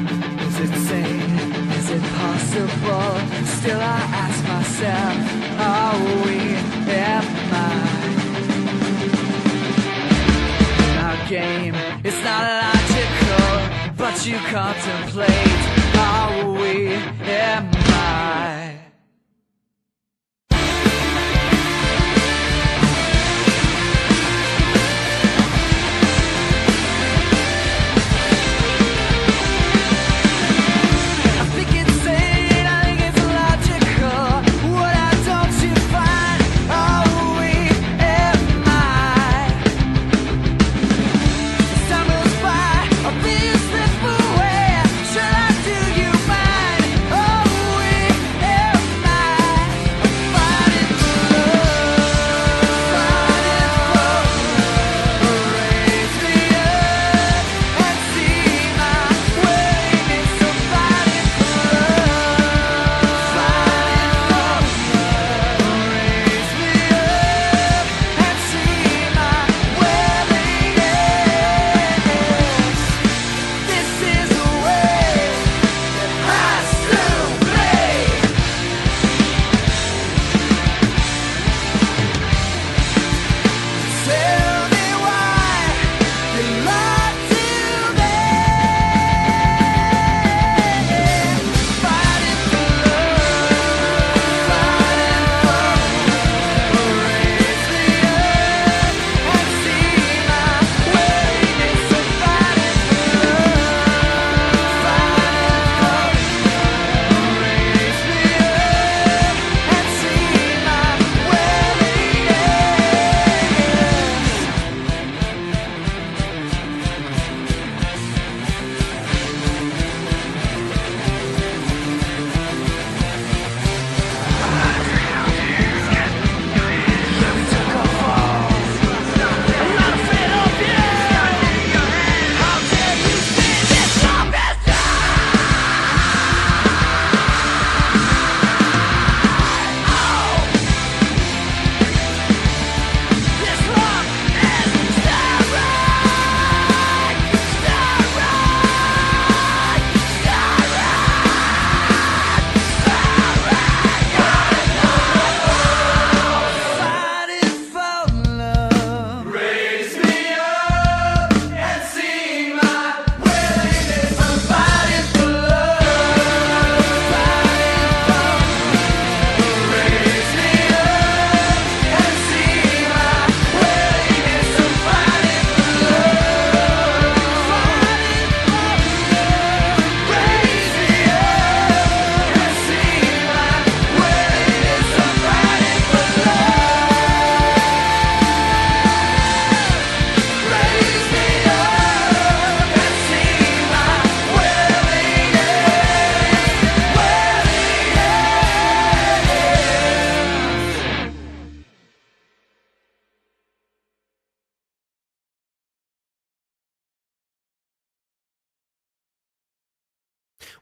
Is it sane? Is it possible? Still I ask myself, are we in our game? It's not logical, but you contemplate, are we am I?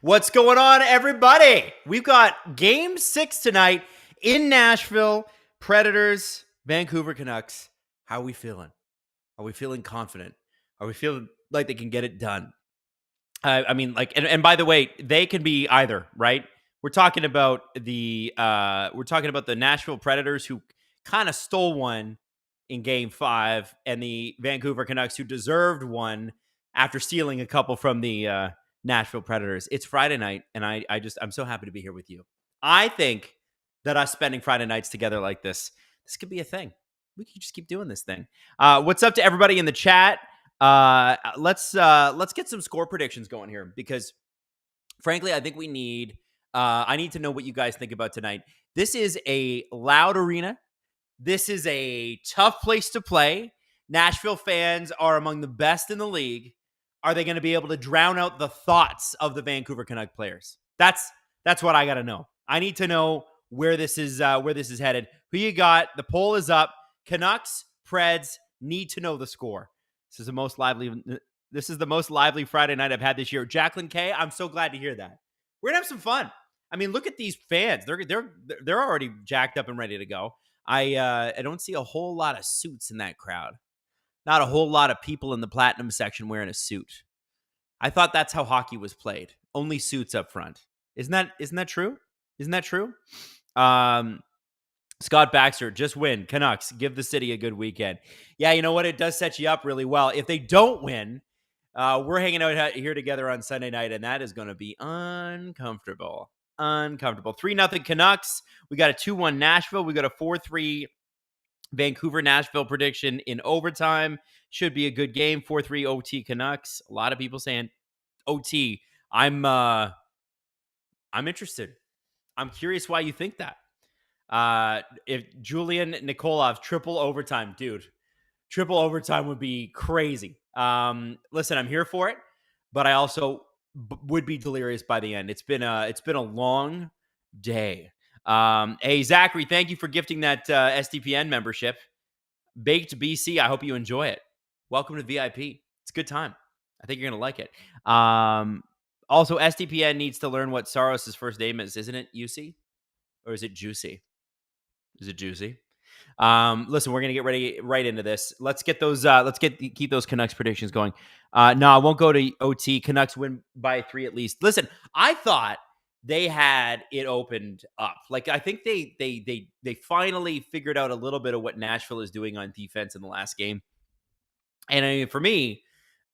What's going on, everybody? We've got Game 6 tonight in Nashville. Predators, Vancouver Canucks. How are we feeling? Are we feeling confident? Are we feeling like they can get it done? I mean, like, and by the way, they can be either, right? We're talking about the Nashville Predators, who kind of stole one in Game 5, and the Vancouver Canucks, who deserved one after stealing a couple from the Nashville Predators. It's Friday night, and I'm so happy to be here with you. I think that us spending Friday nights together like this could be a thing. We could just keep doing this thing. What's up to everybody in the chat? Let's get some score predictions going here, because frankly, I think we need. I need to know what you guys think about tonight. This is a loud arena. This is a tough place to play. Nashville fans are among the best in the league. Are they going to be able to drown out the thoughts of the Vancouver Canuck players? That's what I got to know. I need to know where this is headed. Who you got? The poll is up. Canucks, Preds need to know the score. This is the most lively Friday night I've had this year. Jacqueline K, I'm so glad to hear that. We're gonna have some fun. I mean, look at these fans. They're already jacked up and ready to go. I don't see a whole lot of suits in that crowd. Not a whole lot of people in the platinum section wearing a suit. I thought that's how hockey was played. Only suits up front. Isn't that true? Isn't that true? Scott Baxter, just win. Canucks, give the city a good weekend. Yeah, you know what? It does set you up really well. If they don't win, we're hanging out here together on Sunday night, and that is going to be uncomfortable. 3-0 Canucks. We got a 2-1 Nashville. We got a 4-3 Vancouver Nashville prediction in overtime. Should be a good game. 4-3 OT Canucks. A lot of people saying OT. I'm interested. I'm curious why you think that. If Julian Nikolov triple overtime, dude, triple overtime would be crazy. Listen, I'm here for it, but I also would be delirious by the end. It's been a long day. Hey, Zachary, thank you for gifting that SDPN membership. Baked BC, I hope you enjoy it. Welcome to VIP. It's a good time. I think you're going to like it. Also, SDPN needs to learn what Saros' first name is. Isn't it UC? Or is it Juicy? Is it Juicy? Listen, we're going to get right into this. Let's get those, keep those Canucks predictions going. No, I won't go to OT. Canucks win by 3 at least. Listen, I thought they had it opened up. Like, I think they finally figured out a little bit of what Nashville is doing on defense in the last game. And I mean, for me,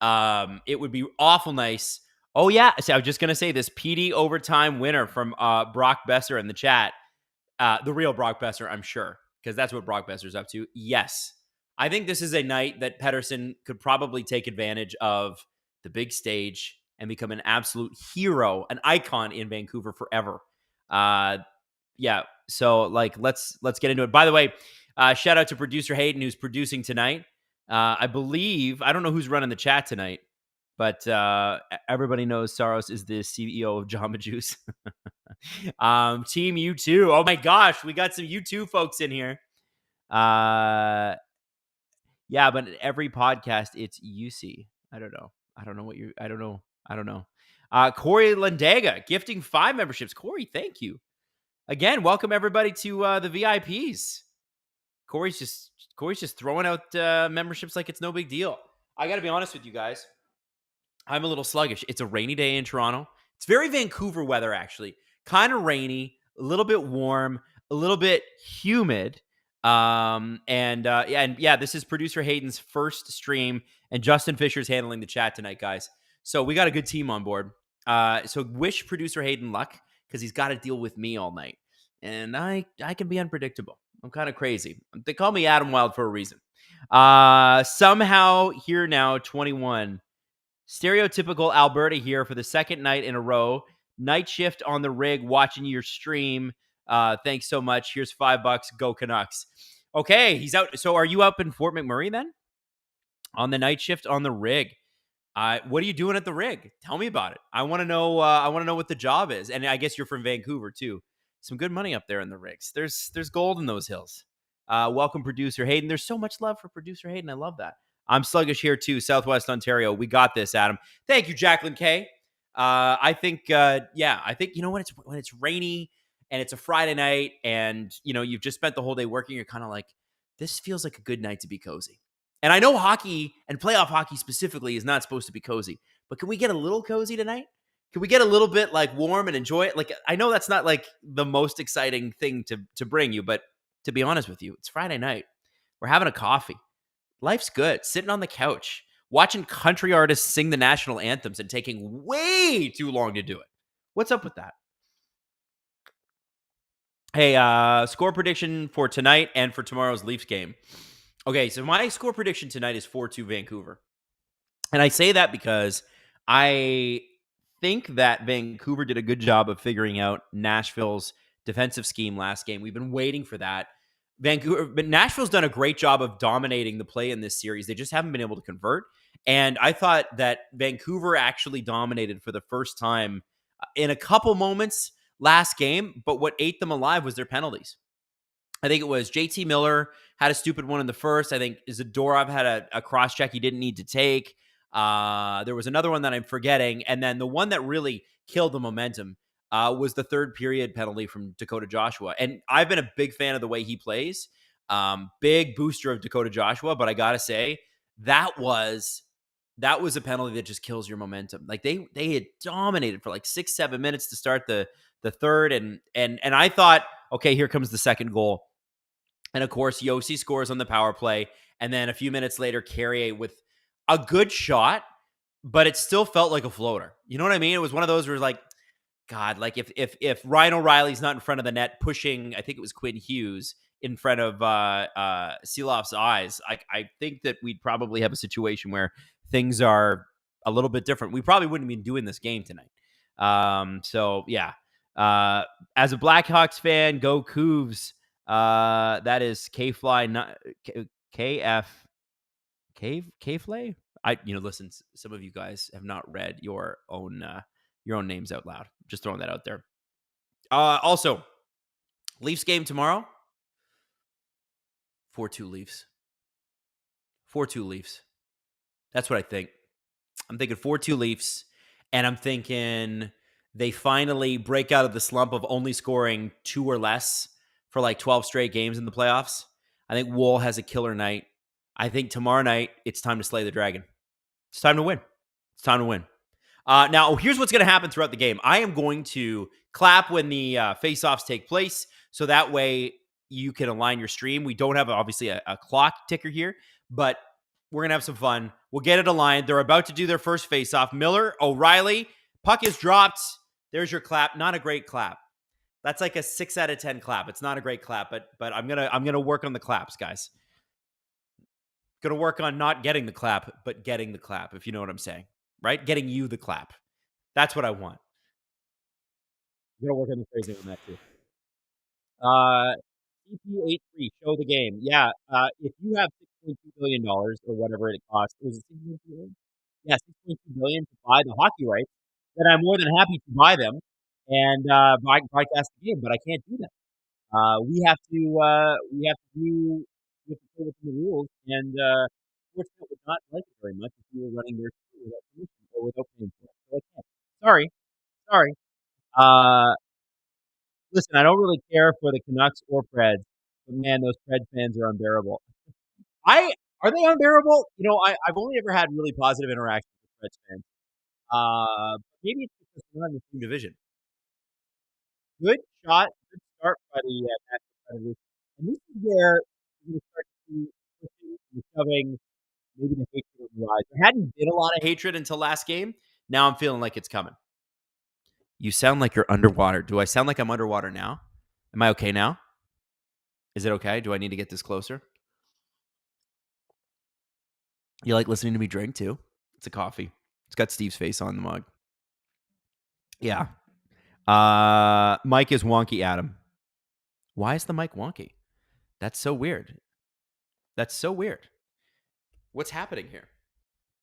it would be awful nice. Oh yeah, so I was just gonna say this PD overtime winner from Brock Besser in the chat, the real Brock Besser, I'm sure, because that's what Brock Besser's up to. Yes, I think this is a night that Pettersson could probably take advantage of the big stage and become an absolute hero, an icon in Vancouver forever. Yeah, so like let's get into it. By the way, shout out to producer Hayden who's producing tonight. I believe, I don't know who's running the chat tonight, but everybody knows Saros is the CEO of Jamba Juice. Team U2. Oh my gosh, we got some U2 folks in here. Yeah, but every podcast it's UC. I don't know. I don't know. Corey Landaga gifting 5 memberships. Corey, thank you. Again, welcome everybody to the VIPs. Corey's just throwing out memberships like it's no big deal. I got to be honest with you guys. I'm a little sluggish. It's a rainy day in Toronto. It's very Vancouver weather, actually. Kind of rainy, a little bit warm, a little bit humid. This is producer Hayden's first stream, and Justin Fisher's handling the chat tonight, guys. So we got a good team on board. So wish producer Hayden luck, because he's got to deal with me all night. And I can be unpredictable. I'm kind of crazy. They call me Adam Wylde for a reason. Somehow here now, 21. Stereotypical Alberta here for the second night in a row. Night shift on the rig, watching your stream. Thanks so much. Here's $5. Go Canucks. Okay, he's out. So are you up in Fort McMurray then? On the night shift on the rig. What are you doing at the rig? Tell me about it. I want to know. I want to know what the job is. And I guess you're from Vancouver too. Some good money up there in the rigs. There's gold in those hills. Welcome, producer Hayden. There's so much love for producer Hayden. I love that. I'm sluggish here too, Southwest Ontario. We got this, Adam. Thank you, Jacqueline K. I think you know when it's rainy and it's a Friday night and you know you've just spent the whole day working, you're kind of like, this feels like a good night to be cozy. And I know hockey and playoff hockey specifically is not supposed to be cozy, but can we get a little cozy tonight? Can we get a little bit like warm and enjoy it? Like, I know that's not like the most exciting thing to bring you, but to be honest with you, it's Friday night. We're having a coffee. Life's good. Sitting on the couch, watching country artists sing the national anthems and taking way too long to do it. What's up with that? Hey, score prediction for tonight and for tomorrow's Leafs game. Okay, so my score prediction tonight is 4-2 Vancouver. And I say that because I think that Vancouver did a good job of figuring out Nashville's defensive scheme last game. We've been waiting for that. But Nashville's done a great job of dominating the play in this series. They just haven't been able to convert. And I thought that Vancouver actually dominated for the first time in a couple moments last game. But what ate them alive was their penalties. I think it was JT Miller had a stupid one in the first. I think Zadorov had a cross check he didn't need to take. There was another one that I'm forgetting. And then the one that really killed the momentum was the third period penalty from Dakota Joshua. And I've been a big fan of the way he plays. Big booster of Dakota Joshua. But I got to say, that was that was a penalty that just kills your momentum. Like they had dominated for like 6-7 minutes to start the third, and I thought, okay, here comes the second goal, and of course Yossi scores on the power play, and then a few minutes later, Carrier with a good shot, but it still felt like a floater. You know what I mean? It was one of those where like, God, like if Ryan O'Reilly's not in front of the net pushing, I think it was Quinn Hughes in front of Seeloff's eyes, I think that we'd probably have a situation where things are a little bit different. We probably wouldn't be doing this game tonight. So yeah, as a Blackhawks fan, go Cougs. That is K-Fly, not KF, K-Flay. Listen, some of you guys have not read your own names out loud. Just throwing that out there. Also, Leafs game tomorrow. 4-2 Leafs. 4-2 Leafs. That's what I think. I'm thinking 4-2 Leafs, and I'm thinking they finally break out of the slump of only scoring 2 or less for like 12 straight games in the playoffs. I think Wylde has a killer night. I think tomorrow night it's time to slay the dragon. It's time to win. It's time to win. Now, here's what's going to happen throughout the game. I am going to clap when the face-offs take place, so that way you can align your stream. We don't have, obviously, a clock ticker here, but we're going to have some fun. We'll get it aligned. They're about to do their first face-off. Miller, O'Reilly, puck is dropped. There's your clap. Not a great clap. That's like a 6 out of 10 clap. It's not a great clap, but I'm gonna work on the claps, guys. Gonna work on not getting the clap, but getting the clap, if you know what I'm saying. Right? Getting you the clap. That's what I want. I'm gonna work on the phrasing on that too. CP83, show the game. Yeah, if you have $6.2 billion or whatever it costs, was it $6.2 billion? Yeah, $6.2 billion to buy the hockey rights, then I'm more than happy to buy them and broadcast the game, but I can't do that. We have to play within the rules, and Sportsnet would not like it very much if you were running their show without permission or without paying for it. So I can't. Sorry. Uh, Listen, I don't really care for the Canucks or Preds, but man, those Preds fans are unbearable. Are they unbearable? I've only ever had really positive interactions with Preds fans. Maybe it's because we're not in the same division. Good shot, good start by the Nashville Predators. And this is where you're going to start to see pushing and shoving, maybe the hatred on the rise. There hadn't been a lot of hatred until last game. Now I'm feeling like it's coming. You sound like you're underwater. Do I sound like I'm underwater now? Am I okay now? Is it okay? Do I need to get this closer? You like listening to me drink too? It's a coffee. It's got Steve's face on the mug. Yeah. Mike is wonky, Adam. Why is the mic wonky? That's so weird. What's happening here?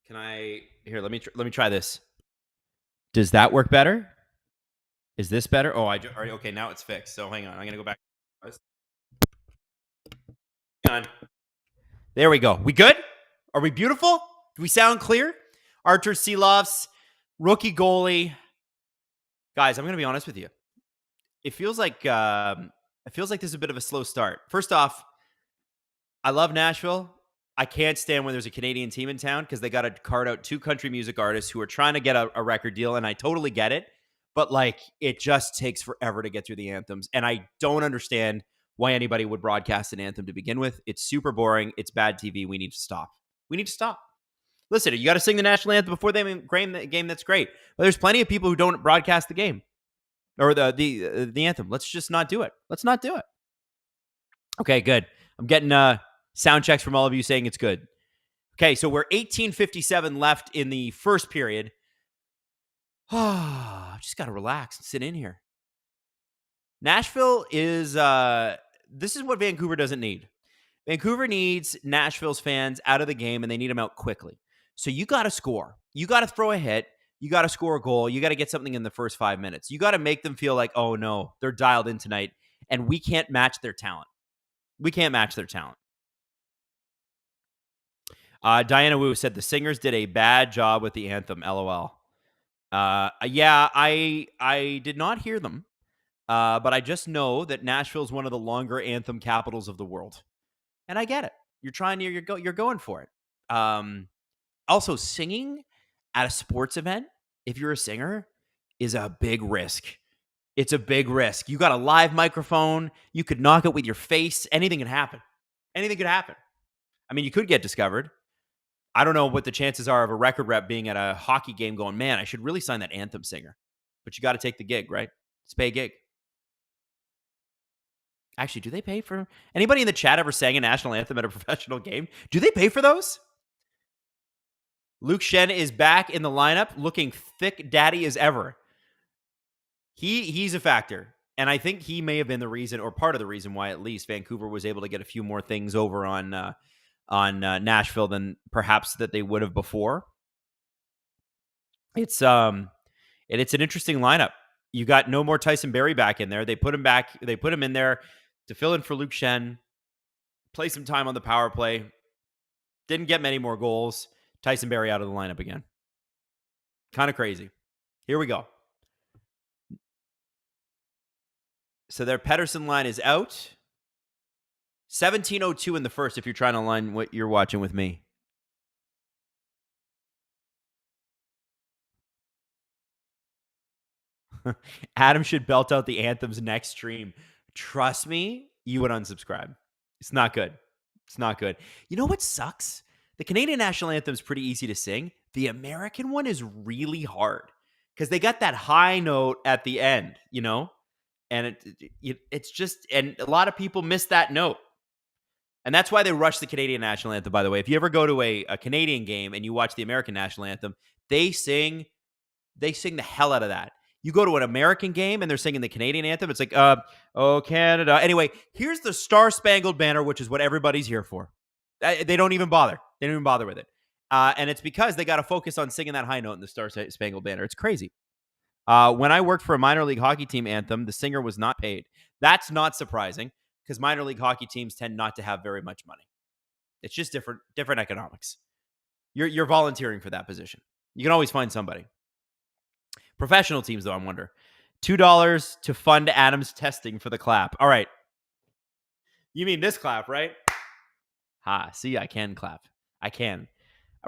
Let me try this. Does that work better? Is this better? Oh, okay, now it's fixed. So hang on. I'm going to go back. Hang on. There we go. We good? Are we beautiful? Do we sound clear? Artur Silovs, rookie goalie. Guys, I'm going to be honest with you. It feels like this is a bit of a slow start. First off, I love Nashville. I can't stand when there's a Canadian team in town because they got to cart out 2 country music artists who are trying to get a record deal, and I totally get it. But like, it just takes forever to get through the anthems, and I don't understand why anybody would broadcast an anthem to begin with. It's super boring. It's bad TV. We need to stop. Listen, you got to sing the national anthem before they game the game. That's great. But there's plenty of people who don't broadcast the game or the anthem. Let's just not do it. Let's not do it. Okay, good. I'm getting sound checks from all of you saying it's good. Okay, so we're 18:57 left in the first period. I just got to relax and sit in here. Nashville is this is what Vancouver doesn't need. Vancouver needs Nashville's fans out of the game, and they need them out quickly. So you got to score. You got to throw a hit. You got to score a goal. You got to get something in the first 5 minutes. You got to make them feel like, oh no, they're dialed in tonight, and we can't match their talent. Diana Wu said the singers did a bad job with the anthem. LOL. Yeah, I did not hear them, but I just know that Nashville is one of the longer anthem capitals of the world, and I get it. You're going for it. Also, singing at a sports event, if you're a singer, is a big risk. It's a big risk. You got a live microphone. You could knock it with your face. Anything can happen. Anything could happen. I mean, you could get discovered. I don't know what the chances are of a record rep being at a hockey game going, man, I should really sign that anthem singer. But you got to take the gig, right? It's pay gig. Actually, do they pay for anybody in the chat ever sang a national anthem at a professional game? Do they pay for those? Luke Shen is back in the lineup, looking thick daddy as ever. He's a factor. And I think he may have been the reason, or part of the reason why at least Vancouver was able to get a few more things over on Nashville than perhaps that they would have before. It's an interesting lineup. You got no more Tyson Barrie back in there. They put him back. They put him in there to fill in for Luke Shen, play some time on the power play. Didn't get many more goals. Tyson Barrie out of the lineup again. Kind of crazy. Here we go. So their Pettersson line is out. 17:02 in the first if you're trying to line what you're watching with me. Adam should belt out the anthems next stream. Trust me, you would unsubscribe. It's not good. It's not good. You know what sucks? The Canadian national anthem is pretty easy to sing. The American one is really hard because they got that high note at the end, you know? And it's just, and a lot of people miss that note. And that's why they rush the Canadian national anthem, by the way. If you ever go to a Canadian game and you watch the American national anthem, they sing the hell out of that. You go to an American game and they're singing the Canadian anthem. It's like, oh, Canada. Anyway, here's the Star Spangled Banner, which is what everybody's here for. They don't even bother. They don't even bother with it. And it's because they got to focus on singing that high note in the Star Spangled Banner. It's crazy. When I worked for a minor league hockey team anthem, the singer was not paid. That's not surprising because minor league hockey teams tend not to have very much money. It's just different economics. You're volunteering for that position. You can always find somebody. Professional teams, though, I wonder. $2 to fund Adam's testing for the clap. All right. You mean this clap, right? See, I can clap. I can.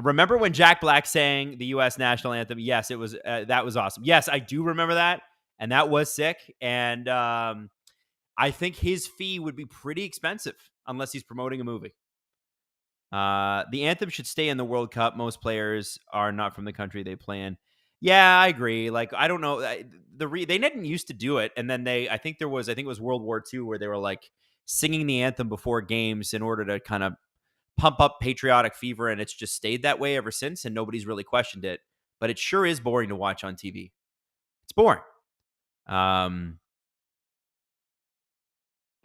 Remember when Jack Black sang the U.S. national anthem? Yes, it was. That was awesome. Yes, I do remember that, and that was sick. And I think his fee would be pretty expensive unless he's promoting a movie. The anthem should stay in the World Cup. Most players are not from the country they play in. Yeah, I agree. Like, I don't know. They didn't used to do it, and then I think it was World War II where they were like singing the anthem before games in order to kind of pump up patriotic fever, and it's just stayed that way ever since, and nobody's really questioned it. But it sure is boring to watch on TV. It's boring. I'm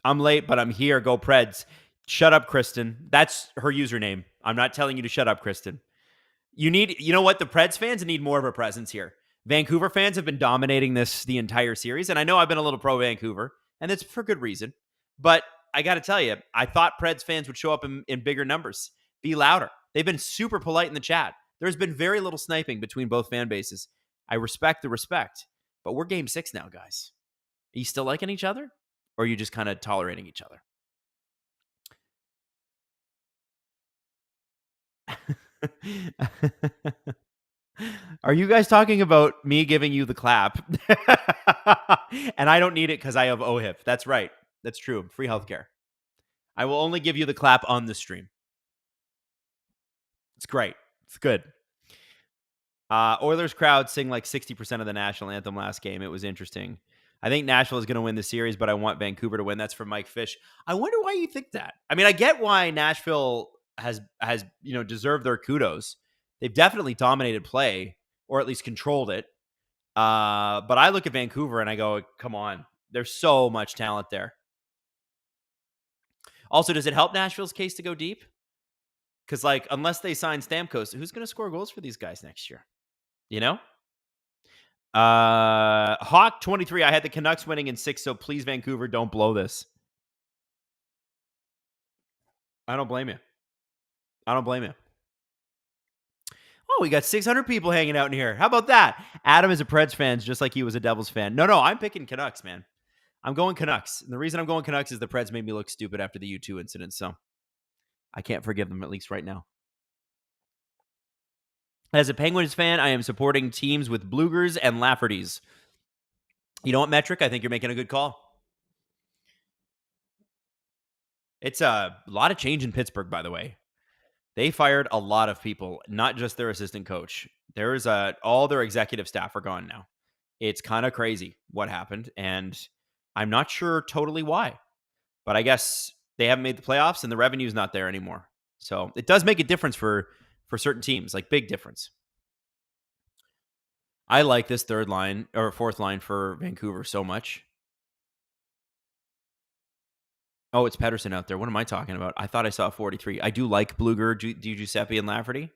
late, but I'm here. Go Preds. Shut up, Kristen. That's her username. I'm not telling you to shut up, Kristen. You know what? The Preds fans need more of a presence here. Vancouver fans have been dominating this the entire series, and I know I've been a little pro Vancouver, and it's for good reason. But I got to tell you, I thought Preds fans would show up in bigger numbers, be louder. They've been super polite in the chat. There's been very little sniping between both fan bases. I respect the respect, but we're game 6 now, guys. Are you still liking each other, or are you just kind of tolerating each other? Are you guys talking about me giving you the clap? And I don't need it because I have OHIP. That's right. That's true. Free healthcare. I will only give you the clap on the stream. It's great. It's good. Oilers crowd sing like 60% of the national anthem last game. It was interesting. I think Nashville is going to win the series, but I want Vancouver to win. That's from Mike Fish. I wonder why you think that. I mean, I get why Nashville has deserved their kudos. They've definitely dominated play, or at least controlled it. But I look at Vancouver and I go, come on. There's so much talent there. Also, does it help Nashville's case to go deep? Because, like, unless they sign Stamkos, who's going to score goals for these guys next year? You know? Hawk 23. I had the Canucks winning in 6, so please, Vancouver, don't blow this. I don't blame you. Oh, we got 600 people hanging out in here. How about that? Adam is a Preds fan, just like he was a Devils fan. No, I'm picking Canucks, man. I'm going Canucks. And the reason I'm going Canucks is the Preds made me look stupid after the U2 incident, so I can't forgive them, at least right now. As a Penguins fan, I am supporting teams with Blugers and Laffertys. You know what, Metric? I think you're making a good call. It's a lot of change in Pittsburgh, by the way. They fired a lot of people, not just their assistant coach. There's all their executive staff are gone now. It's kind of crazy what happened, and I'm not sure totally why. But I guess they haven't made the playoffs and the revenue's not there anymore. So it does make a difference for certain teams, like big difference. I like this third line or fourth line for Vancouver so much. Oh, it's Pedersen out there. What am I talking about? I thought I saw 43. I do like Bluger, Di Giuseppe, and Lafferty.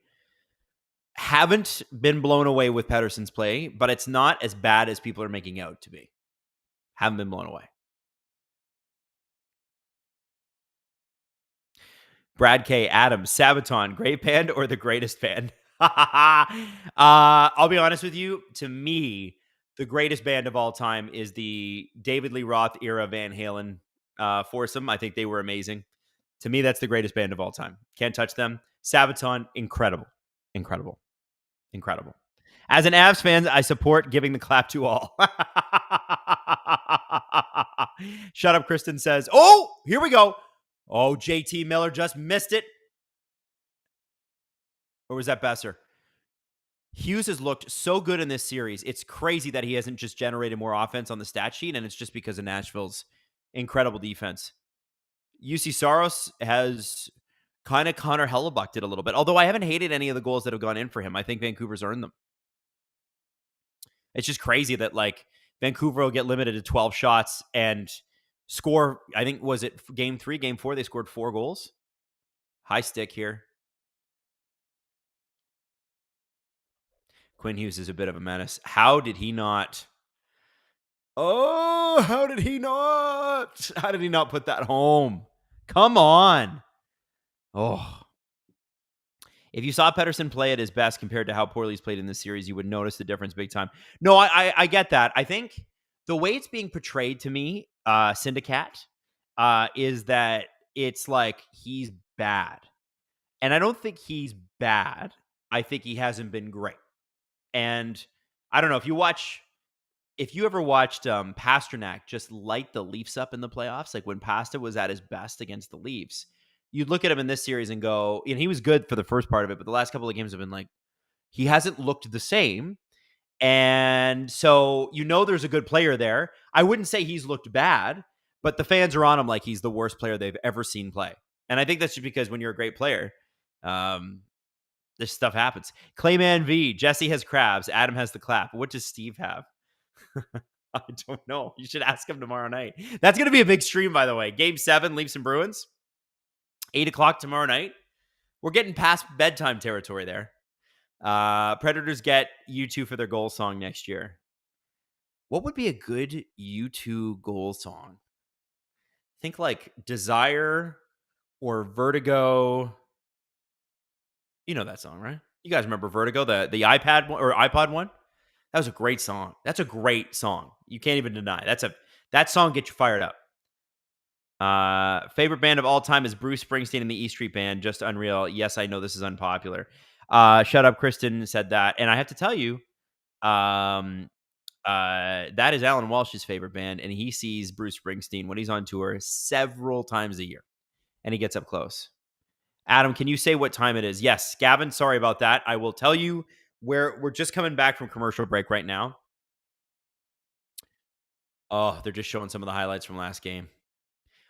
Haven't been blown away with Pedersen's play, but it's not as bad as people are making out to be. Haven't been blown away. Brad K. Adams, Sabaton, great band or the greatest band? I'll be honest with you. To me, the greatest band of all time is the David Lee Roth era Van Halen foursome. I think they were amazing. To me, that's the greatest band of all time. Can't touch them. Sabaton, incredible. Incredible. Incredible. As an Avs fan, I support giving the clap to all. Shut up, Kristen says. Oh, here we go. Oh, JT Miller just missed it. Or was that Besser? Hughes has looked so good in this series. It's crazy that he hasn't just generated more offense on the stat sheet, and it's just because of Nashville's incredible defense. UC Saros has kind of Connor Hellebucked it a little bit, although I haven't hated any of the goals that have gone in for him. I think Vancouver's earned them. It's just crazy that, like, Vancouver will get limited to 12 shots and score, I think, was it game 3, game 4, they scored 4 goals? High stick here. Quinn Hughes is a bit of a menace. How did he not? Oh, how did he not? How did he not put that home? Come on. Oh. If you saw Pedersen play at his best compared to how poorly he's played in this series, you would notice the difference big time. No, I get that. I think the way it's being portrayed to me, Syndicat, is that it's like he's bad. And I don't think he's bad. I think he hasn't been great. And I don't know, if you ever watched Pasternak just light the Leafs up in the playoffs, like when Pasta was at his best against the Leafs, you'd look at him in this series and go, and he was good for the first part of it, but the last couple of games have been like, he hasn't looked the same. And so, there's a good player there. I wouldn't say he's looked bad, but the fans are on him like he's the worst player they've ever seen play. And I think that's just because when you're a great player, this stuff happens. Clayman V, Jesse has crabs. Adam has the clap. What does Steve have? I don't know. You should ask him tomorrow night. That's going to be a big stream, by the way. Game 7, Leafs and Bruins. 8 o'clock tomorrow night. We're getting past bedtime territory there. Predators get U2 for their goal song next year. What would be a good U2 goal song? Think like Desire or Vertigo. You know that song, right? You guys remember Vertigo, the iPad one, or iPod one? That was a great song. That's a great song. You can't even deny. That song gets you fired up. Favorite band of all time is Bruce Springsteen and the E Street Band. Just unreal. Yes, I know this is unpopular. Shut up, Kristen said that. And I have to tell you, that is Alan Walsh's favorite band, and he sees Bruce Springsteen when he's on tour several times a year, and he gets up close. Adam, can you say what time it is? Yes, Gavin, sorry about that. I will tell you where we're just coming back from commercial break right now. Oh, they're just showing some of the highlights from last game.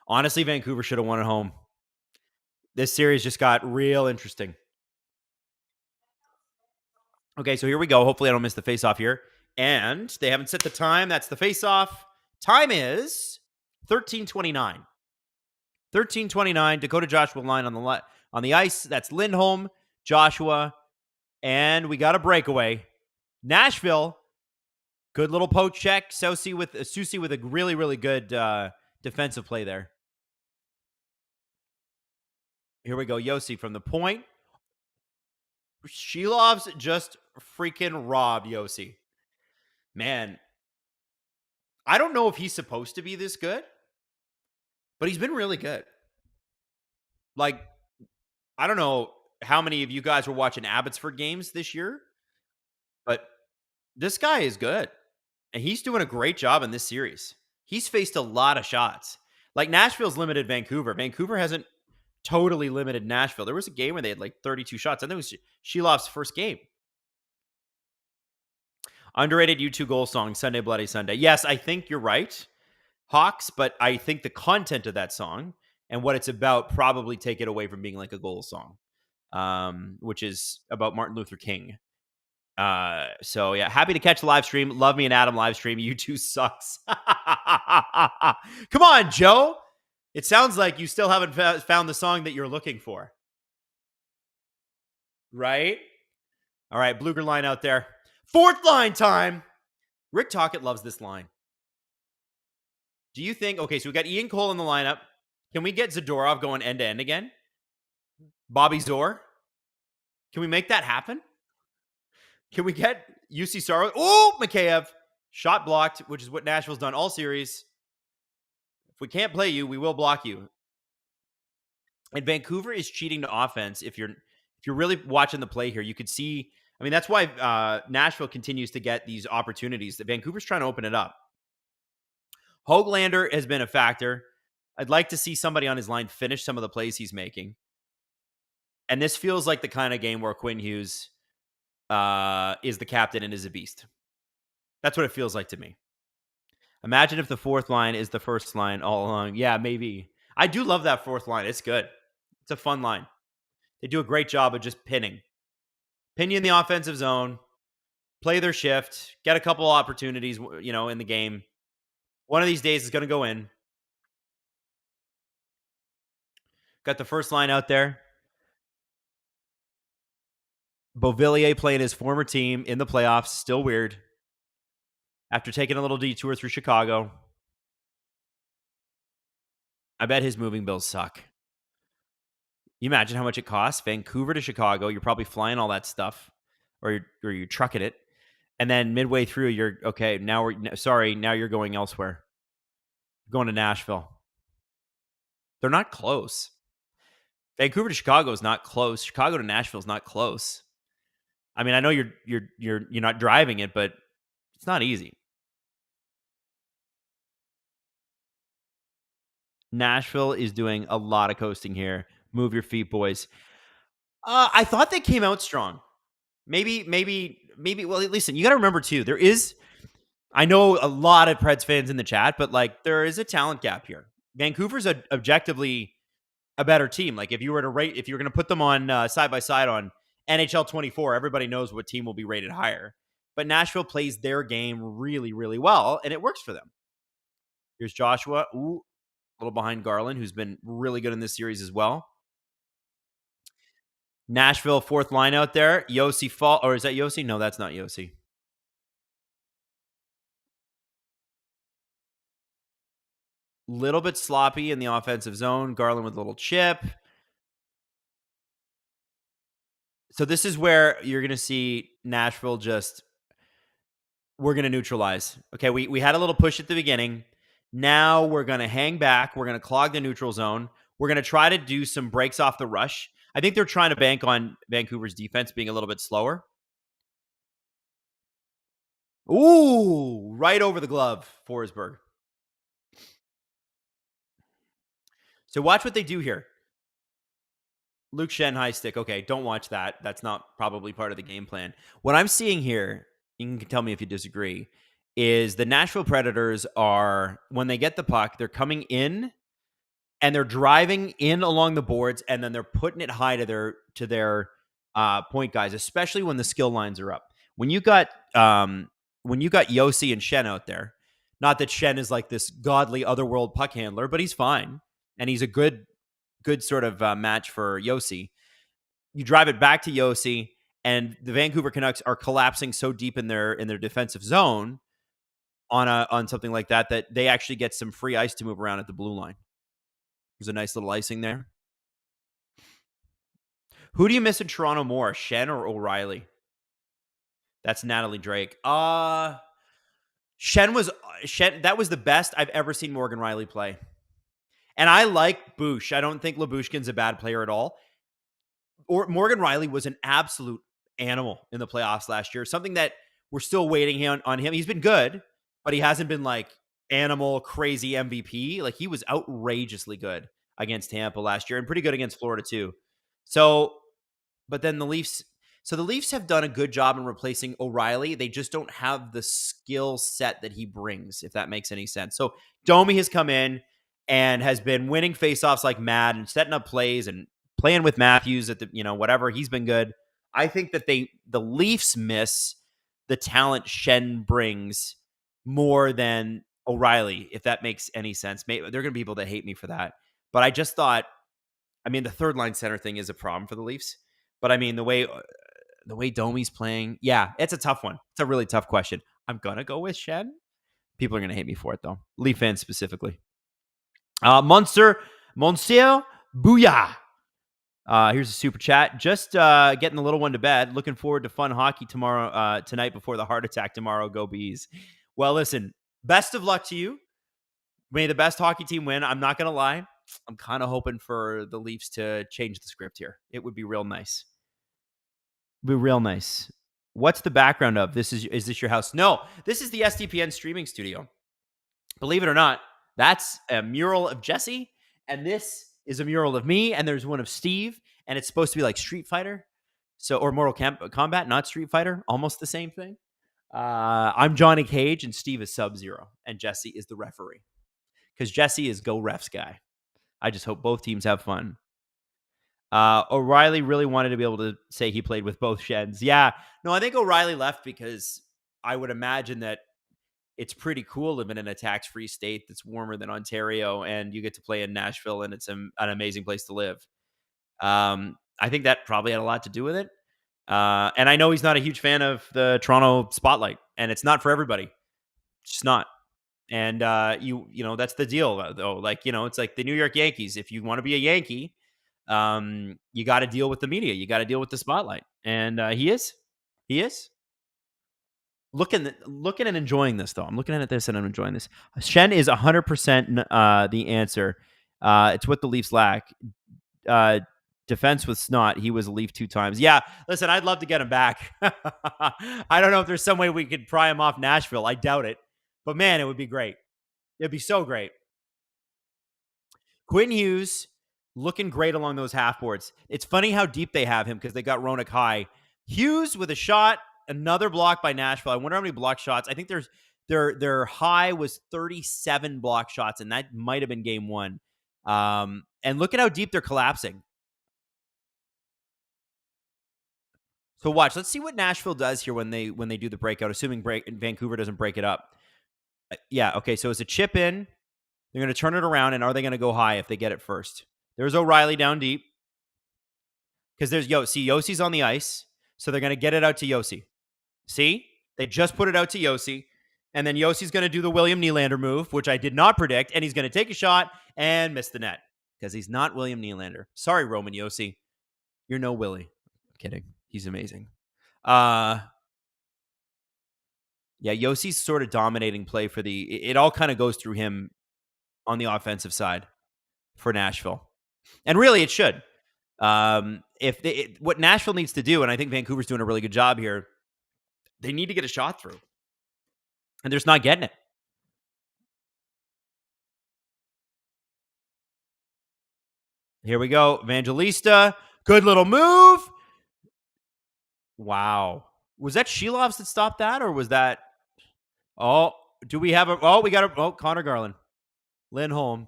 Honestly, Vancouver should have won at home. This series just got real interesting. Okay, so here we go. Hopefully I don't miss the face-off here. And they haven't set the time. That's the face-off. Time is 13:29. 13:29. Dakota Joshua line on the ice. That's Lindholm, Joshua, and we got a breakaway. Nashville, good little poke check. Susi with a really, really good defensive play there. Here we go. Yossi from the point. Shilov's just freaking robbed Yossi. Man, I don't know if he's supposed to be this good, but he's been really good. Like, I don't know. how many of you guys were watching Abbotsford games this year, but this guy is good. And he's doing a great job in this series. He's faced a lot of shots. Like Nashville's limited Vancouver. Vancouver hasn't totally limited Nashville. There was a game where they had like 32 shots. I think it was Shelov's first game. Underrated U2 goal song, Sunday Bloody Sunday. Yes, I think you're right, Hawks, but I think the content of that song and what it's about probably take it away from being like a goal song, which is about Martin Luther King. So yeah, happy to catch the live stream. Love me and Adam live stream. U2 sucks. Come on, Joe. It sounds like you still haven't found the song that you're looking for. Right? All right, Bluger line out there. Fourth line time. Rick Tocchet loves this line. Do you think, okay, so we got Ian Cole in the lineup. Can we get Zadorov going end to end again? Bobby Zor? Can we make that happen? Can we get UC Saros? Oh, Mikheyev. Shot blocked, which is what Nashville's done all series. If we can't play you, we will block you. And Vancouver is cheating to offense. If you're really watching the play here, you could see. I mean, that's why Nashville continues to get these opportunities. That Vancouver's trying to open it up. Höglander has been a factor. I'd like to see somebody on his line finish some of the plays he's making. And this feels like the kind of game where Quinn Hughes is the captain and is a beast. That's what it feels like to me. Imagine if the fourth line is the first line all along. Yeah, maybe. I do love that fourth line. It's good. It's a fun line. They do a great job of just pinning. Pin you in the offensive zone, play their shift, get a couple opportunities, in the game. One of these days is going to go in. Got the first line out there. Beauvillier playing his former team in the playoffs. Still weird. After taking a little detour through Chicago. I bet his moving bills suck. You imagine how much it costs? Vancouver to Chicago. You're probably flying all that stuff. Or you're trucking it. And then midway through, you're, okay, now you're going elsewhere. Going to Nashville. They're not close. Vancouver to Chicago is not close. Chicago to Nashville is not close. I mean, I know you're not driving it, but it's not easy. Nashville is doing a lot of coasting here. Move your feet, boys. I thought they came out strong. Maybe. Well, listen, you got to remember too. I know a lot of Preds fans in the chat, but like there is a talent gap here. Vancouver's objectively a better team. Like if you're going to put them on side by side on NHL 24, everybody knows what team will be rated higher. But Nashville plays their game really, really well, and it works for them. Here's Joshua. Ooh, a little behind Garland, who's been really good in this series as well. Nashville, fourth line out there. Yossi fall, or is that Yossi? No, that's not Yossi. Little bit sloppy in the offensive zone. Garland with a little chip. So this is where you're going to see Nashville we're going to neutralize. Okay, we had a little push at the beginning. Now we're going to hang back. We're going to clog the neutral zone. We're going to try to do some breaks off the rush. I think they're trying to bank on Vancouver's defense being a little bit slower. Ooh, right over the glove, Forsberg. So watch what they do here. Luke Shen high stick. Okay, don't watch that. That's not probably part of the game plan. What I'm seeing here, you can tell me if you disagree, is the Nashville Predators are, when they get the puck, they're coming in and they're driving in along the boards, and then they're putting it high to their point guys, especially when the skill lines are up. When you got Yossi and Shen out there, not that Shen is like this godly otherworld puck handler, but he's fine, and he's a good sort of match for Yossi. You drive it back to Yossi, and the Vancouver Canucks are collapsing so deep in their defensive zone on something like that they actually get some free ice to move around at the blue line. There's a nice little icing there. Who do you miss in Toronto more, Shen or O'Reilly? That's Natalie Drake. Shen. That was the best I've ever seen Morgan Riley play. And I like Bush. I don't think Labushkin's a bad player at all. or Morgan Riley was an absolute animal in the playoffs last year. Something that we're still waiting on him. He's been good, but he hasn't been like animal crazy MVP. Like he was outrageously good against Tampa last year and pretty good against Florida too. So, but then the Leafs have done a good job in replacing O'Reilly. They just don't have the skill set that he brings, if that makes any sense. So Domi has come in and has been winning faceoffs like mad and setting up plays and playing with Matthews at the, whatever. He's been good. I think that the Leafs miss the talent Shen brings more than O'Reilly, if that makes any sense. Maybe there are going to be people that hate me for that. But I just thought, the third line center thing is a problem for the Leafs. But the way Domi's playing, yeah, it's a tough one. It's a really tough question. I'm going to go with Shen. People are going to hate me for it, though. Leaf fans specifically. Monsieur Booyah. Here's a super chat. Just getting the little one to bed. Looking forward to fun hockey tonight before the heart attack tomorrow. Go Bees. Well, listen, best of luck to you. May the best hockey team win. I'm not going to lie. I'm kind of hoping for the Leafs to change the script here. It would be real nice. What's the background of this? Is this your house? No, this is the SDPN streaming studio. Believe it or not, that's a mural of Jesse, and this is a mural of me, and there's one of Steve, and it's supposed to be like Street Fighter, or Mortal Kombat, not Street Fighter, almost the same thing. I'm Johnny Cage, and Steve is Sub-Zero, and Jesse is the referee, because Jesse is Go Refs guy. I just hope both teams have fun. O'Reilly really wanted to be able to say he played with both Shens. Yeah. No, I think O'Reilly left because I would imagine that it's pretty cool living in a tax-free state that's warmer than Ontario, and you get to play in Nashville, and it's an amazing place to live. I think that probably had a lot to do with it. And I know he's not a huge fan of the Toronto spotlight, and it's not for everybody. It's just not. And that's the deal, though. Like, it's like the New York Yankees. If you want to be a Yankee, you got to deal with the media. You got to deal with the spotlight. And he is. Looking and enjoying this, though. I'm looking at this and I'm enjoying this. Shen is 100% the answer. It's what the Leafs lack. Defense with snot. He was a Leaf 2 times. Yeah, listen, I'd love to get him back. I don't know if there's some way we could pry him off Nashville. I doubt it. But, man, it would be great. It'd be so great. Quinn Hughes looking great along those half boards. It's funny how deep they have him because they got Ronak high. Hughes with a shot, another block by Nashville. I wonder how many block shots. I think their high was 37 block shots, and that might have been game 1. And look at how deep they're collapsing. So watch. Let's see what Nashville does here when they do the breakout, assuming Vancouver doesn't break it up. Yeah, okay, so it's a chip in. They're going to turn it around, and are they going to go high if they get it first? There's O'Reilly down deep. Because there's Yossi's on the ice, so they're going to get it out to Yossi. See? They just put it out to Yossi, and then Yossi's going to do the William Nylander move, which I did not predict, and he's going to take a shot and miss the net because he's not William Nylander. Sorry, Roman Yossi. You're no Willie. I'm kidding. He's amazing. Yeah, Yossi's sort of dominating play for it all kind of goes through him on the offensive side for Nashville. And really it should. What Nashville needs to do, and I think Vancouver's doing a really good job here, they need to get a shot through. And they're just not getting it. Here we go. Evangelista. Good little move. Wow. Was that Shelovs that stopped that, or was that... Oh, do we have we got Connor Garland. Lindholm.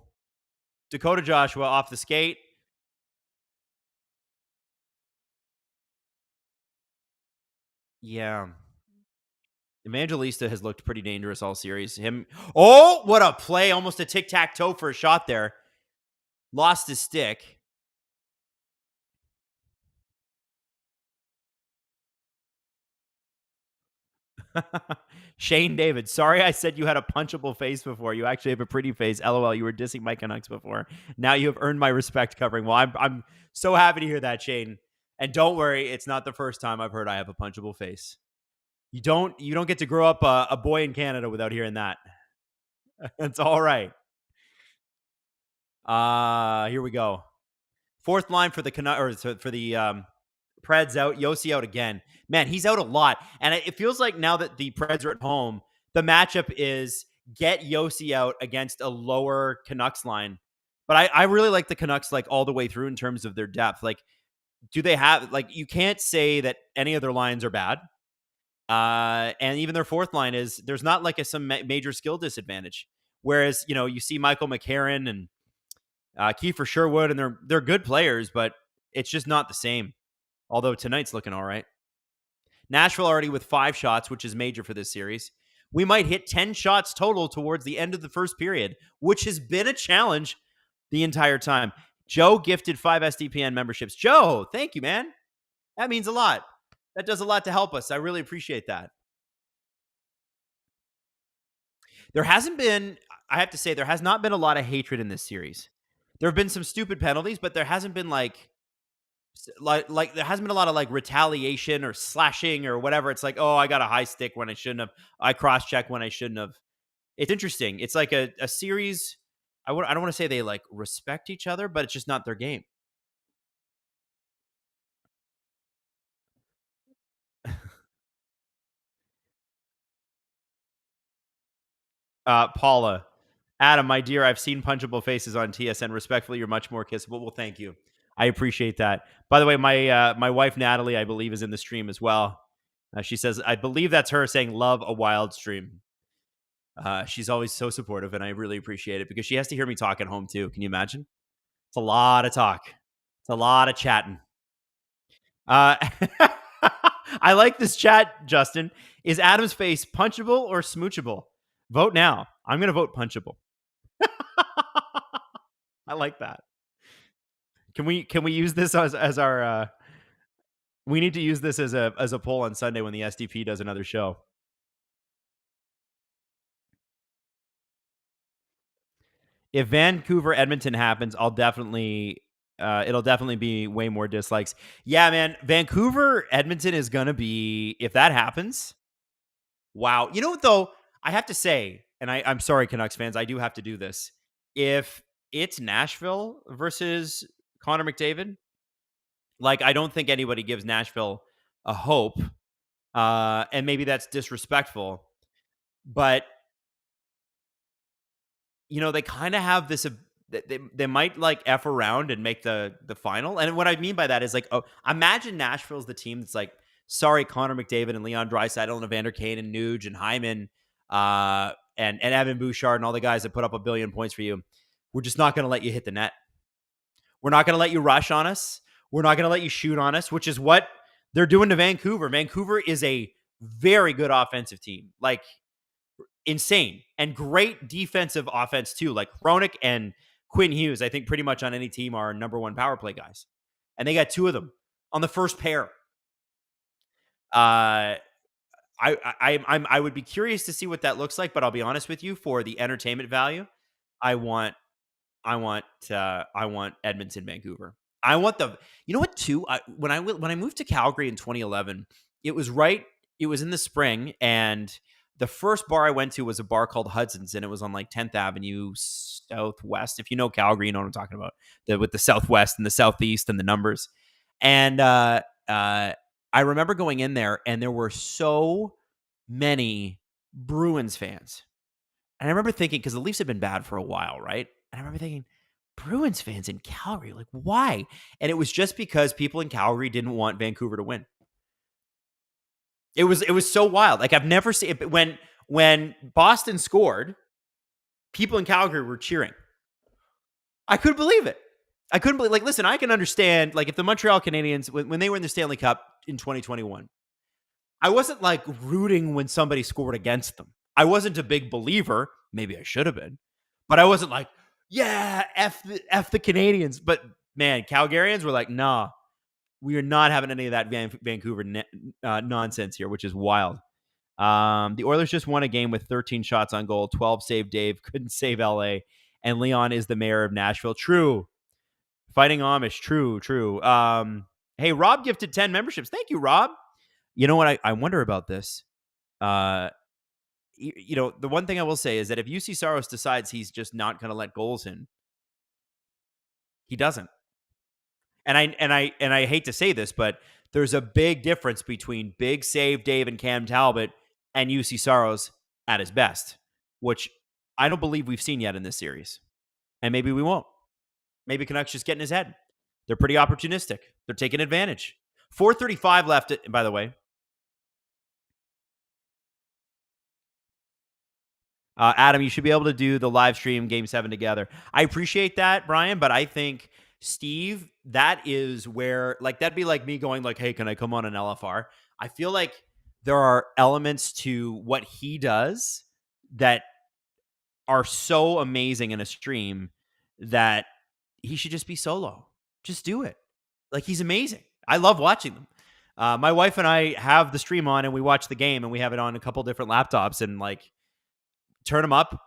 Dakota Joshua off the skate. Yeah. Evangelista has looked pretty dangerous all series. What a play. Almost a tic-tac-toe for a shot there. Lost his stick. Shane David, sorry I said you had a punchable face before. You actually have a pretty face. LOL, you were dissing my Canucks before. Now you have earned my respect covering. Well, I'm so happy to hear that, Shane. And don't worry, it's not the first time I've heard I have a punchable face. You don't get to grow up a boy in Canada without hearing that. It's all right. Here we go. Fourth line for the Preds out, Yossi out again. Man, he's out a lot. And it feels like now that the Preds are at home, the matchup is get Yossi out against a lower Canucks line. But I really like the Canucks like all the way through in terms of their depth. Like, do they have like you can't say that any of their lines are bad. And even their fourth line is there's not like some major skill disadvantage. Whereas, you see Michael McCarron and Kiefer Sherwood, and they're good players, but it's just not the same. Although tonight's looking all right. Nashville already with 5 shots, which is major for this series. We might hit 10 shots total towards the end of the first period, which has been a challenge the entire time. Joe gifted 5 SDPN memberships. Joe, thank you, man. That means a lot. That does a lot to help us. I really appreciate that. There hasn't been, I have to say, there has not been a lot of hatred in this series. There have been some stupid penalties, but there hasn't been like there hasn't been a lot of like retaliation or slashing or whatever. It's like, oh, I got a high stick when I shouldn't have. I cross-check when I shouldn't have. It's interesting. It's like a series. I don't want to say they like respect each other, but it's just not their game. Paula, Adam, my dear, I've seen punchable faces on TSN. Respectfully, you're much more kissable. Well, thank you. I appreciate that. By the way, my wife Natalie, I believe, is in the stream as well. She says, I believe that's her saying, "Love a Wylde stream." She's always so supportive, and I really appreciate it because she has to hear me talk at home too. Can you imagine? It's a lot of talk. It's a lot of chatting. I like this chat, Justin. Is Adam's face punchable or smoochable? Vote now. I'm going to vote punchable. I like that. Can we use this as our we need to use this as a poll on Sunday when the SDP does another show. If Vancouver Edmonton happens, it'll definitely be way more dislikes. Yeah, man, Vancouver Edmonton is going to be, if that happens, wow. You know what though? I have to say, and I'm sorry, Canucks fans, I do have to do this. If it's Nashville versus Connor McDavid, like I don't think anybody gives Nashville a hope, and maybe that's disrespectful, but they kind of have this. They might like F around and make the final. And what I mean by that is like, imagine Nashville's the team that's like, sorry, Connor McDavid and Leon Draisaitl and Evander Kane and Nuge and Hyman, and Evan Bouchard and all the guys that put up 1 billion points for you. We're just not going to let you hit the net. We're not going to let you rush on us. We're not going to let you shoot on us, which is what they're doing to Vancouver. Vancouver is a very good offensive team, like insane, and great defensive offense too. Like Hronik and Quinn Hughes, I think pretty much on any team are number 1 power play guys, and they got 2 of them on the first pair. I would be curious to see what that looks like, but I'll be honest with you, for the entertainment value, I want Edmonton, Vancouver. I want you know what too? When I moved to Calgary in 2011, it was in the spring, and the first bar I went to was a bar called Hudson's, and it was on like 10th Avenue Southwest. If you know Calgary, you know what I'm talking about. With the Southwest and the Southeast and the numbers. And I remember going in there, and there were so many Bruins fans. And I remember thinking, because the Leafs had been bad for a while, right? And I remember thinking, Bruins fans in Calgary, like why? And it was just because people in Calgary didn't want Vancouver to win. It was so wild. Like I've never seen it. When Boston scored, people in Calgary were cheering. I couldn't believe it. Like, listen, I can understand, like, if the Montreal Canadiens, when they were in the Stanley Cup in 2021, I wasn't like rooting when somebody scored against them. I wasn't a big believer. Maybe I should have been, but I wasn't like, yeah, F the Canadiens. But man, Calgarians were like, nah, we are not having any of that Vancouver nonsense here, which is wild. The Oilers just won a game with 13 shots on goal, 12 saved Dave, couldn't save LA, and Leon is the mayor of Nashville. True. Fighting Amish. True. Hey, Rob gifted 10 memberships. Thank you, Rob. You know what? I wonder about this. The one thing I will say is that if UC Saros decides he's just not going to let goals in, he doesn't. And I hate to say this, but there's a big difference between big save Dave and Cam Talbot and UC Saros at his best, which I don't believe we've seen yet in this series. And maybe we won't. Maybe Canucks just get in his head. They're pretty opportunistic. They're taking advantage. 4:35 left, by the way. Adam, you should be able to do the live stream Game 7 together. I appreciate that, Brian, but I think, Steve, that is where, like, that'd be like me going like, hey, can I come on an LFR? I feel like there are elements to what he does that are so amazing in a stream that he should just be solo. Just do it. Like, he's amazing. I love watching them. My wife and I have the stream on and we watch the game, and we have it on a couple different laptops, and like, turn them up,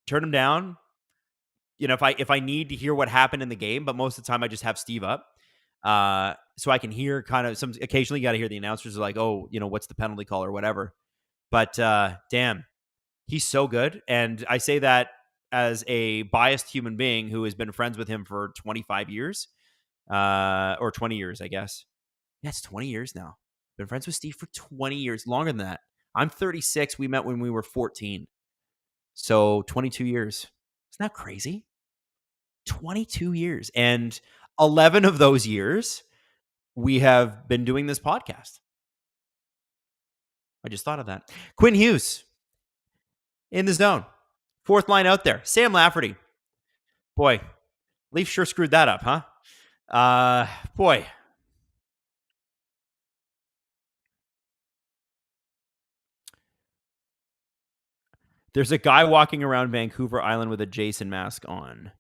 turn them down. You know, if I need to hear what happened in the game, but most of the time I just have Steve up, so I can hear kind of some. Occasionally, you got to hear the announcers are like, "Oh, you know, what's the penalty call or whatever." But damn, he's so good, and I say that as a biased human being who has been friends with him for 25 years, or 20 years, I guess. Yeah, it's 20 years now. Been friends with Steve for 20 years, longer than that. I'm 36. We met when we were 14. So 22 years. Isn't that crazy? 22 years. And 11 of those years, we have been doing this podcast. I just thought of that. Quinn Hughes in the zone. Fourth line out there. Sam Lafferty. Boy, Leafs sure screwed that up, huh? Boy. There's a guy walking around Vancouver Island with a Jason mask on.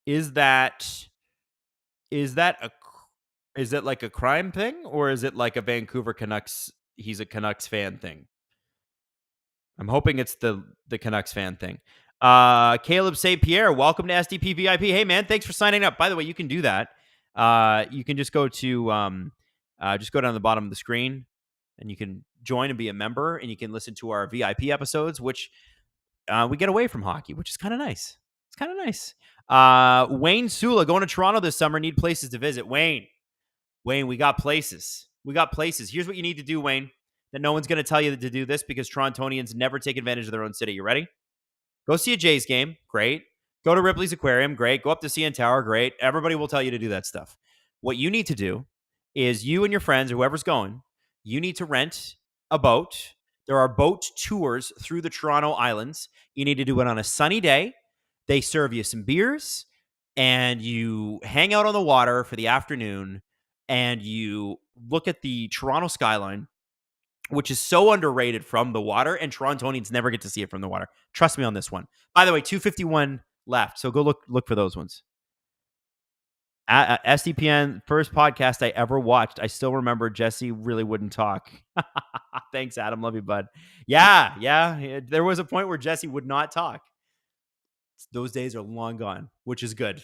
Is that like a crime thing, or is it like a Vancouver Canucks, he's a Canucks fan thing? I'm hoping it's the Canucks fan thing. Caleb St. Pierre, welcome to SDP VIP. Hey man, thanks for signing up. By the way, you can do that. You can just go to just go down the bottom of the screen, and you can join and be a member, and you can listen to our VIP episodes, which we get away from hockey, which is kind of nice. It's kind of nice. Wayne Sula going to Toronto this summer. Need places to visit. Wayne, we got places. We got places. Here's what you need to do, Wayne, that no one's going to tell you to do this, because Torontonians never take advantage of their own city. You ready? Go see a Jays game. Great. Go to Ripley's Aquarium. Great. Go up to CN Tower. Great. Everybody will tell you to do that stuff. What you need to do is, you and your friends, or whoever's going, you need to rent a boat. There are boat tours through the Toronto Islands. You need to do it on a sunny day. They serve you some beers, and you hang out on the water for the afternoon, and you look at the Toronto skyline, which is so underrated from the water, and Torontonians never get to see it from the water. Trust me on this one. By the way, 251 left, so go look for those ones. SDPN, first podcast I ever watched. I still remember Jesse really wouldn't talk. Thanks, Adam. Love you, bud. Yeah. There was a point where Jesse would not talk. Those days are long gone, which is good.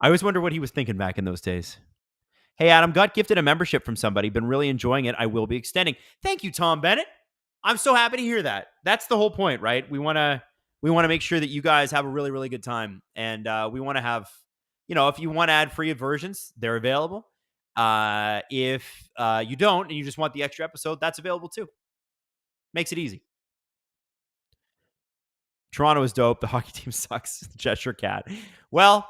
I always wonder what he was thinking back in those days. Hey, Adam, got gifted a membership from somebody. Been really enjoying it. I will be extending. Thank you, Tom Bennett. I'm so happy to hear that. That's the whole point, right? We want to make sure that you guys have a really, really good time. And we want to have, if you want ad-free versions, they're available. If you don't, and you just want the extra episode, that's available too. Makes it easy. Toronto is dope. The hockey team sucks. Cheshire Cat. Well,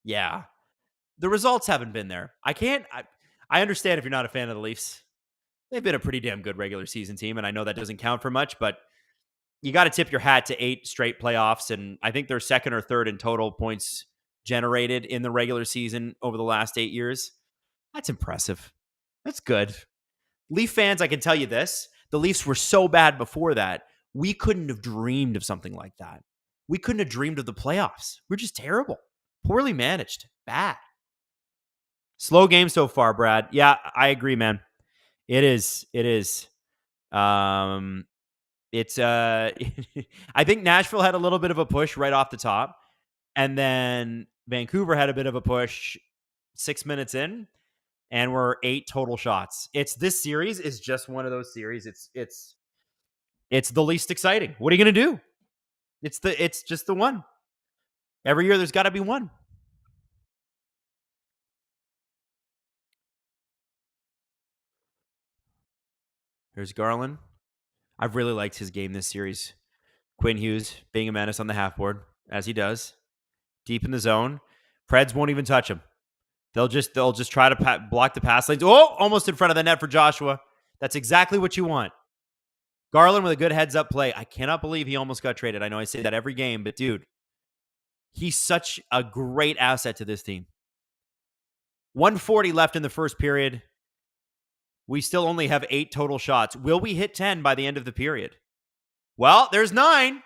yeah. The results haven't been there. I understand if you're not a fan of the Leafs. They've been a pretty damn good regular season team, and I know that doesn't count for much, but you got to tip your hat to 8 straight playoffs, and I think they're second or third in total points generated in the regular season over the last 8 years. That's impressive. That's good. Leaf fans, I can tell you this. The Leafs were so bad before that, we couldn't have dreamed of something like that. We couldn't have dreamed of the playoffs. We're just terrible. Poorly managed. Bad. Slow game so far, Brad. Yeah, I agree, man. It is. It's I think Nashville had a little bit of a push right off the top, and then Vancouver had a bit of a push 6 minutes in, and we're 8 total shots. This series is just one of those series. It's the least exciting. What are you going to do? It's just the one. Every year there's got to be one. Here's Garland. I've really liked his game this series. Quinn Hughes being a menace on the half board, as he does. Deep in the zone. Preds won't even touch him. They'll just try to block the pass lanes. Oh, almost in front of the net for Joshua. That's exactly what you want. Garland with a good heads-up play. I cannot believe he almost got traded. I know I say that every game, but dude, he's such a great asset to this team. 140 left in the first period. We still only have 8 total shots. Will we hit 10 by the end of the period? Well, there's 9.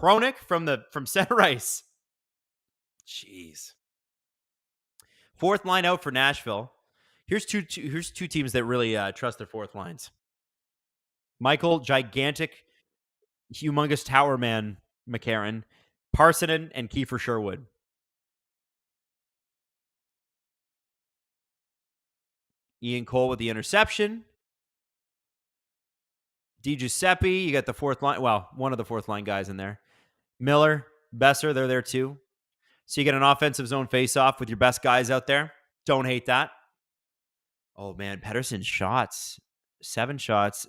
Hronik from center ice. Jeez. Fourth line out for Nashville. Here's two teams that really trust their fourth lines. Michael, gigantic, humongous tower man, McCarron, Parsonen, and Kiefer Sherwood. Ian Cole with the interception. Di Giuseppe, you got the fourth line. Well, one of the fourth line guys in there. Miller, Besser, they're there too. So you get an offensive zone face-off with your best guys out there. Don't hate that. Oh, man, Pettersson's shots. 7 shots,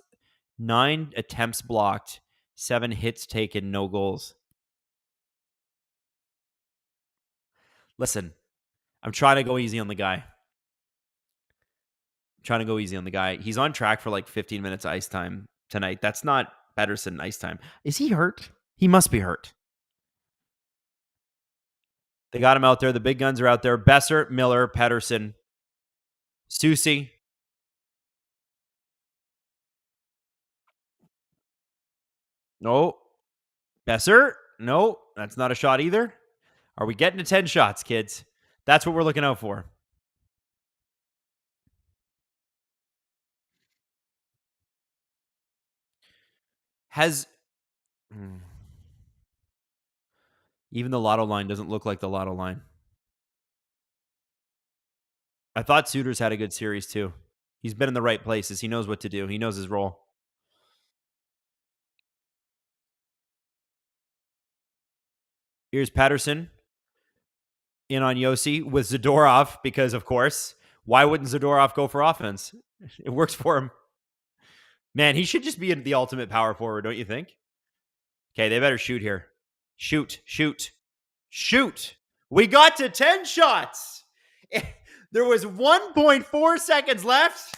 9 attempts blocked, 7 hits taken, no goals. Listen, I'm trying to go easy on the guy. He's on track for like 15 minutes ice time tonight. That's not Pettersson ice time. Is he hurt? He must be hurt. They got him out there. The big guns are out there. Besser, Miller, Pettersson, Susie. No. Besser? No, that's not a shot either. Are we getting to 10 shots, kids? That's what we're looking out for. Even the lotto line doesn't look like the lotto line. I thought Suter's had a good series too. He's been in the right places. He knows what to do. He knows his role. Here's Pettersson in on Yossi with Zadorov because, of course, why wouldn't Zadorov go for offense? It works for him. Man, he should just be the ultimate power forward, don't you think? Okay, they better shoot here. Shoot. We got to 10 shots. There was 1.4 seconds left.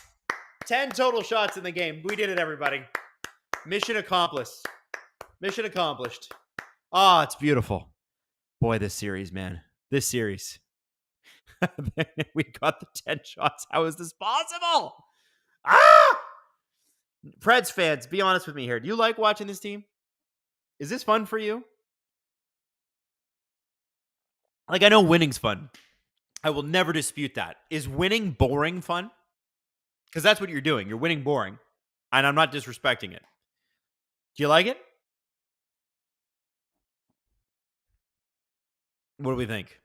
10 total shots in the game. We did it, everybody. Mission accomplished. Oh, it's beautiful. Boy, this series, man. We got the 10 shots. How is this possible? Preds fans, be honest with me here. Do you like watching this team? Is this fun for you? Like, I know winning's fun. I will never dispute that. Is winning boring fun? Because that's what you're doing. You're winning boring. And I'm not disrespecting it. Do you like it? What do we think?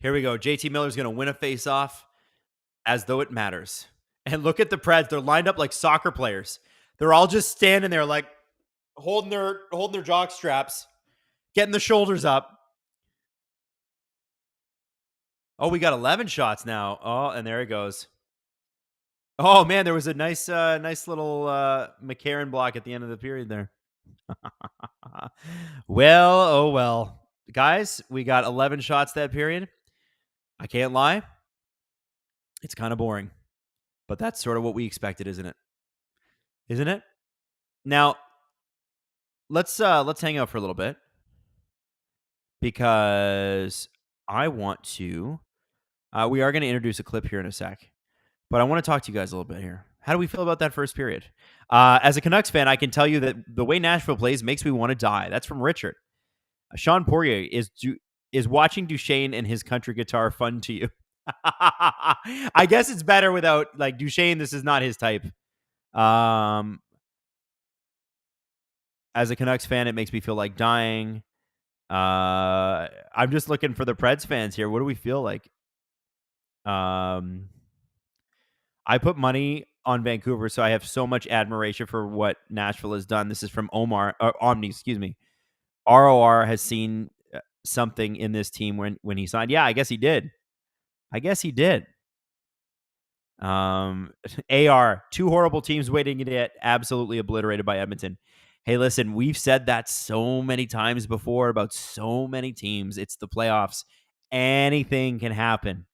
Here we go. JT Miller's going to win a face-off as though it matters. And look at the Preds. They're lined up like soccer players. They're all just standing there like holding their jock straps, getting the shoulders up. Oh, we got 11 shots now. Oh, and there it goes. Oh, man, there was a nice little McCarron block at the end of the period there. Well, oh well. Guys, we got 11 shots that period. I can't lie. It's kind of boring. But that's sort of what we expected, isn't it? Now, let's hang out for a little bit because I want to we are going to introduce a clip here in a sec. But I want to talk to you guys a little bit here. How do we feel about that first period? As a Canucks fan, I can tell you that the way Nashville plays makes me want to die. That's from Richard. Sean Poirier, is watching Duchesne and his country guitar fun to you? I guess it's better without, like, Duchesne. This is not his type. As a Canucks fan, it makes me feel like dying. I'm just looking for the Preds fans here. What do we feel like? I put money on Vancouver, so I have so much admiration for what Nashville has done. This is from Omni, excuse me. ROR has seen something in this team when he signed. Yeah, I guess he did. AR, two horrible teams waiting to get absolutely obliterated by Edmonton. Hey, listen, we've said that so many times before about so many teams. It's the playoffs. Anything can happen.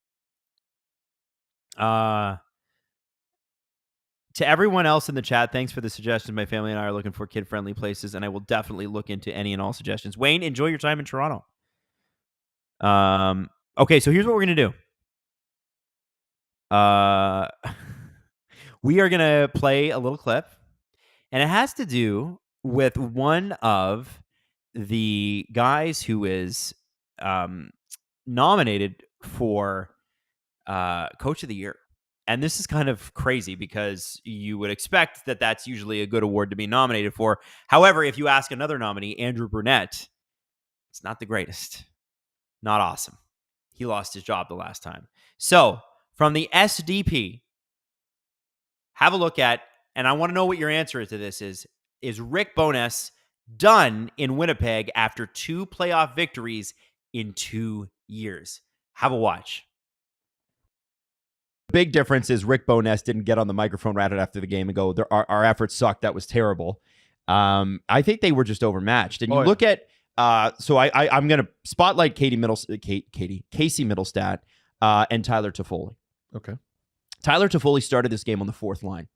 To everyone else in the chat, thanks for the suggestion. My family and I are looking for kid-friendly places, and I will definitely look into any and all suggestions. Wayne, enjoy your time in Toronto. Okay, so here's what we're going to do. We are going to play a little clip, and it has to do with one of the guys who is nominated for Coach of the Year. And this is kind of crazy because you would expect that that's usually a good award to be nominated for. However, if you ask another nominee, Andrew Brunette, it's not the greatest. Not awesome. He lost his job the last time. So, from the SDP, have a look at, and I want to know what your answer to this is Rick Bowness done in Winnipeg after 2 playoff victories in 2 years? Have a watch. Big difference is Rick Bowness didn't get on the microphone right after the game and go, our efforts sucked. That was terrible. I think they were just overmatched. And you look at, so I'm going to spotlight Casey Middlestat and Tyler Toffoli. Okay. Tyler Toffoli started this game on the 4th line.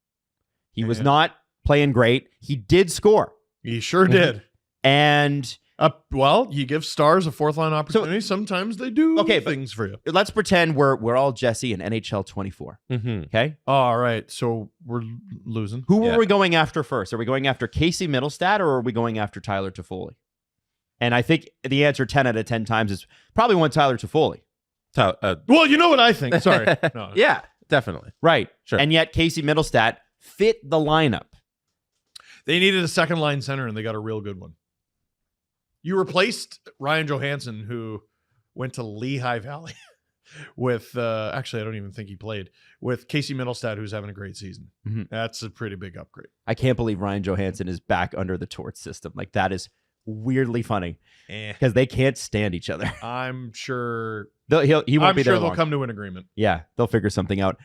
He was not playing great. He did score. He sure did. And well, you give stars a 4th line opportunity. Sometimes they do things for you. Let's pretend we're all Jesse and NHL 24. Okay. All right. So we're losing. Who are we going after first? Are we going after Casey Middlestat or are we going after Tyler Toffoli? And I think the answer 10 out of 10 times is probably one Tyler Toffoli. Well, you know what I think. Sorry. No. Yeah, definitely. Right. Sure. And yet Casey Middlestat fit the lineup. They needed a second line center and they got a real good one. You replaced Ryan Johansson, who went to Lehigh Valley with, actually, I don't even think he played, with Casey Middlestat, who's having a great season. Mm-hmm. That's a pretty big upgrade. I can't believe Ryan Johansson is back under the Torts system. Like, that is weirdly funny because they can't stand each other. I'm sure he won't be there they'll long. come to an agreement. Yeah, they'll figure something out.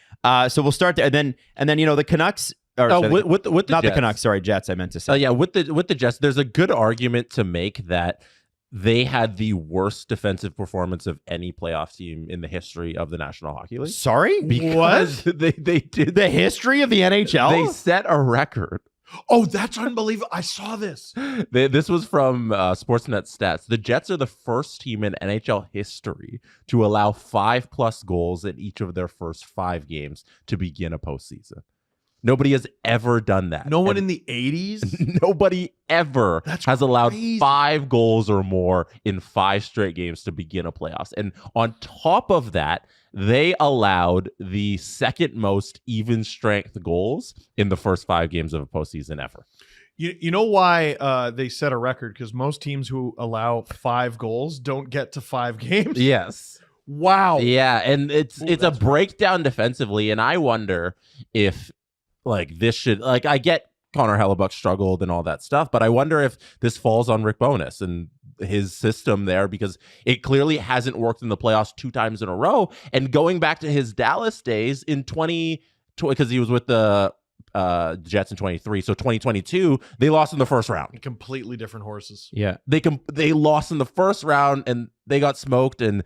So we'll start there, and then the Canucks. With the not Jets. the Canucks. Sorry, Jets. I meant to say. Yeah, with the Jets, there's a good argument to make that they had the worst defensive performance of any playoff team in the history of the National Hockey League. Sorry, because they did the history of the NHL. They set a record. Oh, that's unbelievable! I saw this. This was from Sportsnet Stats. The Jets are the first team in NHL history to allow 5+ goals in each of their first 5 games to begin a postseason. Nobody has ever done that. No one in the 80s? Nobody ever has allowed crazy. 5 goals or more in 5 straight games to begin a playoffs. And on top of that, they allowed the second most even strength goals in the first 5 games of a postseason ever. You know why they set a record? Because most teams who allow 5 goals don't get to 5 games. Yes. Wow. Yeah, and it's a breakdown defensively, and I wonder if this should I get Connor Hellebuck struggled and all that stuff, but I wonder if this falls on Rick Bowness and his system there because it clearly hasn't worked in the playoffs 2 times in a row. And going back to his Dallas days in because he was with the Jets in 23, so 2022 they lost in the first round. Completely different horses. Yeah, they lost in the first round and they got smoked. And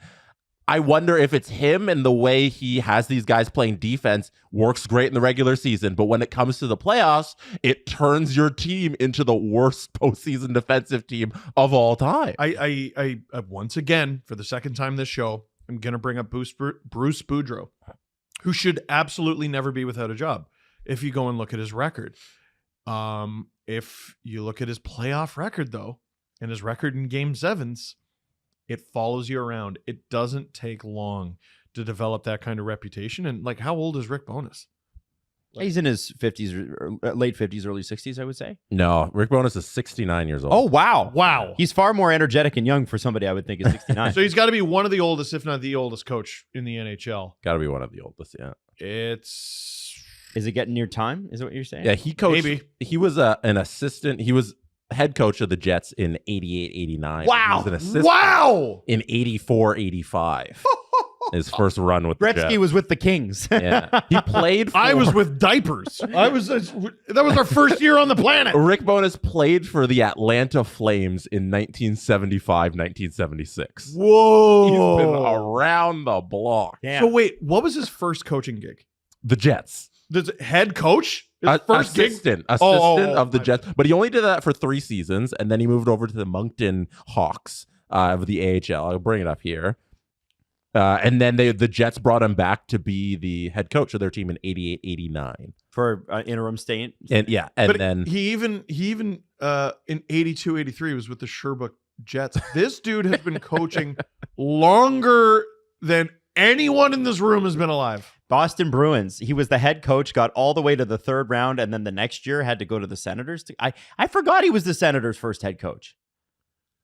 I wonder if it's him and the way he has these guys playing defense works great in the regular season, but when it comes to the playoffs, it turns your team into the worst postseason defensive team of all time. I once again, for the second time this show, I'm going to bring up Bruce Boudreau, who should absolutely never be without a job. If you go and look at his record, if you look at his playoff record though, and his record in Game 7s. It follows you around. It doesn't take long to develop that kind of reputation. And how old is Rick Bowness? He's in his 50s, or late 50s, early 60s, I would say. No, Rick Bowness is 69 years old. Oh, wow. Wow. He's far more energetic and young for somebody I would think is 69. So he's got to be one of the oldest, if not the oldest coach in the NHL. Got to be one of the oldest, yeah. Is it getting near time? Is that what you're saying? Yeah, he coached. Maybe. He was an assistant. He was head coach of the Jets in 88, 89. Wow. He was an assistant Wow. in 84, 85. His first run with the Gretzky Jets. was with the Kings. Yeah, he played. I was with diapers. That was our first year on the planet. Rick Bowness played for the Atlanta Flames in 1975, 1976. Whoa. He's been around the block. Damn. So wait, what was his first coaching gig? The Jets. The head coach? His first gig? Assistant Oh, of the Jets. But he only did that for 3 seasons, and then he moved over to the Moncton Hawks of the AHL. I'll bring it up here. And then the Jets brought him back to be the head coach of their team in 88, 89. For interim stint. And yeah, and But then he even in 82, 83 was with the Sherbrooke Jets. This dude has been coaching longer than anyone in this room has been alive. Boston Bruins. He was the head coach, got all the way to the 3rd round, and then the next year had to go to the Senators. I forgot he was the Senators' first head coach.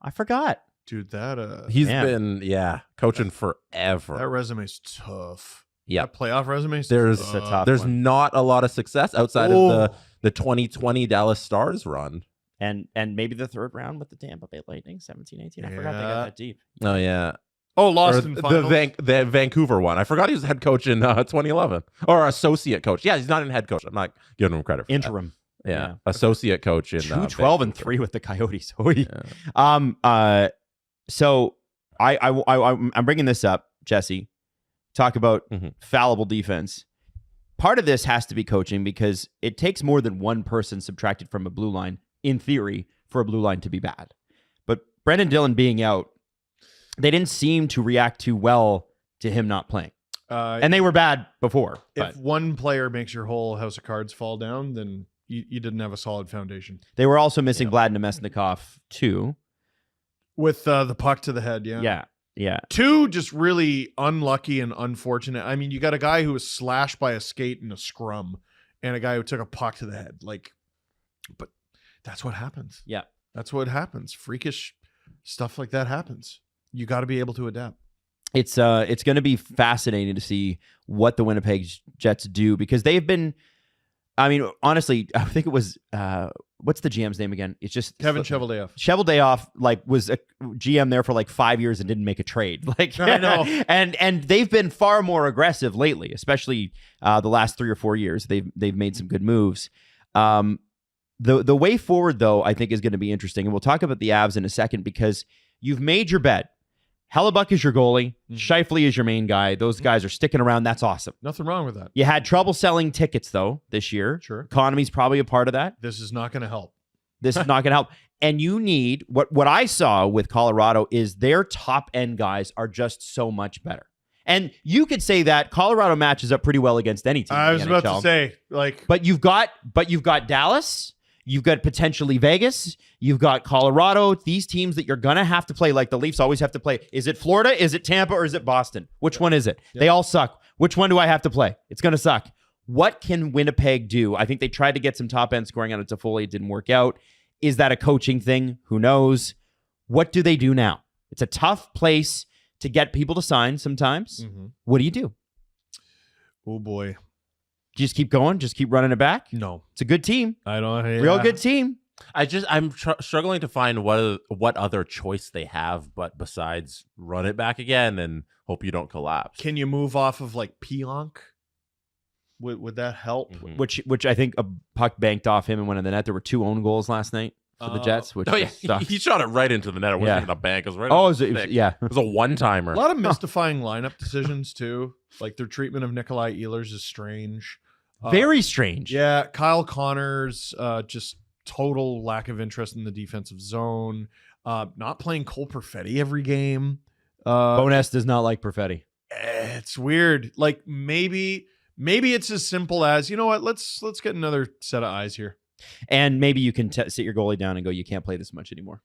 I forgot. Dude, that he's Man. been coaching forever. that resume's tough. Yeah, That playoff resume. There's It's a tough there's one. not a lot of success outside of the 2020 Dallas Stars run. And maybe the 3rd round with the Tampa Bay Lightning, 17-18. I forgot they Yeah. got that deep. Oh yeah, lost or in the finals. the Vancouver one. I forgot he was head coach in 2011 or associate coach. Yeah, he's not in head coach. I'm not giving him credit for that. Interim. Yeah, associate coach in 2-12 and Vancouver. 3 with the Coyotes. Oy. Yeah. So I'm bringing this up, Jesse. Talk about Mhm. fallible defense. Part of this has to be coaching because it takes more than one person subtracted from a blue line, in theory, for a blue line to be bad. But Brendan Dillon being out, they didn't seem to react too well to him not playing. And they were bad before. If But one player makes your whole house of cards fall down, then you didn't have a solid foundation. they were also missing Vlad Nemesnikov too. With the puck to the head, yeah. Yeah. 2 just really unlucky and unfortunate. I mean, you got a guy who was slashed by a skate in a scrum and a guy who took a puck to the head. But that's what happens. Yeah. That's what happens. Freakish stuff like that happens. You got to be able to adapt. It's going to be fascinating to see what the Winnipeg Jets do because they've been. I mean, honestly, I think it was what's the GM's name again? It's just Kevin Cheveldayoff. Cheveldayoff was a GM there for 5 years and didn't make a trade. I know. and they've been far more aggressive lately, especially the last 3 or 4 years. They've made some good moves. The way forward, though, I think is going to be interesting, and we'll talk about the Avs in a second because you've made your bet. Hellebuck is your goalie. Scheifele is your main guy. Those guys are sticking around. That's awesome. Nothing wrong with that. You had trouble selling tickets, though, this year. Sure. Economy's probably a part of that. This is not going to help. This is not going to help. And you need, what I saw with Colorado is their top-end guys are just so much better. And you could say that Colorado matches up pretty well against any team. I in was the about to NHL. say, But you've got Dallas. You've got potentially Vegas. You've got Colorado. These teams that you're going to have to play, like the Leafs always have to play. Is it Florida? Is it Tampa? Or is it Boston? Which one is it? They all suck. Which one do I have to play? It's going to suck. What can Winnipeg do? I think they tried to get some top-end scoring out of Toffoli. It didn't work out. Is that a coaching thing? Who knows? What do they do now? It's a tough place to get people to sign sometimes. What do you do? oh boy. Just keep going? Just keep running it back? No. It's a good team. I don't. Real good team. I'm struggling to find what other choice they have, but besides run it back again and hope you don't collapse. Can you move off of Pionk? Would that help? Mhm. Which I think a puck banked off him and went in the net. There were 2 own goals last night for the Jets, which Oh yeah, just sucked. he shot it right into the net. It wasn't Yeah. even a bank. It was right. Oh, into the stick. yeah. It was a one-timer. A lot of mystifying lineup decisions too. Their treatment of Nikolai Ehlers is strange. Very strange. Yeah, Kyle Connors, just total lack of interest in the defensive zone. Not playing Cole Perfetti every game. Bowness does not like Perfetti. It's weird. Maybe it's as simple as, you know what? Let's get another set of eyes here. And maybe you can sit your goalie down and go, you can't play this much anymore.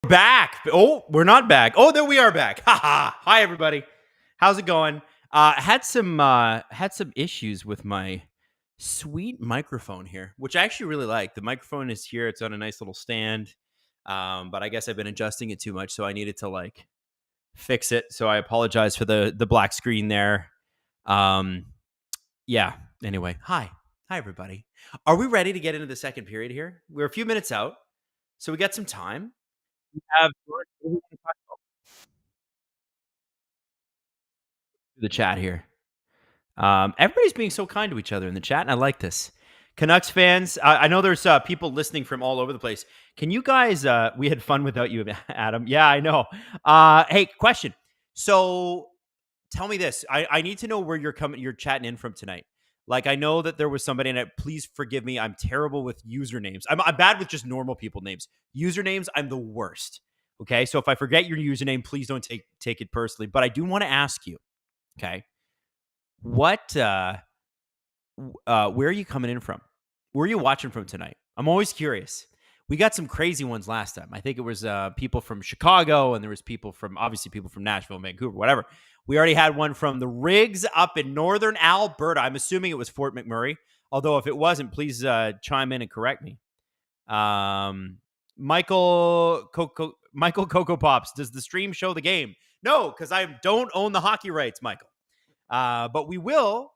back. Oh, we're not back. Oh, there we are back. Hi, everybody. How's it going? Had some issues with my sweet microphone here, which I actually really like. The microphone is here. It's on a nice little stand. But I guess I've been adjusting it too much, so I needed to like fix it. So I apologize for the black screen there. Yeah. Anyway, hi everybody. Are we ready to get into the second period here? We're a few minutes out, so we got some time. We have the chat here. Everybody's being so kind to each other in the chat, and I like this. Canucks fans, I know there's people listening from all over the place. Can you guys? We had fun without you, Adam. Yeah, I know. Hey, question. So, tell me this. I need to know where you're chatting in from tonight. Like, I know that there was somebody, and please forgive me. I'm terrible with usernames. I'm bad with just normal people names. Usernames, I'm the worst. Okay, so if I forget your username, please don't take it personally. But I do want to ask you. Okay, what? Where are you coming in from? Where are you watching from tonight? I'm always curious. We got some crazy ones last time. I think it was people from Chicago, and there was people from Nashville, Vancouver, whatever. We already had one from the Rigs up in northern Alberta. I'm assuming it was Fort McMurray. Although if it wasn't, please chime in and correct me. Michael Coco Pops, does the stream show the game? No, because I don't own the hockey rights, Michael. But we will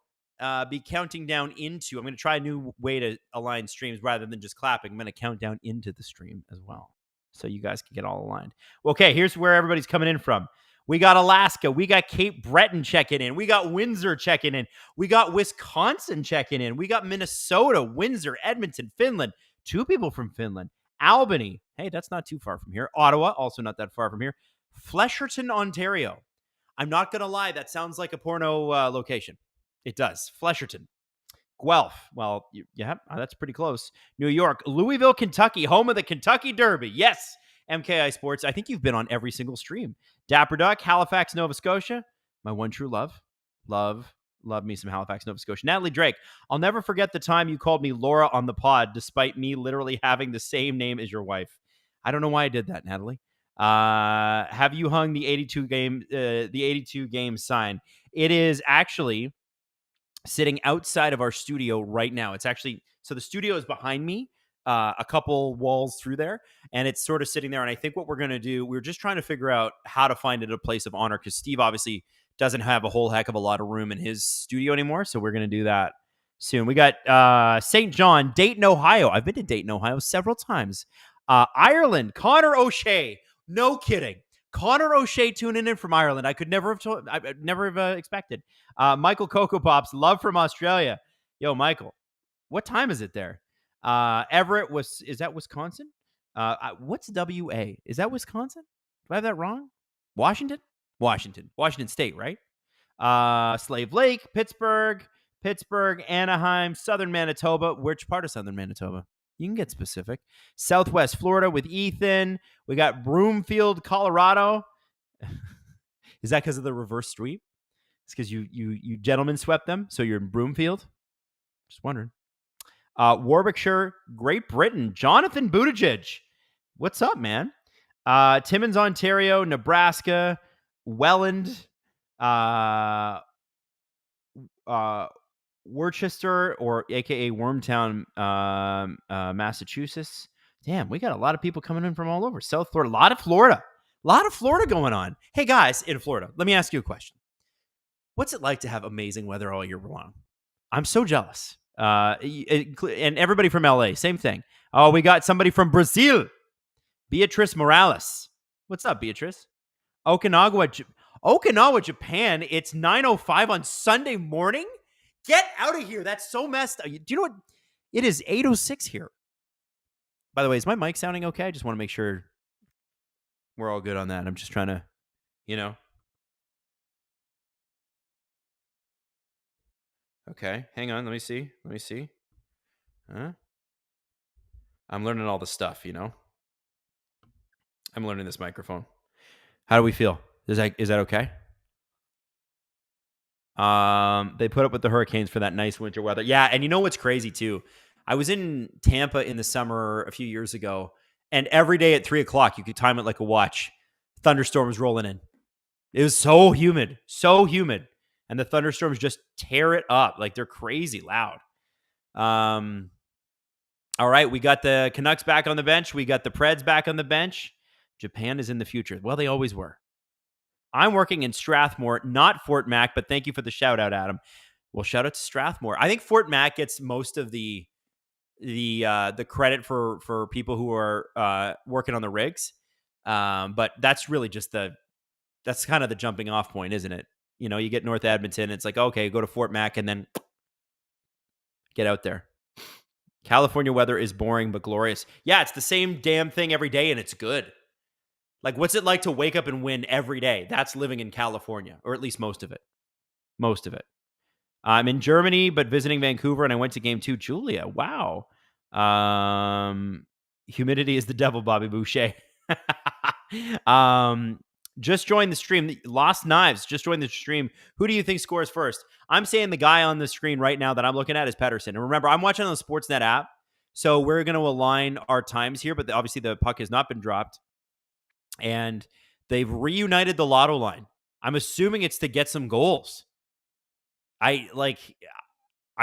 be counting down into. I'm going to try a new way to align streams rather than just clapping. I'm going to count down into the stream as well, so you guys can get all aligned. Okay, here's where everybody's coming in from. We got Alaska. We got Cape Breton checking in. We got Windsor checking in. We got Wisconsin checking in. We got Minnesota, Windsor, Edmonton, Finland. 2 people from Finland. Albany. Hey, that's not too far from here. Ottawa, also not that far from here. Flesherton, Ontario. I'm not going to lie. That sounds like a porno location. It does. Flesherton. Guelph. Well, yeah, that's pretty close. New York. Louisville, Kentucky. Home of the Kentucky Derby. Yes. MKI Sports. I think you've been on every single stream. Dapper Duck. Halifax, Nova Scotia. My one true love. Love me some Halifax, Nova Scotia. Natalie Drake. I'll never forget the time you called me Laura on the pod, despite me literally having the same name as your wife. I don't know why I did that, Natalie. Have you hung the 82 game sign? It is actually sitting outside of our studio right now. It's actually, so the studio is behind me, a couple walls through there, and it's sort of sitting there. And I think what we're going to do, we're just trying to figure out how to find it a place of honor, because Steve obviously doesn't have a whole heck of a lot of room in his studio anymore. So we're going to do that soon. We got St. John, Dayton, Ohio. I've been to Dayton, Ohio several times. Ireland, Connor O'Shea. No kidding. Connor O'Shea tuning in from Ireland. I never have expected. Michael Coco Pops, love from Australia. Yo, Michael, what time is it there? Everett, is that Wisconsin? What's WA? Is that Wisconsin? Do I have that wrong? Washington State, right? Slave Lake, Pittsburgh, Anaheim, Southern Manitoba. Which part of Southern Manitoba? You can get specific. Southwest Florida with Ethan. We got Broomfield, Colorado. Is that because of the reverse sweep? It's because you gentlemen swept them, so you're in Broomfield? Just wondering. Warwickshire, Great Britain. Jonathan Buttigieg. What's up, man? Timmins, Ontario, Nebraska, Welland, Worcester, or aka Wormtown, Massachusetts. Damn, we got a lot of people coming in from all over. South Florida, a lot of Florida going on. Hey guys, in Florida, let me ask you a question. What's it like to have amazing weather all year long? I'm so jealous. And everybody from LA, same thing. Oh, we got somebody from Brazil. Beatrice Morales. What's up, Beatrice? Okinawa, Japan. It's 9:05 on Sunday morning. Get out of here. That's so messed up. Do you know what? It is 8:06 here. By the way, is my mic sounding okay? I just want to make sure we're all good on that. I'm just trying to, Okay, hang on. Let me see. Huh? I'm learning all the stuff, I'm learning this microphone. How do we feel? Is that okay? They put up with the hurricanes for that nice winter weather. Yeah, and you know what's crazy too? I was in Tampa in the summer a few years ago, And every day at 3:00, you could time it like a watch. Thunderstorms rolling in. It was so humid. And the thunderstorms just tear it up. Like they're crazy loud. All right, we got the Canucks back on the bench. We got the Preds back on the bench. Japan is in the future. Well, they always were. I'm working in Strathmore, not Fort Mac, but thank you for the shout out, Adam. Well, shout out to Strathmore. I think Fort Mac gets most of the credit for people who are working on the rigs. But that's really just that's kind of the jumping off point, isn't it? You know, you get North Edmonton, it's like, okay, go to Fort Mac and then get out there. California weather is boring but glorious. Yeah, it's the same damn thing every day and it's good. Like, what's it like to wake up and win every day? That's living in California, or at least most of it. Most of it. I'm in Germany, but visiting Vancouver, and I went to game 2. Julia, wow. Humidity is the devil, Bobby Boucher. Just joined the stream. Lost Knives, just joined the stream. Who do you think scores first? I'm saying the guy on the screen right now that I'm looking at is Pettersson. And remember, I'm watching on the Sportsnet app, so we're going to align our times here, but obviously the puck has not been dropped. And they've reunited the lotto line. I'm assuming it's to get some goals. I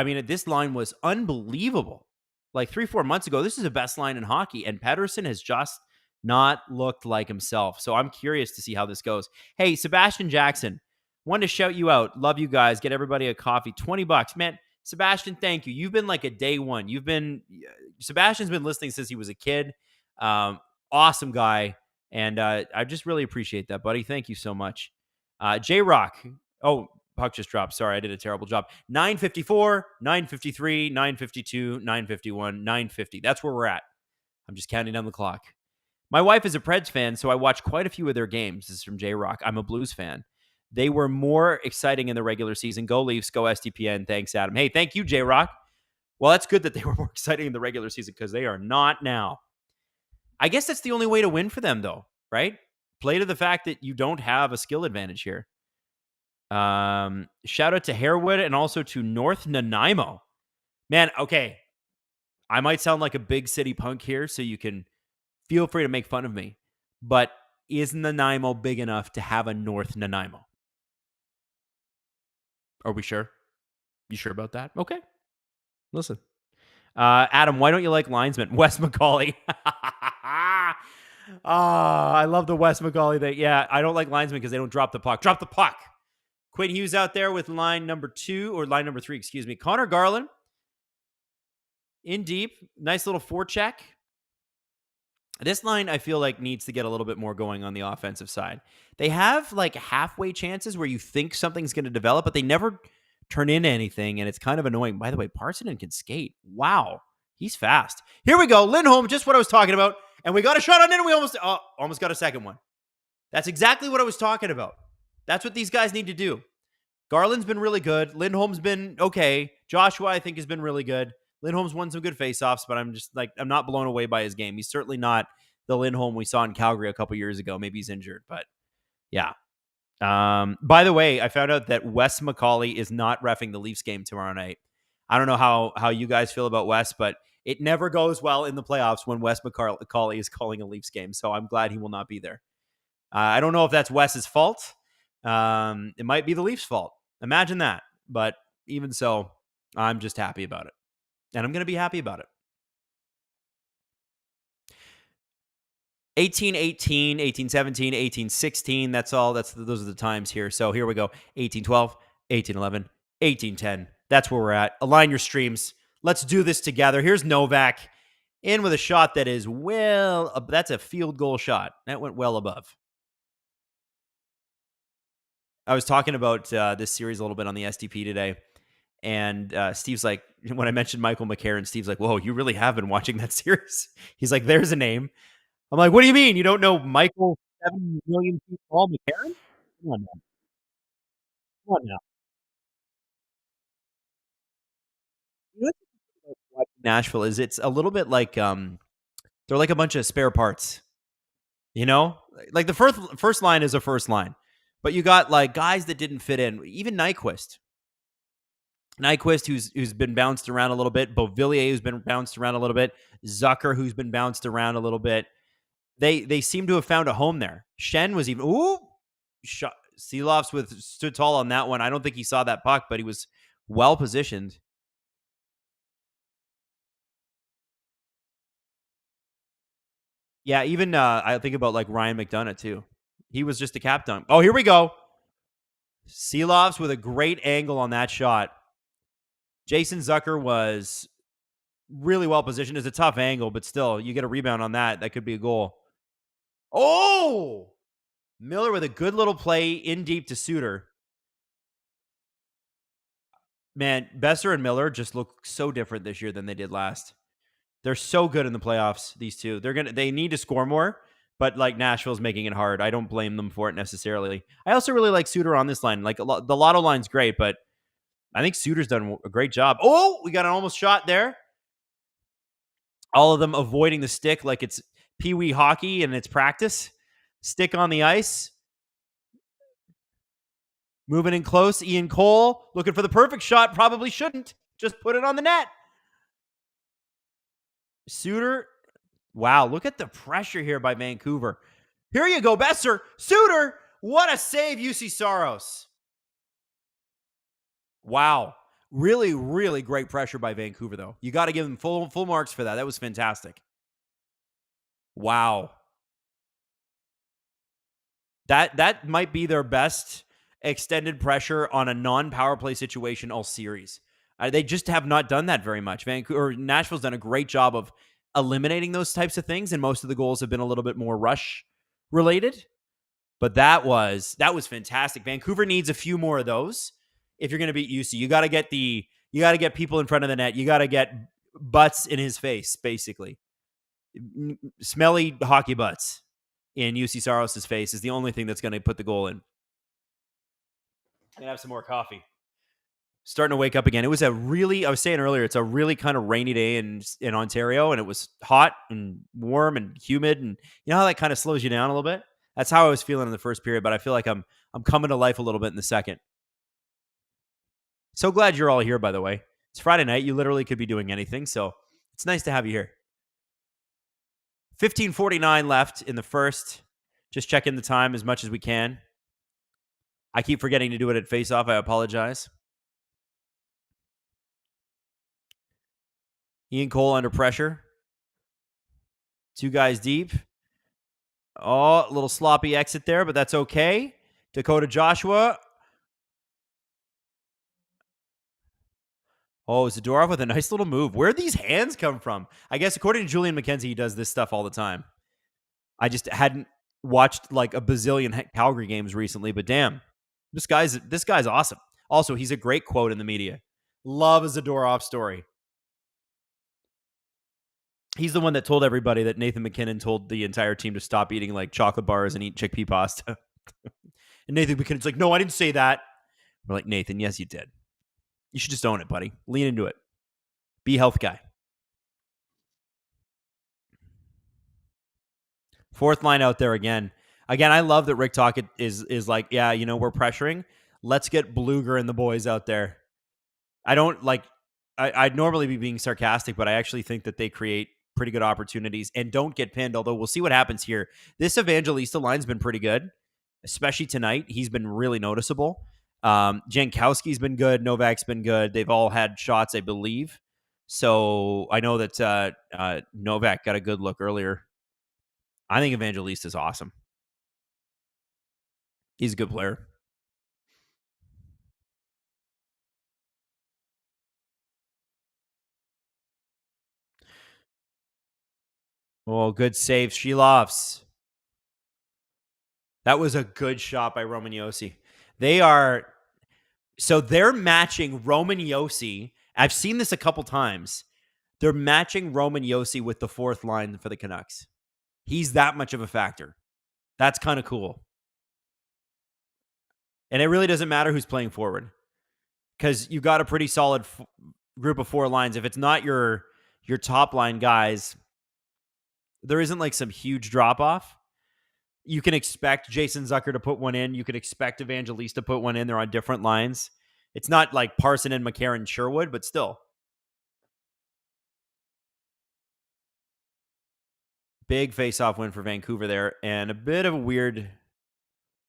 mean, this line was unbelievable. Like 3-4 months ago, this is the best line in hockey, and Pettersson has just not looked like himself. So I'm curious to see how this goes. Hey, Sebastian Jackson, wanted to shout you out. Love you guys. Get everybody a coffee. $20. Man, Sebastian, thank you. You've been like a day one. Sebastian's been listening since he was a kid. Awesome guy. And I just really appreciate that, buddy. Thank you so much. J-Rock. Oh, puck just dropped. Sorry, I did a terrible job. 9:54, 9:53, 9:52, 9:51, 9:50. That's where we're at. I'm just counting down the clock. My wife is a Preds fan, so I watched quite a few of their games. This is from J-Rock. I'm a Blues fan. They were more exciting in the regular season. Go Leafs, go STPN. Thanks, Adam. Hey, thank you, J-Rock. Well, that's good that they were more exciting in the regular season because they are not now. I guess that's the only way to win for them, though, right? Play to the fact that you don't have a skill advantage here. Shout out to Harewood and also to North Nanaimo. Man, okay. I might sound like a big city punk here, so you can feel free to make fun of me. But is Nanaimo big enough to have a North Nanaimo? Are we sure? You sure about that? Okay. Listen. Adam, why don't you like linesman? Wes McCauley. I love the Wes McCauley thing. Yeah, I don't like linesmen because they don't drop the puck. Drop the puck. Quinn Hughes out there with line number 3, excuse me. Connor Garland in deep. Nice little forecheck. This line, I feel like, needs to get a little bit more going on the offensive side. They have like halfway chances where you think something's going to develop, but they never turn into anything, and it's kind of annoying. By the way, Parsonen can skate. Wow. He's fast. Here we go. Lindholm, just what I was talking about. And we got a shot on it, and we almost got a second one. That's exactly what I was talking about. That's what these guys need to do. Garland's been really good. Lindholm's been okay. Joshua, I think, has been really good. Lindholm's won some good faceoffs, but I'm not blown away by his game. He's certainly not the Lindholm we saw in Calgary a couple years ago. Maybe he's injured, but yeah. By the way, I found out that Wes McCauley is not reffing the Leafs game tomorrow night. I don't know how you guys feel about Wes, but it never goes well in the playoffs when Wes McCauley is calling a Leafs game, so I'm glad he will not be there. I don't know if that's Wes's fault. It might be the Leafs' fault. Imagine that. But even so, I'm just happy about it. And I'm going to be happy about it. 18-18, 18-17, 18-16. That's all. Those are the times here. So here we go. 18-12, 18-11, 18-10. That's where we're at. Align your streams. Let's do this together. Here's Novak in with a shot that is that's a field goal shot. That went well above. I was talking about this series a little bit on the SDP today, and Steve's like, when I mentioned Michael McCarron, Steve's like, whoa, you really have been watching that series? He's like, there's a name. I'm like, what do you mean? You don't know Michael 7 million feet tall McCarron? Come on now. Come on now. You know what's watching Nashville is it's a little bit like they're like a bunch of spare parts. You know? Like the first line is a first line. But you got like guys that didn't fit in. Even Nyquist, who's been bounced around a little bit. Beauvillier, who's been bounced around a little bit. Zucker, who's been bounced around a little bit. they seem to have found a home there. Shen was even shot. Seeloffs stood tall on that one. I don't think he saw that puck, but he was well positioned. Yeah, even I think about like Ryan McDonough too. He was just a cap dunk. Oh, here we go. Seeloffs with a great angle on that shot. Jason Zucker was really well positioned. It's a tough angle, but still, you get a rebound on that. That could be a goal. Oh! Miller with a good little play in deep to Suter. Man, Besser and Miller just look so different this year than they did last. They're so good in the playoffs, these two. They need to score more, but like Nashville's making it hard. I don't blame them for it necessarily. I also really like Suter on this line. Like the Lotto line's great, but I think Suter's done a great job. Oh, we got an almost shot there. All of them avoiding the stick like it's pee-wee hockey and it's practice. Stick on the ice. Moving in close. Ian Cole looking for the perfect shot. Probably shouldn't. Just put it on the net. Suter. Wow, look at the pressure here by Vancouver. Here you go, Besser. Suter. What a save, UC Saros. Wow. Really, really great pressure by Vancouver, though. You got to give them full marks for that. That was fantastic. Wow. That might be their best extended pressure on a non-power play situation all series. They just have not done that very much. Nashville's done a great job of eliminating those types of things, and most of the goals have been a little bit more rush related. But that was fantastic. Vancouver needs a few more of those if you're going to beat UC. You got to get people in front of the net. You got to get butts in his face, basically. Smelly hockey butts in UC Saros' face is the only thing that's going to put the goal in. I'm going to have some more coffee. Starting to wake up again. It was I was saying earlier, it's a really kind of rainy day in Ontario, and it was hot and warm and humid, and you know how that kind of slows you down a little bit? That's how I was feeling in the first period, but I feel like I'm coming to life a little bit in the second. So glad you're all here, by the way. It's Friday night. You literally could be doing anything, so it's nice to have you here. 15:49 left in the first. Just checking the time as much as we can. I keep forgetting to do it at face-off. I apologize. Ian Cole under pressure. Two guys deep. Oh, a little sloppy exit there, but that's okay. Dakota Joshua. Oh, Zadorov with a nice little move. Where'd these hands come from? I guess according to Julian McKenzie, he does this stuff all the time. I just hadn't watched like a bazillion Calgary games recently, but damn, this guy's awesome. Also, he's a great quote in the media. Love a Zadorov story. He's the one that told everybody that Nathan McKinnon told the entire team to stop eating like chocolate bars and eat chickpea pasta. And Nathan McKinnon's like, no, I didn't say that. We're like, Nathan, yes, you did. You should just own it, buddy. Lean into it. Be a health guy. Fourth line out there again. Again, I love that Rick Tocchet is like, yeah, you know, we're pressuring. Let's get Bluger and the boys out there. I don't like, I'd normally be being sarcastic, but I actually think that they create pretty good opportunities and don't get pinned, although we'll see what happens here. This Evangelista line's been pretty good, especially tonight. He's been really noticeable. Jankowski's been good. Novak's been good. They've all had shots, I believe. So I know that Novak got a good look earlier. I think Evangelista's awesome. He's a good player. Oh, good save. Shelovs. That was a good shot by Roman Josi. They're matching Roman Josi. I've seen this a couple times. They're matching Roman Josi with the fourth line for the Canucks. He's that much of a factor. That's kind of cool. And it really doesn't matter who's playing forward because you've got a pretty solid group of four lines. If it's not your top line guys, there isn't like some huge drop off. You can expect Jason Zucker to put one in. You can expect Evangelista to put one in. They're on different lines. It's not like Parson and McCarron Sherwood, but still. Big face-off win for Vancouver there, and a bit of a weird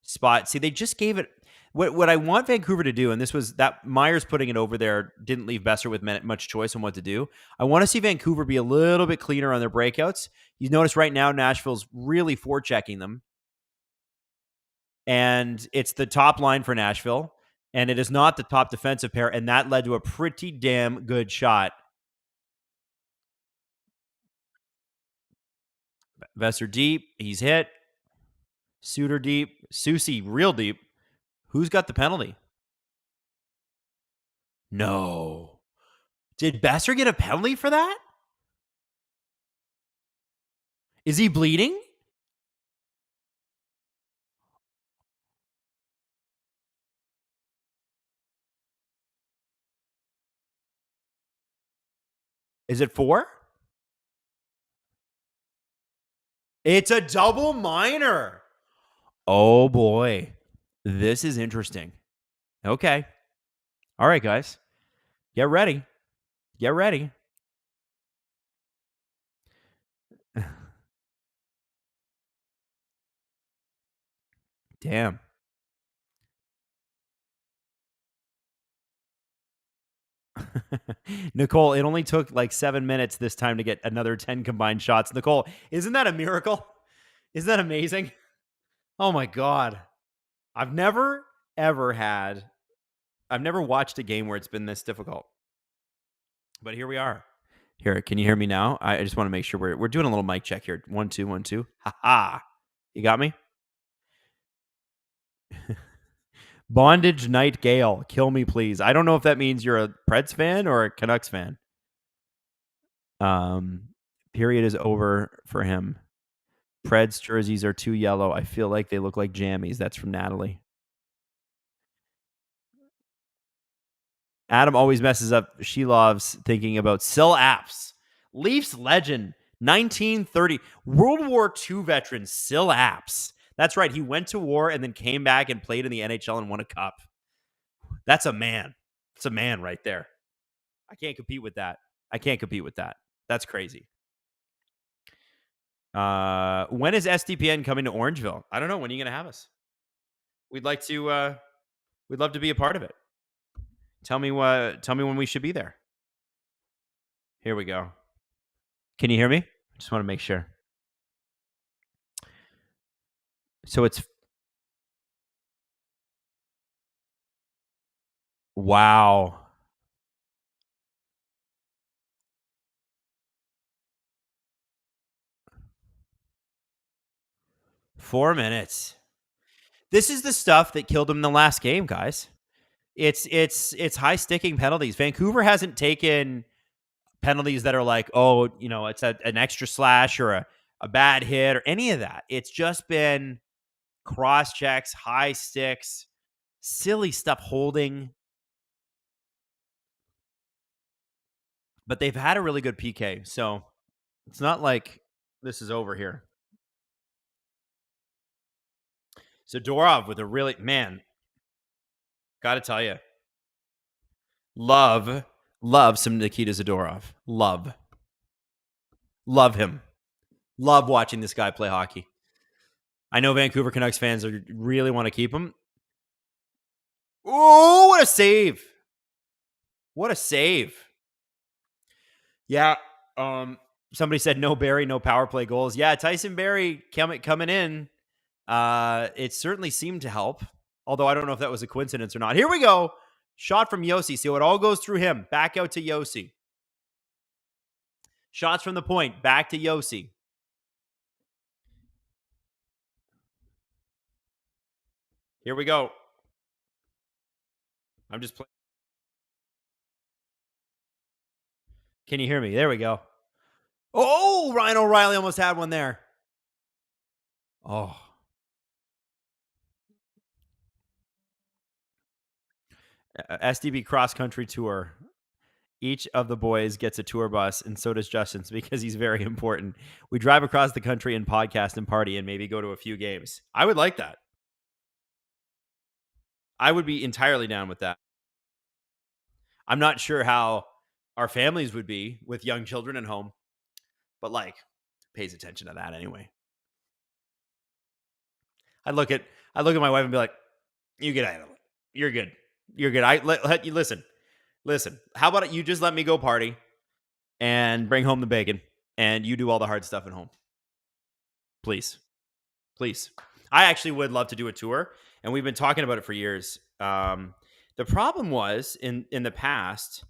spot. See, they just gave it what I want Vancouver to do, and this was that Myers putting it over there didn't leave Besser with much choice on what to do. I want to see Vancouver be a little bit cleaner on their breakouts. You notice right now Nashville's really forechecking them, and it's the top line for Nashville, and it is not the top defensive pair, and that led to a pretty damn good shot. Besser deep, he's hit. Suter deep, Susie real deep. Who's got the penalty? No. Did Besser get a penalty for that? Is he bleeding? Is it 4? It's a double minor. Oh boy. This is interesting. Okay. All right, guys. Get ready. Get ready. Damn. Nicole, it only took like 7 minutes this time to get another 10 combined shots. Nicole, isn't that a miracle? Isn't that amazing? Oh my God. I've never watched a game where it's been this difficult. But here we are. Here, can you hear me now? I just want to make sure we're doing a little mic check here. 1 2 1 2. Ha ha. You got me? Bondage Night Gale, kill me please. I don't know if that means you're a Preds fan or a Canucks fan. Period is over for him. Preds jerseys are too yellow. I feel like they look like jammies. That's from Natalie. Adam always messes up. She loves thinking about Sil Apps. Leafs legend, 1930. World War II veteran, Sil Apps. That's right. He went to war and then came back and played in the NHL and won a cup. That's a man. It's a man right there. I can't compete with that. That's crazy. When is SDPN coming to Orangeville? I don't know. When are you going to have us? We'd love to be a part of it. Tell me when we should be there. Here we go. Can you hear me? Just want to make sure. So it's wow. Four minutes. This is the stuff that killed him in the last game, guys. It's high sticking penalties. Vancouver hasn't taken penalties that are like, oh, it's an extra slash or a bad hit or any of that. It's just been cross checks, high sticks, silly stuff holding. But they've had a really good PK, so it's not like this is over here. Zadorov with a really, man, got to tell you, love some Nikita Zadorov. Love him. Love watching this guy play hockey. I know Vancouver Canucks fans really want to keep him. Oh, what a save. What a save. Yeah. Somebody said no Barrie, no power play goals. Yeah, Tyson Barrie coming in. It certainly seemed to help. Although I don't know if that was a coincidence or not. Here we go. Shot from Yossi. So it all goes through him. Back out to Yossi. Shots from the point. Back to Yossi. Here we go. I'm just playing. Can you hear me? There we go. Oh, Ryan O'Reilly almost had one there. Oh. SDB cross country tour. Each of the boys gets a tour bus, and so does Justin's because he's very important. We drive across the country and podcast and party and maybe go to a few games. I would like that. I would be entirely down with that. I'm not sure how our families would be with young children at home, but like pays attention to that anyway. I look at my wife and be like, "You get out of it. You're good. You're good. Let you listen. How about you just let me go party and bring home the bacon, and you do all the hard stuff at home, please." I actually would love to do a tour, and we've been talking about it for years. The problem was in the past,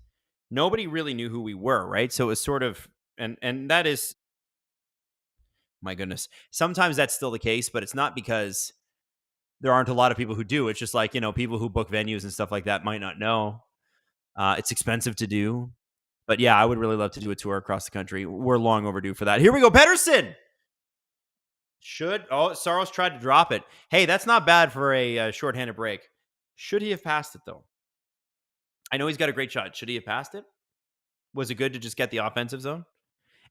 nobody really knew who we were, right? So it was sort of, and that is, my goodness, sometimes that's still the case, but it's not because there aren't a lot of people who do. It's just like, people who book venues and stuff like that might not know. It's expensive to do. But yeah, I would really love to do a tour across the country. We're long overdue for that. Here we go. Pettersson! Saros tried to drop it. Hey, that's not bad for a shorthanded break. Should he have passed it, though? I know he's got a great shot. Should he have passed it? Was it good to just get the offensive zone?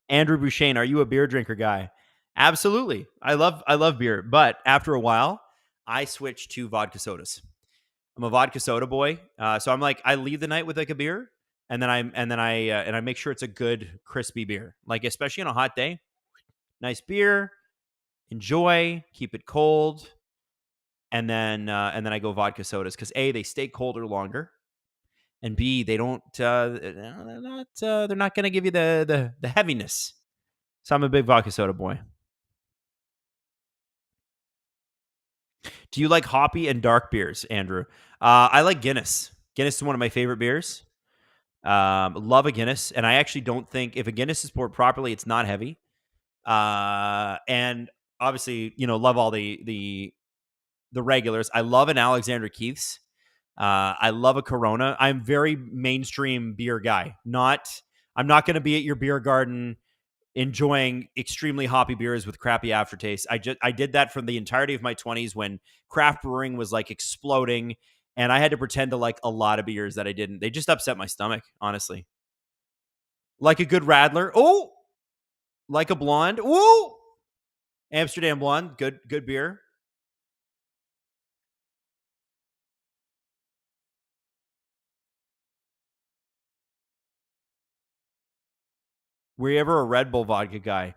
Andrew Bouchane, are you a beer drinker guy? Absolutely. I love beer. But after a while, I switched to vodka sodas. I'm a vodka soda boy. So I'm like, I leave the night with like a beer, and then I make sure it's a good crispy beer. Like, especially on a hot day, nice beer, enjoy, keep it cold, and then I go vodka sodas because A, they stay colder longer, and B, they don't they're not going to give you the heaviness. So I'm a big vodka soda boy. Do you like hoppy and dark beers, Andrew? I like Guinness. Guinness is one of my favorite beers. Love a Guinness, and I actually don't think if a Guinness is poured properly, it's not heavy. And obviously, love all the regulars. I love an Alexander Keith's. I love a Corona. I'm very mainstream beer guy. I'm not going to be at your beer garden enjoying extremely hoppy beers with crappy aftertaste. I did that for the entirety of my 20s when craft brewing was like exploding, and I had to pretend to like a lot of beers that I didn't. They just upset my stomach, honestly. Like a good Radler. Oh, like a blonde. Ooh, Amsterdam Blonde. Good beer. Were you ever a Red Bull vodka guy?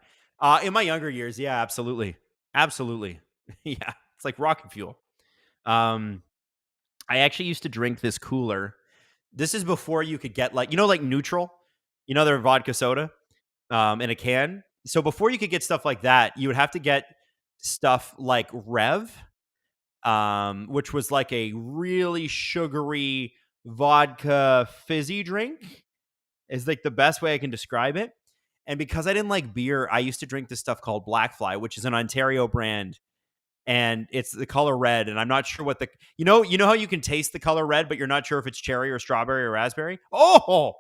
In my younger years, yeah, absolutely. Yeah, it's like rocket fuel. I actually used to drink this cooler. This is before you could get like Neutral, their vodka soda in a can. So before you could get stuff like that, you would have to get stuff like Rev, which was like a really sugary vodka fizzy drink, is like the best way I can describe it. And because I didn't like beer, I used to drink this stuff called Blackfly, which is an Ontario brand, and it's the color red. And I'm not sure what you know how you can taste the color red, but you're not sure if it's cherry or strawberry or raspberry. Oh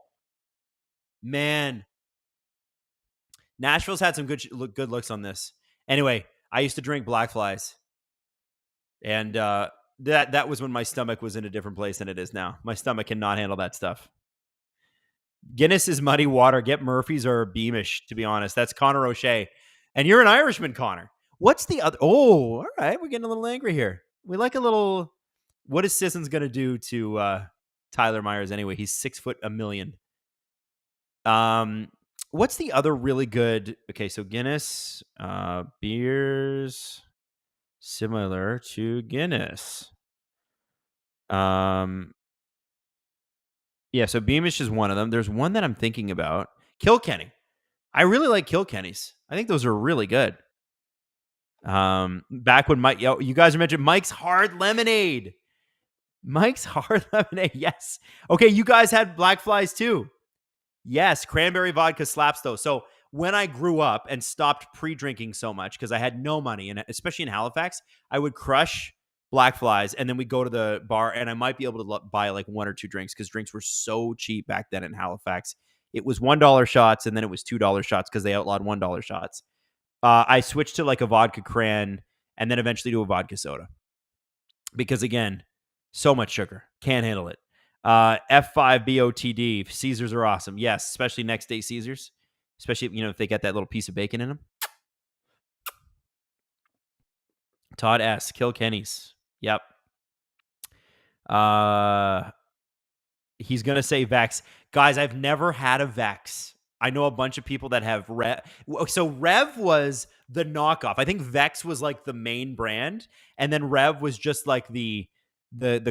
man, Nashville's had some good looks on this. Anyway, I used to drink Blackflies, and that was when my stomach was in a different place than it is now. My stomach cannot handle that stuff. Guinness is muddy water. Get Murphy's or Beamish, to be honest. That's Connor O'Shea. And you're an Irishman, Connor. What's the other? Oh, all right. We're getting a little angry here. We like a little. What is Sissons going to do to Tyler Myers anyway? He's 6'1,000,000. What's the other really good? Okay, so Guinness beers similar to Guinness. Yeah, so Beamish is one of them. There's one that I'm thinking about. Kilkenny. I really like Kilkenny's. I think those are really good. Back when you guys mentioned Mike's Hard Lemonade. Mike's Hard Lemonade, yes. Okay, you guys had Blackflies too. Yes, cranberry vodka slaps though. So when I grew up and stopped pre-drinking so much because I had no money, and especially in Halifax, I would crush Blackflies, and then we go to the bar, and I might be able to buy like one or two drinks because drinks were so cheap back then in Halifax. It was $1 shots, and then it was $2 shots because they outlawed $1 shots. I switched to like a vodka cran, and then eventually to a vodka soda because again, so much sugar, can't handle it. F5 BOTD, Caesars are awesome. Yes, especially next day Caesars, especially if they get that little piece of bacon in them. Todd S. Kilkenny's. Yep. He's going to say Vex. Guys, I've never had a Vex. I know a bunch of people that have Rev. So Rev was the knockoff. I think Vex was like the main brand, and then Rev was just like the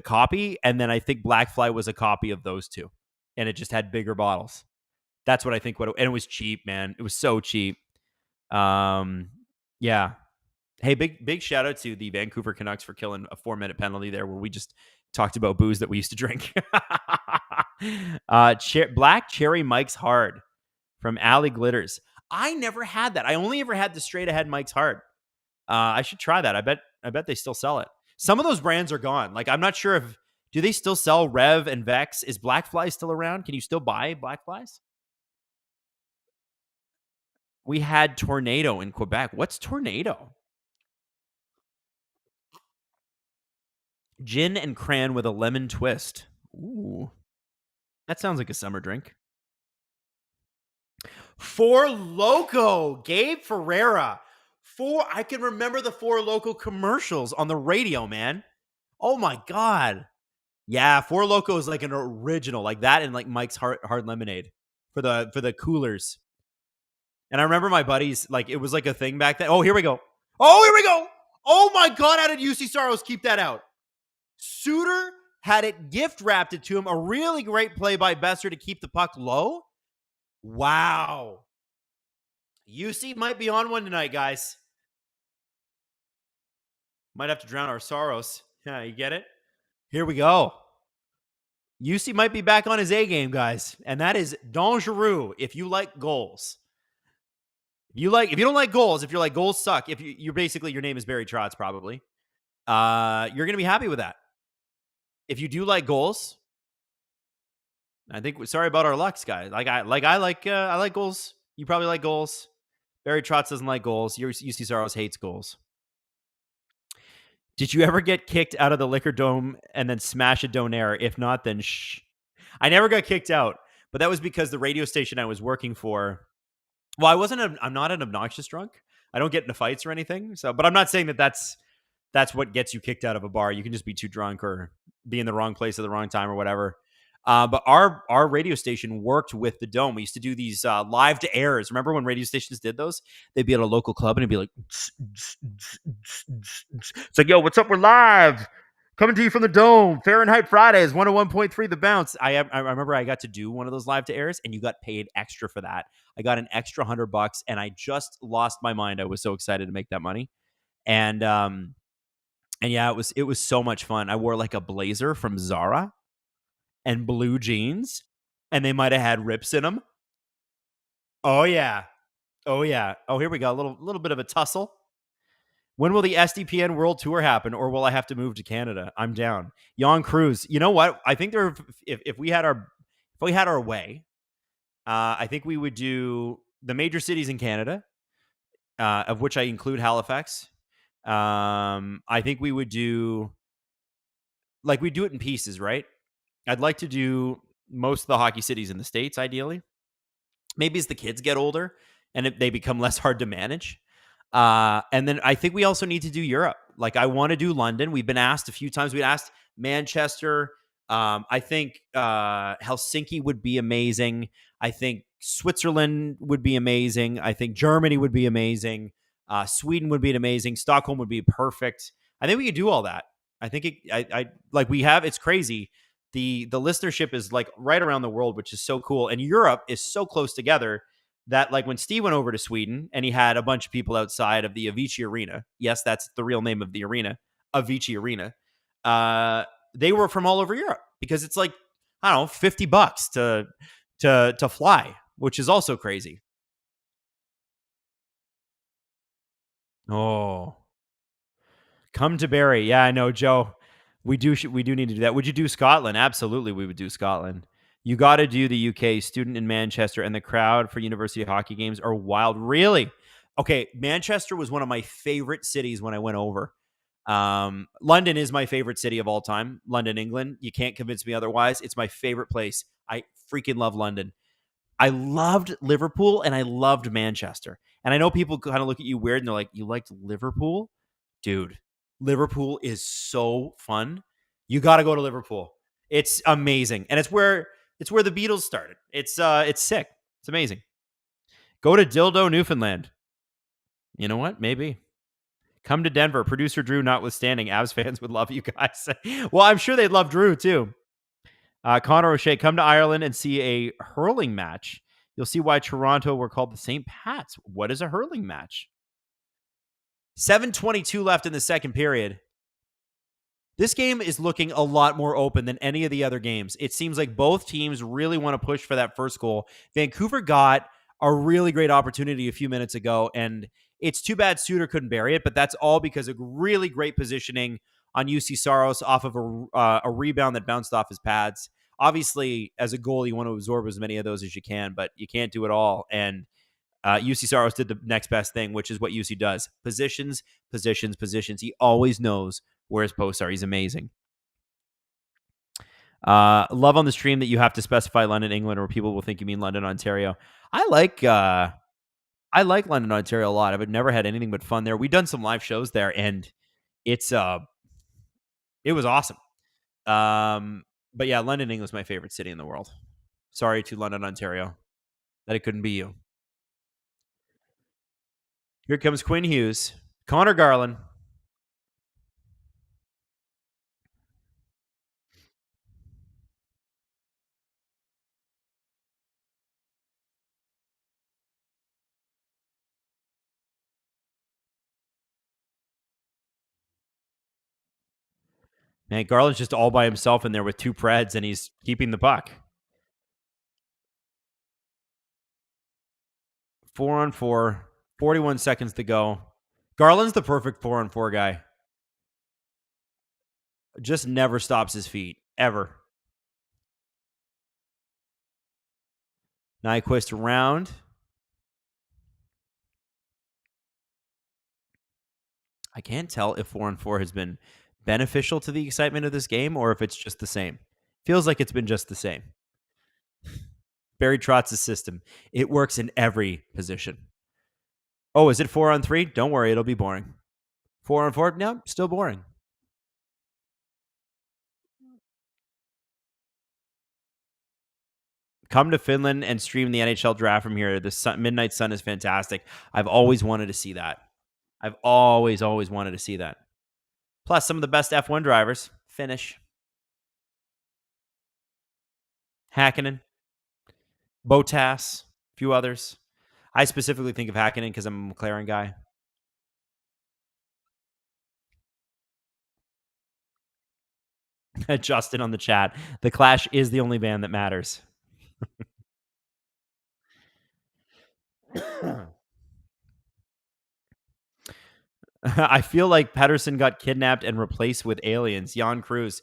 copy, and then I think Blackfly was a copy of those two, and it just had bigger bottles. That's what I think. And it was cheap, man. It was so cheap. Yeah. Hey, big shout out to the Vancouver Canucks for killing a 4-minute penalty there, where we just talked about booze that we used to drink. Black Cherry Mike's Hard from Alley Glitters. I never had that. I only ever had the straight ahead Mike's Hard. I should try that. I bet they still sell it. Some of those brands are gone. Like, I'm not sure if do they still sell Rev and Vex? Is Blackfly still around? Can you still buy Blackflies? We had Tornado in Quebec. What's Tornado? Gin and cran with a lemon twist. Ooh. That sounds like a summer drink. Four Loko, Gabe Ferreira. I can remember the Four Loko commercials on the radio, man. Oh my God. Yeah, Four Loko is like an original, like that, and like Mike's hard lemonade for the coolers. And I remember my buddies, like, it was like a thing back then. Oh, here we go. Oh my God, how did UC Saros keep that out? Suter had it gift wrapped it to him. A really great play by Besser to keep the puck low. Wow. UC might be on one tonight, guys. Might have to drown our sorrows. Yeah, you get it? Here we go. UC might be back on his A game, guys. And that is dangereux if you like goals. If you don't like goals, if you're like goals suck, if you're basically your name is Barry Trotz, probably. You're gonna be happy with that. If you do like goals, I think sorry about our lucks, guys. I like goals. You probably like goals. Barry Trotz doesn't like goals. UC Saros hates goals. Did you ever get kicked out of the Liquor Dome and then smash a donaire? If not, then shh. I never got kicked out, but that was because the radio station I was working for. Well, I'm not an obnoxious drunk. I don't get into fights or anything. So, but I'm not saying that that's what gets you kicked out of a bar. You can just be too drunk or be in the wrong place at the wrong time or whatever. But our radio station worked with the Dome. We used to do these live to airs. Remember when radio stations did those? They'd be at a local club and it'd be like, it's like, yo, what's up? We're live. Coming to you from the Dome. Fahrenheit Fridays, 101.3 The Bounce. I remember I got to do one of those live to airs, and you got paid extra for that. I got an extra $100, and I just lost my mind. I was so excited to make that money. And yeah, it was so much fun. I wore like a blazer from Zara and blue jeans, and they might have had rips in them. Oh yeah. Oh here we go. A little bit of a tussle. When will the SDPN World Tour happen, or will I have to move to Canada? I'm down. Jan Cruz. You know what? I think if we had our way, I think we would do the major cities in Canada, of which I include Halifax. I think we would do we do it in pieces, right? I'd like to do most of the hockey cities in the States, ideally. Maybe as the kids get older and they become less hard to manage. And then I think we also need to do Europe. Like, I want to do London. We've been asked a few times. We asked Manchester. I think Helsinki would be amazing. I think Switzerland would be amazing. I think Germany would be amazing. Sweden would be amazing. Stockholm would be perfect. I think we could do all that. I think it's crazy. The listenership is like right around the world, which is so cool. And Europe is so close together that, like, when Steve went over to Sweden and he had a bunch of people outside of the Avicii Arena, yes, that's the real name of the arena, Avicii Arena, they were from all over Europe, because it's like, I don't know, $50 to fly, which is also crazy. Oh, come to Barrie. Yeah, I know, Joe. We do need to do that. Would you do Scotland? Absolutely, we would do Scotland. You got to do the UK. Student in Manchester, and the crowd for university hockey games are wild. Really? Okay, Manchester was one of my favorite cities when I went over. London is my favorite city of all time. London, England. You can't convince me otherwise. It's my favorite place. I freaking love London. I loved Liverpool, and I loved Manchester. And I know people kind of look at you weird, and they're like, you liked Liverpool? Dude, Liverpool is so fun. You got to go to Liverpool. It's amazing. And it's where the Beatles started. It's sick. It's amazing. Go to Dildo, Newfoundland. You know what? Maybe. Come to Denver. Producer Drew notwithstanding, Avs fans would love you guys. Well, I'm sure they'd love Drew too. Connor O'Shea, come to Ireland and see a hurling match. You'll see why Toronto were called the St. Pats. What is a hurling match? 7:22 left in the second period. This game is looking a lot more open than any of the other games. It seems like both teams really want to push for that first goal. Vancouver got a really great opportunity a few minutes ago, and it's too bad Suter couldn't bury it, but that's all because of really great positioning on UC Saros off of a rebound that bounced off his pads. Obviously, as a goal, you want to absorb as many of those as you can, but you can't do it all. And UC Saros did the next best thing, which is what UC does. Positions, positions, positions. He always knows where his posts are. He's amazing. Love on the stream that you have to specify London, England, or people will think you mean London, Ontario. I like London, Ontario a lot. I've never had anything but fun there. We've done some live shows there, and it was awesome. But yeah, London, England is my favorite city in the world. Sorry to London, Ontario, that it couldn't be you. Here comes Quinn Hughes, Connor Garland. Man, Garland's just all by himself in there with two Preds, and he's keeping the puck. 4-on-4, 41 seconds to go. Garland's the perfect 4-on-4 guy. Just never stops his feet, ever. Nyquist around. I can't tell if 4-on-4 has been beneficial to the excitement of this game or if it's just the same. Feels like it's been just the same. Barry Trotz's system. It works in every position. Oh, is it 4-on-3? Don't worry, it'll be boring. 4-on-4? No, still boring. Come to Finland and stream the NHL draft from here. The Midnight Sun is fantastic. I've always wanted to see that. I've always wanted to see that. Plus, some of the best F1 drivers. Finnish. Hakkinen. Bottas. A few others. I specifically think of Hakkinen because I'm a McLaren guy. Justin on the chat. The Clash is the only band that matters. I feel like Pettersson got kidnapped and replaced with aliens. Jan Cruz.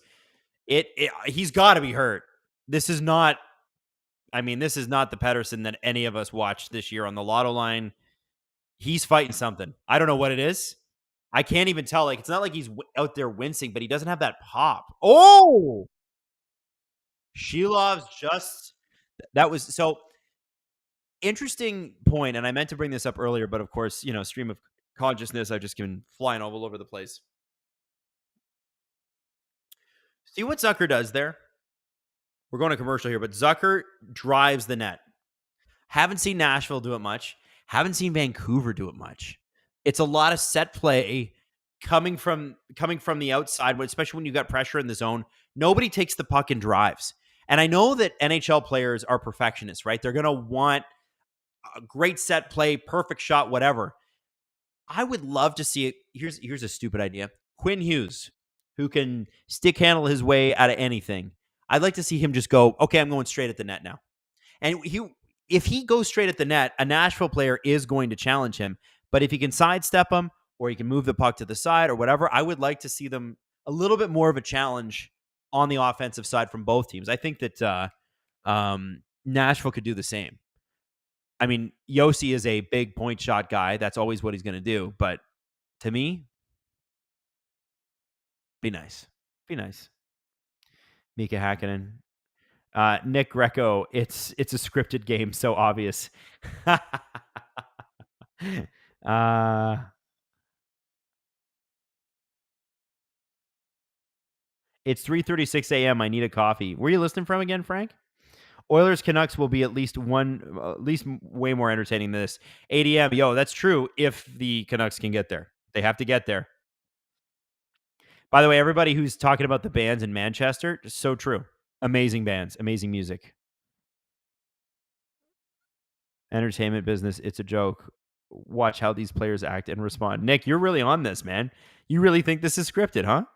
He's got to be hurt. This is not the Pettersson that any of us watched this year on the lotto line. He's fighting something. I don't know what it is. I can't even tell. Like, it's not like he's out there wincing, but he doesn't have that pop. Oh! Shilov's just... That was... So, interesting point, and I meant to bring this up earlier, but of course, stream of consciousness, I've just been flying all over the place. See what Zucker does there? We're going to commercial here, but Zucker drives the net. Haven't seen Nashville do it much. Haven't seen Vancouver do it much. It's a lot of set play coming from the outside, especially when you got pressure in the zone. Nobody takes the puck and drives. And I know that NHL players are perfectionists, right? They're going to want a great set play, perfect shot, whatever. I would love to see it. Here's a stupid idea. Quinn Hughes, who can stick handle his way out of anything. I'd like to see him just go, okay, I'm going straight at the net now. And if he goes straight at the net, a Nashville player is going to challenge him. But if he can sidestep him or he can move the puck to the side or whatever, I would like to see them a little bit more of a challenge on the offensive side from both teams. I think that Nashville could do the same. I mean, Yossi is a big point shot guy. That's always what he's going to do. But to me, be nice. Be nice. Mika Hakkinen. Nick Greco, it's a scripted game, so obvious. It's 3:36 a.m. I need a coffee. Where are you listening from again, Frank? Oilers Canucks will be at least way more entertaining than this. ADM, yo, that's true if the Canucks can get there. They have to get there. By the way, everybody who's talking about the bands in Manchester, so true. Amazing bands, amazing music. Entertainment business, it's a joke. Watch how these players act and respond. Nick, you're really on this, man. You really think this is scripted, huh?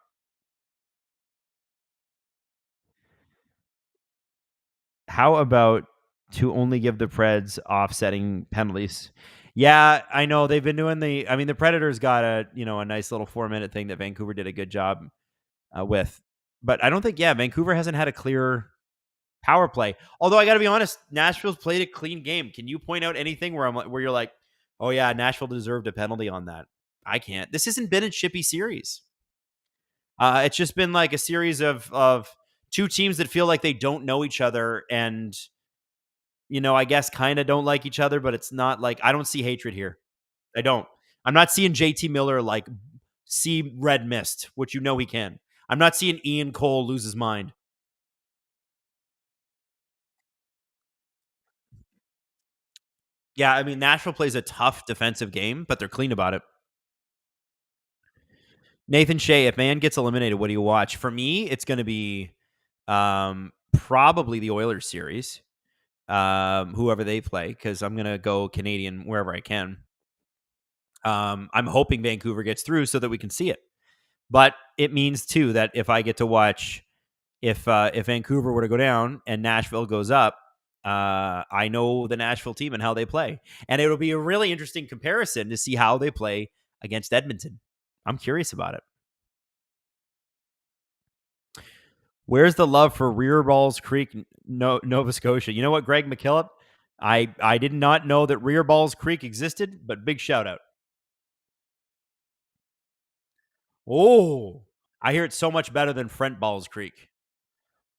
How about to only give the Preds offsetting penalties? Yeah, I know they've been doing the Predators got a nice little 4-minute thing that Vancouver did a good job with. But I don't think, Vancouver hasn't had a clear power play. Although I got to be honest, Nashville's played a clean game. Can you point out anything where you're like, oh yeah, Nashville deserved a penalty on that? I can't. This hasn't been a chippy series. It's just been like a series of two teams that feel like they don't know each other and, I guess kind of don't like each other, but it's not like, I don't see hatred here. I don't. I'm not seeing JT Miller like see red mist, which he can. I'm not seeing Ian Cole lose his mind. Yeah, I mean, Nashville plays a tough defensive game, but they're clean about it. Nathan Shea, if man gets eliminated, what do you watch? For me, it's going to be probably the Oilers series, whoever they play, because I'm going to go Canadian wherever I can. I'm hoping Vancouver gets through so that we can see it. But it means, too, that if I get to watch, if Vancouver were to go down and Nashville goes up, I know the Nashville team and how they play. And it'll be a really interesting comparison to see how they play against Edmonton. I'm curious about it. Where's the love for Rear Balls Creek, Nova Scotia? You know what, Greg McKillop? I did not know that Rear Balls Creek existed, but big shout out. Oh, I hear it's so much better than Front Balls Creek.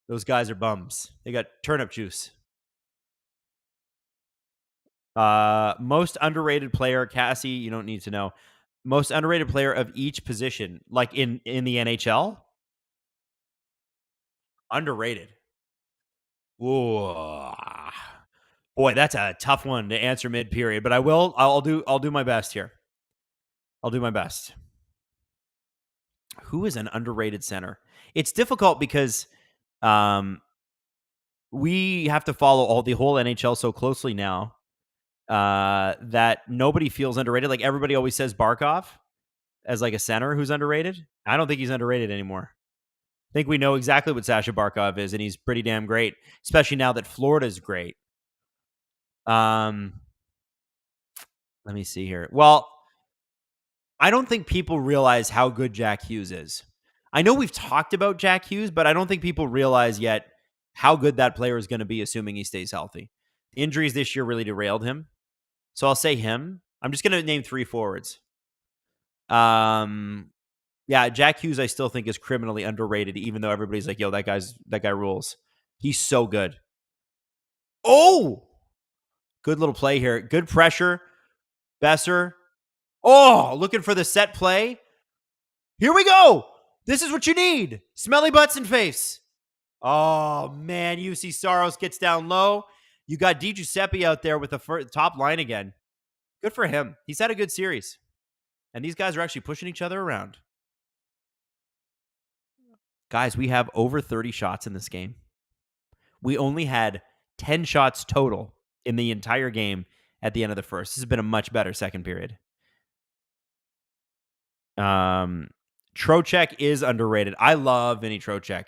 Those guys are bums. They got turnip juice. Most underrated player, Cassie, you don't need to know. Most underrated player of each position, like in the NHL? Underrated. Ooh. Boy, that's a tough one to answer mid-period, but I'll do my best here. I'll do my best. Who is an underrated center? It's difficult because we have to follow the whole NHL so closely now that nobody feels underrated. Like everybody always says Barkov as like a center who's underrated. I don't think he's underrated anymore. I think we know exactly what Sasha Barkov is, and he's pretty damn great, especially now that Florida's great. Let me see here. Well, I don't think people realize how good Jack Hughes is. I know we've talked about Jack Hughes, but I don't think people realize yet how good that player is going to be, assuming he stays healthy. Injuries this year really derailed him. So I'll say him. I'm just going to name 3 forwards. Yeah, Jack Hughes I still think is criminally underrated, even though everybody's like, yo, that guy rules. He's so good. Oh! Good little play here. Good pressure. Besser. Oh, looking for the set play. Here we go. This is what you need. Smelly butts and face. Oh, man. UC Saros gets down low. You got Di Giuseppe out there with the top line again. Good for him. He's had a good series. And these guys are actually pushing each other around. Guys, we have over 30 shots in this game. We only had 10 shots total in the entire game at the end of the first. This has been a much better second period. Trocheck is underrated. I love Vinny Trocheck.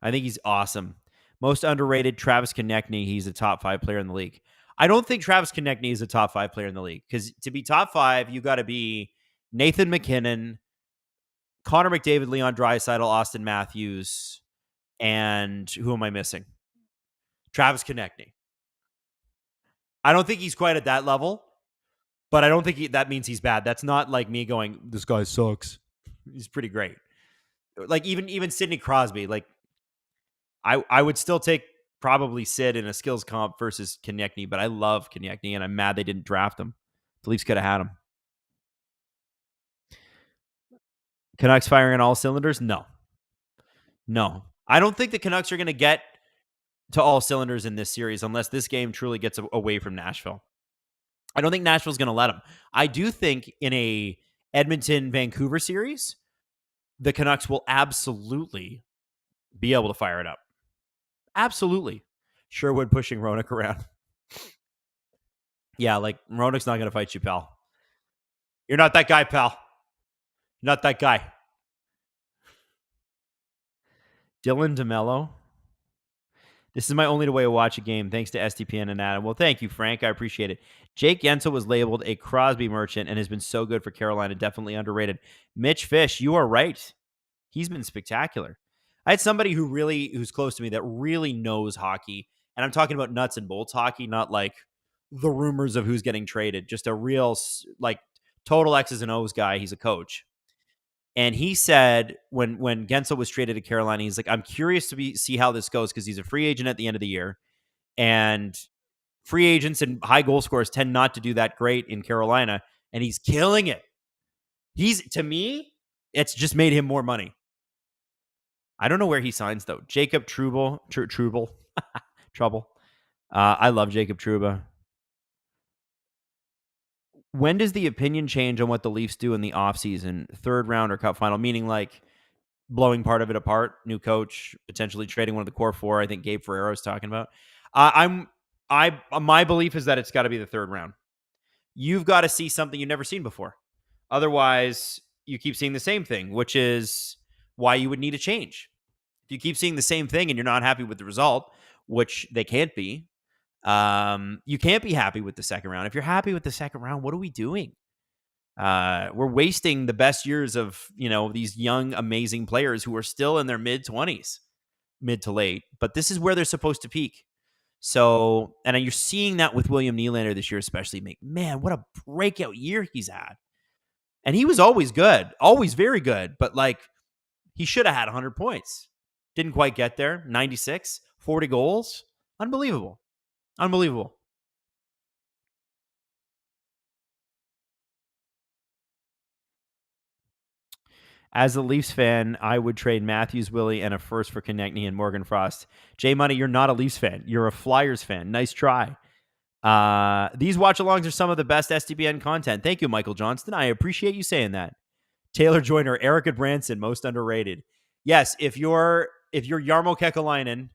I think he's awesome. Most underrated, Travis Konechny. He's a top 5 player in the league. I don't think Travis Konechny is a top 5 player in the league because to be top 5, you got to be Nathan McKinnon, Connor McDavid, Leon Draisaitl, Austin Matthews, and who am I missing? Travis Konechny. I don't think he's quite at that level, but I don't think that means he's bad. That's not like me going, this guy sucks. He's pretty great. Like even Sidney Crosby, like I would still take probably Sid in a skills comp versus Konechny, but I love Konechny, and I'm mad they didn't draft him. The Leafs could have had him. Canucks firing on all cylinders? No. I don't think the Canucks are going to get to all cylinders in this series unless this game truly gets away from Nashville. I don't think Nashville's going to let them. I do think in a Edmonton-Vancouver series, the Canucks will absolutely be able to fire it up. Absolutely. Sherwood pushing Roenick around. Yeah, like Roenick's not going to fight you, pal. You're not that guy, pal. Not that guy. Dylan DeMello. This is my only way to watch a game, thanks to STPN and Adam. Well, thank you, Frank. I appreciate it. Jake Gensel was labeled a Crosby merchant and has been so good for Carolina. Definitely underrated. Mitch Fish, you are right. He's been spectacular. I had somebody who's close to me that really knows hockey. And I'm talking about nuts and bolts hockey, not like the rumors of who's getting traded. Just a real, like, total X's and O's guy. He's a coach. And he said when Gensel was traded to Carolina, he's like, I'm curious to see how this goes because he's a free agent at the end of the year. And free agents and high goal scorers tend not to do that great in Carolina. And he's killing it. To me, it's just made him more money. I don't know where he signs, though. Jacob Trouble. Trouble. I love Jacob Trouba. When does the opinion change on what the Leafs do in the offseason? Third round or cup final? Meaning like blowing part of it apart, new coach, potentially trading one of the core four. I think Gabe Ferrero is talking about. My belief is that it's got to be the third round. You've got to see something you've never seen before. Otherwise, you keep seeing the same thing, which is why you would need a change. If you keep seeing the same thing and you're not happy with the result, which they can't be, you can't be happy with the second round. If you're happy with the second round, what are we doing? We're wasting the best years of, these young, amazing players who are still in their mid-20s, mid to late. But this is where they're supposed to peak. So, and you're seeing that with William Nylander this year, especially. Man, what a breakout year he's had. And he was always good, always very good. But he should have had 100 points. Didn't quite get there. 96, 40 goals. Unbelievable. Unbelievable. As a Leafs fan, I would trade Matthews, Willie, and a first for Konechny and Morgan Frost. Jay Money, you're not a Leafs fan. You're a Flyers fan. Nice try. These watch-alongs are some of the best STBN content. Thank you, Michael Johnston. I appreciate you saying that. Taylor Joyner, Erica Branson, most underrated. Yes, if you're Jarmo Kekalainen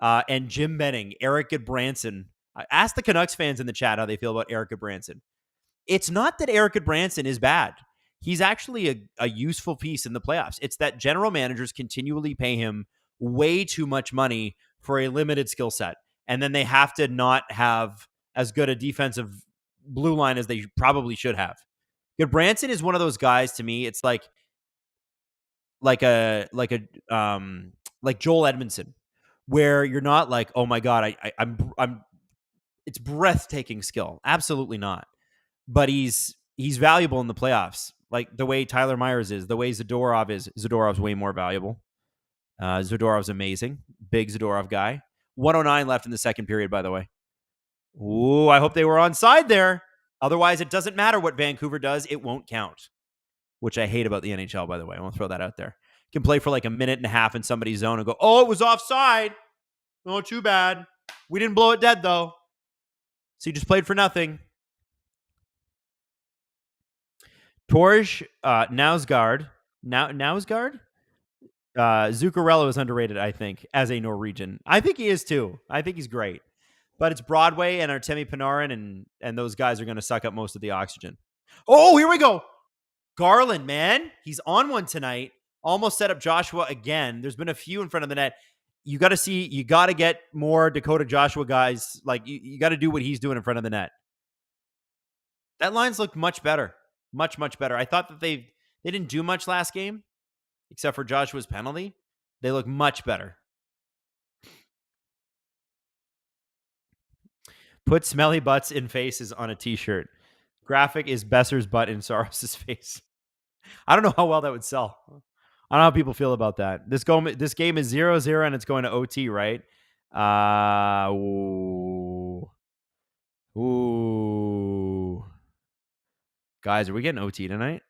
and Jim Benning, Erica Branson, ask the Canucks fans in the chat how they feel about Erica Branson. It's not that Erica Branson is bad. He's actually a useful piece in the playoffs. It's that general managers continually pay him way too much money for a limited skill set. And then they have to not have as good a defensive blue line as they probably should have. Good Branson is one of those guys to me. It's like Joel Edmondson, where you're not like, oh my God, I'm it's breathtaking skill. Absolutely not. But he's valuable in the playoffs. Like the way Tyler Myers is, the way Zadorov is. Zadorov's way more valuable. Zadorov's amazing. Big Zadorov guy. 109 left in the second period, by the way. Ooh, I hope they were onside there. Otherwise, it doesn't matter what Vancouver does. It won't count, which I hate about the NHL, by the way. I want to throw that out there. You can play for like a minute and a half in somebody's zone and go, oh, it was offside. Oh, too bad. We didn't blow it dead, though. So you just played for nothing. Torj, Nausgaard. Zuccarello is underrated, I think, as a Norwegian. I think he is, too. I think he's great. But it's Broadway and Artemi Panarin, and those guys are going to suck up most of the oxygen. Oh, here we go. Garland, man. He's on one tonight. Almost set up Joshua again. There's been a few in front of the net. You got to get more Dakota Joshua guys. Like, you got to do what he's doing in front of the net. That line's looked much better. Much, much better. I thought that they didn't do much last game, except for Joshua's penalty. They look much better. Put smelly butts in faces on a t-shirt. Graphic is Besser's butt in Saros' face. I don't know how well that would sell. I don't know how people feel about that. This game is 0-0 and it's going to OT, right? Ooh. Guys, are we getting OT tonight?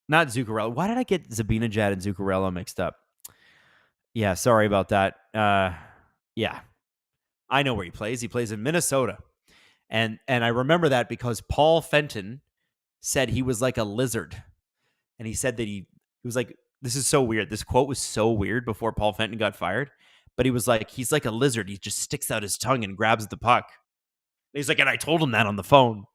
Not Zuccarello. Why did I get Zabinajad and Zuccarello mixed up? Yeah, sorry about that. Yeah, I know where he plays. He plays in Minnesota, and I remember that because Paul Fenton said he was like a lizard, and he said that he was like, this is so weird. This quote was so weird before Paul Fenton got fired, but he was like, he's like a lizard. He just sticks out his tongue and grabs the puck. And he's like, and I told him that on the phone.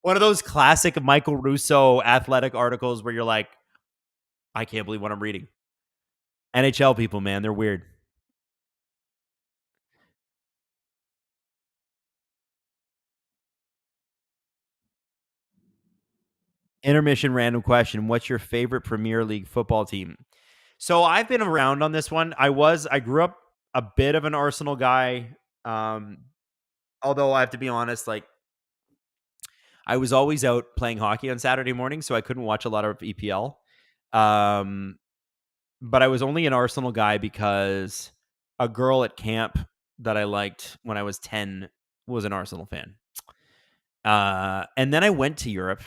One of those classic Michael Russo athletic articles where you're like, I can't believe what I'm reading. NHL people, man, they're weird. Intermission random question. What's your favorite Premier League football team? So I've been around on this one. I grew up a bit of an Arsenal guy. Although I have to be honest, like I was always out playing hockey on Saturday morning, so I couldn't watch a lot of EPL. But I was only an Arsenal guy because a girl at camp that I liked when I was 10 was an Arsenal fan. And then I went to Europe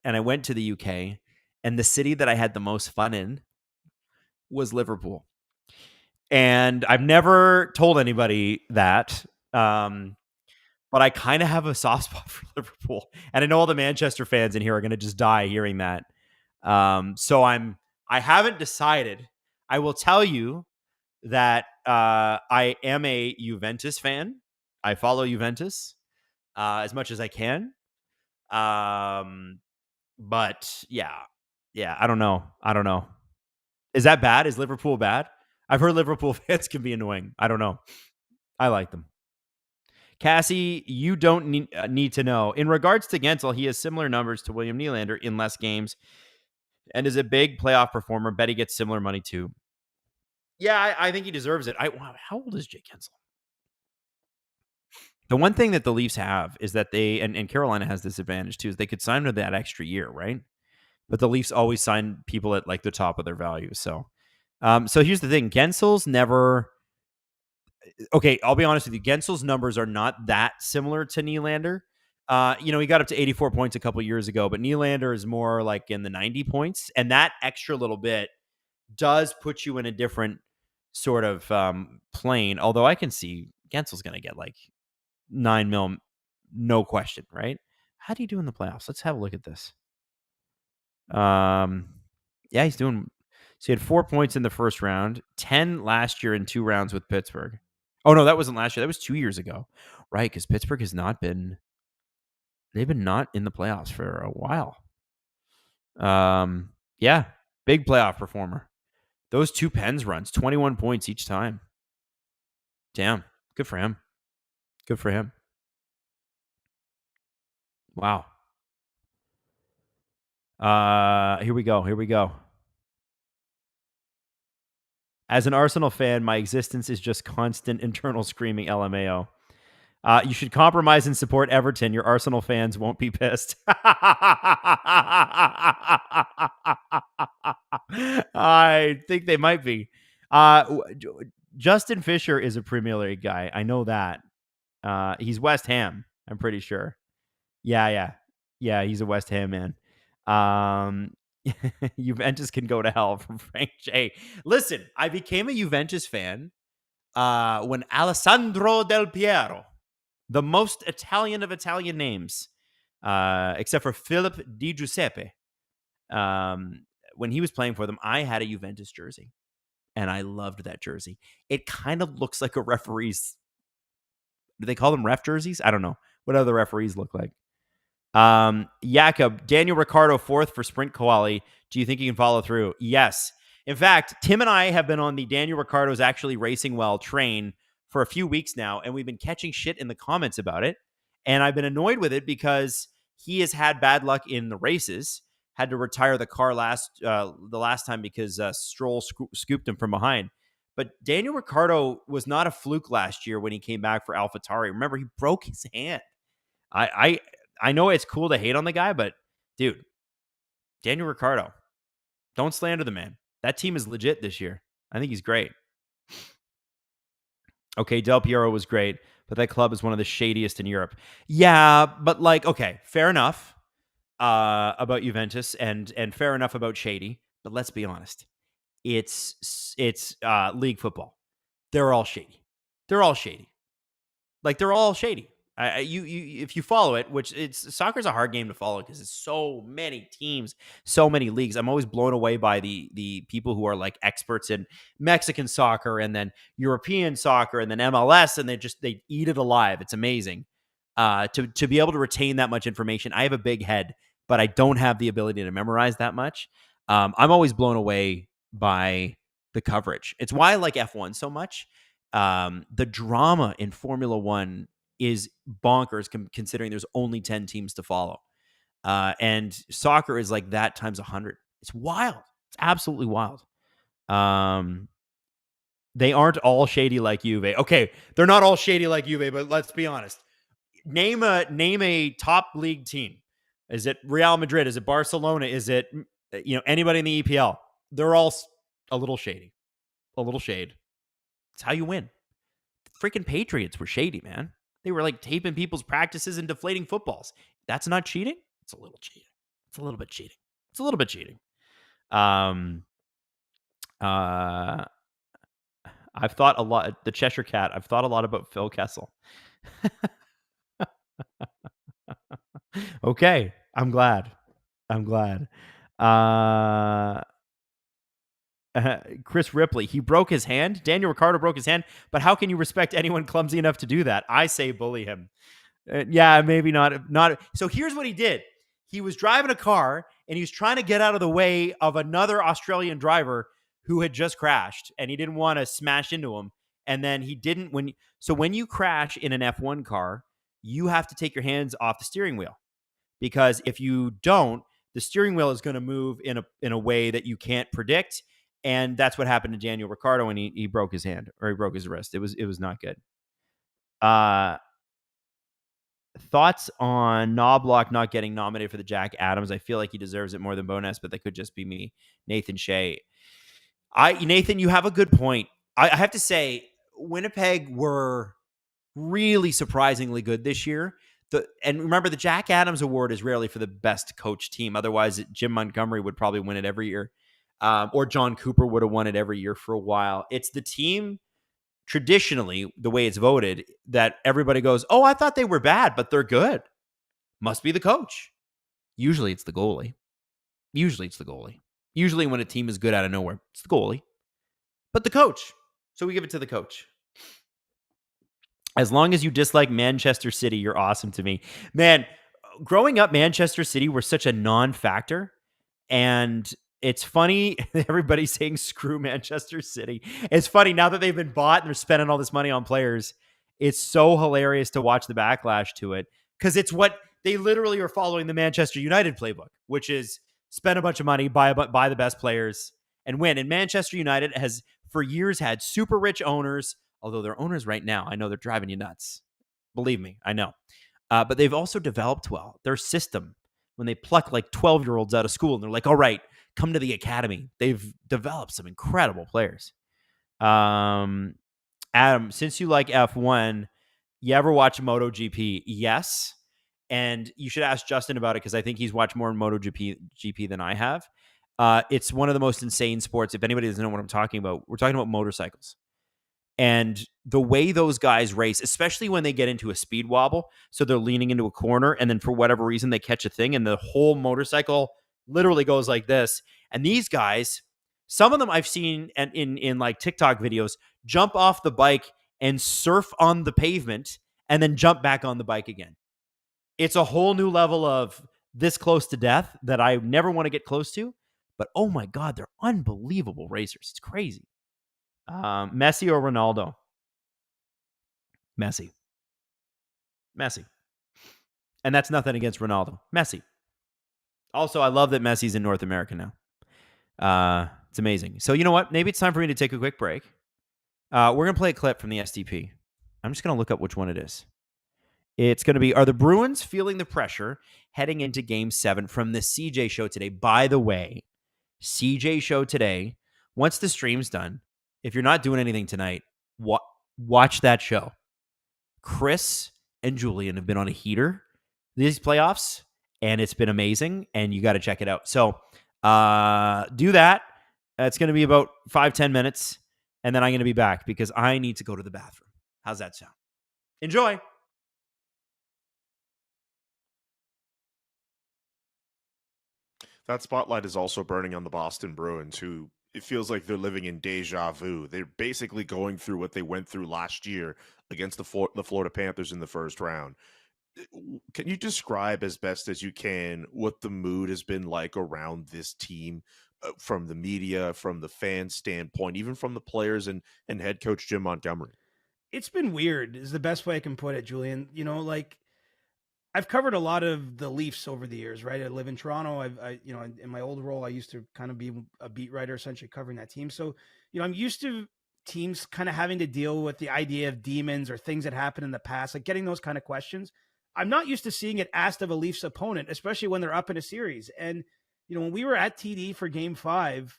and I went to the UK, and the city that I had the most fun in was Liverpool. And I've never told anybody that. But I kind of have a soft spot for Liverpool. And I know all the Manchester fans in here are going to just die hearing that. So I haven't decided. I will tell you that I am a Juventus fan. I follow Juventus as much as I can. But yeah, I don't know. Is that bad? Is Liverpool bad? I've heard Liverpool fans can be annoying. I don't know. I like them. Cassie, you don't need to know. In regards to Gensel, he has similar numbers to William Nylander in less games and is a big playoff performer. Bet he gets similar money too. Yeah, I think he deserves it. How old is Jake Gensel? The one thing that the Leafs have is that they, and Carolina has this advantage too, is they could sign him to that extra year, right? But the Leafs always sign people at like the top of their value. So here's the thing. Gensel's never... Okay, I'll be honest with you. Gensel's numbers are not that similar to Nylander. He got up to 84 points a couple years ago, but Nylander is more like in the 90 points. And that extra little bit does put you in a different sort of plane. Although I can see Gensel's going to get like 9 mil, no question, right? How do you do in the playoffs? Let's have a look at this. Yeah, he's doing... So he had 4 points in the first round, 10 last year in 2 rounds with Pittsburgh. Oh, no, that wasn't last year. That was 2 years ago. Right, because Pittsburgh has not been... They've been not in the playoffs for a while. Yeah, big playoff performer. Those 2 Pens runs, 21 points each time. Damn, good for him. Good for him. Wow. Here we go. As an Arsenal fan, my existence is just constant internal screaming LMAO. You should compromise and support Everton. Your Arsenal fans won't be pissed. I think they might be. Justin Fisher is a Premier League guy. I know that. He's West Ham, I'm pretty sure. Yeah, he's a West Ham man. Juventus can go to hell from Frank J. Listen, I became a Juventus fan when Alessandro Del Piero, the most Italian of Italian names, except for Philip Di Giuseppe, when he was playing for them, I had a Juventus jersey, and I loved that jersey. It kind of looks like a referee's... Do they call them ref jerseys? I don't know. What other referees look like? Jakob, Daniel Ricciardo 4th for Sprint Koali. Do you think he can follow through? Yes. In fact, Tim and I have been on the Daniel Ricciardo's actually racing well train for a few weeks now, and we've been catching shit in the comments about it. And I've been annoyed with it because he has had bad luck in the races, had to retire the car the last time because Stroll scooped him from behind. But Daniel Ricciardo was not a fluke last year when he came back for AlphaTauri. Remember, he broke his hand. I know it's cool to hate on the guy, but dude, Daniel Ricciardo, don't slander the man. That team is legit this year. I think he's great. Okay, Del Piero was great, but that club is one of the shadiest in Europe. Yeah, but like, okay, fair enough about Juventus and fair enough about shady, but let's be honest. it's league football. They're all shady. They're all shady. Like they're all shady. You if you follow it, which soccer's a hard game to follow because it's so many teams, so many leagues. I'm always blown away by the people who are like experts in Mexican soccer and then European soccer and then MLS, and they eat it alive. It's amazing. To be able to retain that much information. I have a big head, but I don't have the ability to memorize that much. I'm always blown away by the coverage. It's why I like F1 so much. The drama in Formula One is bonkers considering there's only 10 teams to follow. And soccer is like that times 100. It's wild. It's absolutely wild. They aren't all shady like Juve. Okay, they're not all shady like Juve, but let's be honest. Name a top league team. Is it Real Madrid? Is it Barcelona? Is it anybody in the EPL? They're all a little shady. A little shade. It's how you win. The freaking Patriots were shady, man. They were like taping people's practices and deflating footballs. That's not cheating? It's a little cheating. It's a little bit cheating. It's a little bit cheating. I've thought a lot, the Cheshire Cat, I've thought a lot about Phil Kessel. Okay. I'm glad. Chris Ripley, he broke his hand. Daniel Ricciardo broke his hand, but how can you respect anyone clumsy enough to do that? I say bully him. Yeah, maybe not. So here's what he did. He was driving a car and he was trying to get out of the way of another Australian driver who had just crashed, and he didn't want to smash into him. And then he didn't. When you crash in an F1 car, you have to take your hands off the steering wheel, because if you don't, the steering wheel is going to move in a way that you can't predict. And that's what happened to Daniel Ricciardo when he broke his hand, or he broke his wrist. It was not good. Thoughts on Knobloch not getting nominated for the Jack Adams? I feel like he deserves it more than Bowness, but that could just be me. Nathan Shea. Nathan, you have a good point. I have to say, Winnipeg were really surprisingly good this year. And remember, the Jack Adams Award is rarely for the best coach team. Otherwise, Jim Montgomery would probably win it every year. Or John Cooper would have won it every year for a while. It's the team, traditionally, the way it's voted, that everybody goes, oh, I thought they were bad, but they're good. Must be the coach. Usually it's the goalie. Usually when a team is good out of nowhere, it's the goalie. But the coach. So we give it to the coach. As long as you dislike Manchester City, you're awesome to me. Man, growing up, Manchester City were such a non-factor. And it's funny, everybody's saying screw Manchester City. It's funny, now that they've been bought and they're spending all this money on players, it's so hilarious to watch the backlash to it, because it's what they literally are following the Manchester United playbook, which is spend a bunch of money, buy the best players, and win. And Manchester United has, for years, had super rich owners, although their owners right now, I know they're driving you nuts. Believe me, I know. But they've also developed well. Their system, when they pluck like 12-year-olds out of school and they're like, all right, come to the academy. They've developed some incredible players. Adam, since you like F1, you ever watch MotoGP? Yes. And you should ask Justin about it, because I think he's watched more in MotoGP than I have. It's one of the most insane sports. If anybody doesn't know what I'm talking about, we're talking about motorcycles. And the way those guys race, especially when they get into a speed wobble, so they're leaning into a corner, and then for whatever reason they catch a thing, and the whole motorcycle literally goes like this. And these guys, some of them I've seen in like TikTok videos, jump off the bike and surf on the pavement and then jump back on the bike again. It's a whole new level of this close to death that I never want to get close to. But oh my God, they're unbelievable racers. It's crazy. Messi or Ronaldo? Messi. And that's nothing against Ronaldo. Messi. Also, I love that Messi's in North America now. It's amazing. So you know what? Maybe it's time for me to take a quick break. We're going to play a clip from the STP. I'm just going to look up which one it is. It's going to be, are the Bruins feeling the pressure heading into Game 7 from the CJ show today? By the way, CJ show today, once the stream's done, if you're not doing anything tonight, watch that show. Chris and Julian have been on a heater these playoffs, and it's been amazing, and you got to check it out. So do that. It's going to be about 5-10 minutes, and then I'm going to be back because I need to go to the bathroom. How's that sound? Enjoy. That spotlight is also burning on the Boston Bruins, who it feels like they're living in deja vu. They're basically going through what they went through last year against the Florida Panthers in the first round. Can you describe as best as you can what the mood has been like around this team from the media, from the fan standpoint, even from the players and head coach Jim Montgomery? It's been weird is the best way I can put it, Julian. I've covered a lot of the Leafs over the years, right? I live in Toronto. In my old role, I used to kind of be a beat writer, essentially covering that team. So, I'm used to teams kind of having to deal with the idea of demons or things that happened in the past, like getting those kind of questions. I'm not used to seeing it asked of a Leafs opponent, especially when they're up in a series. And, when we were at TD for Game 5,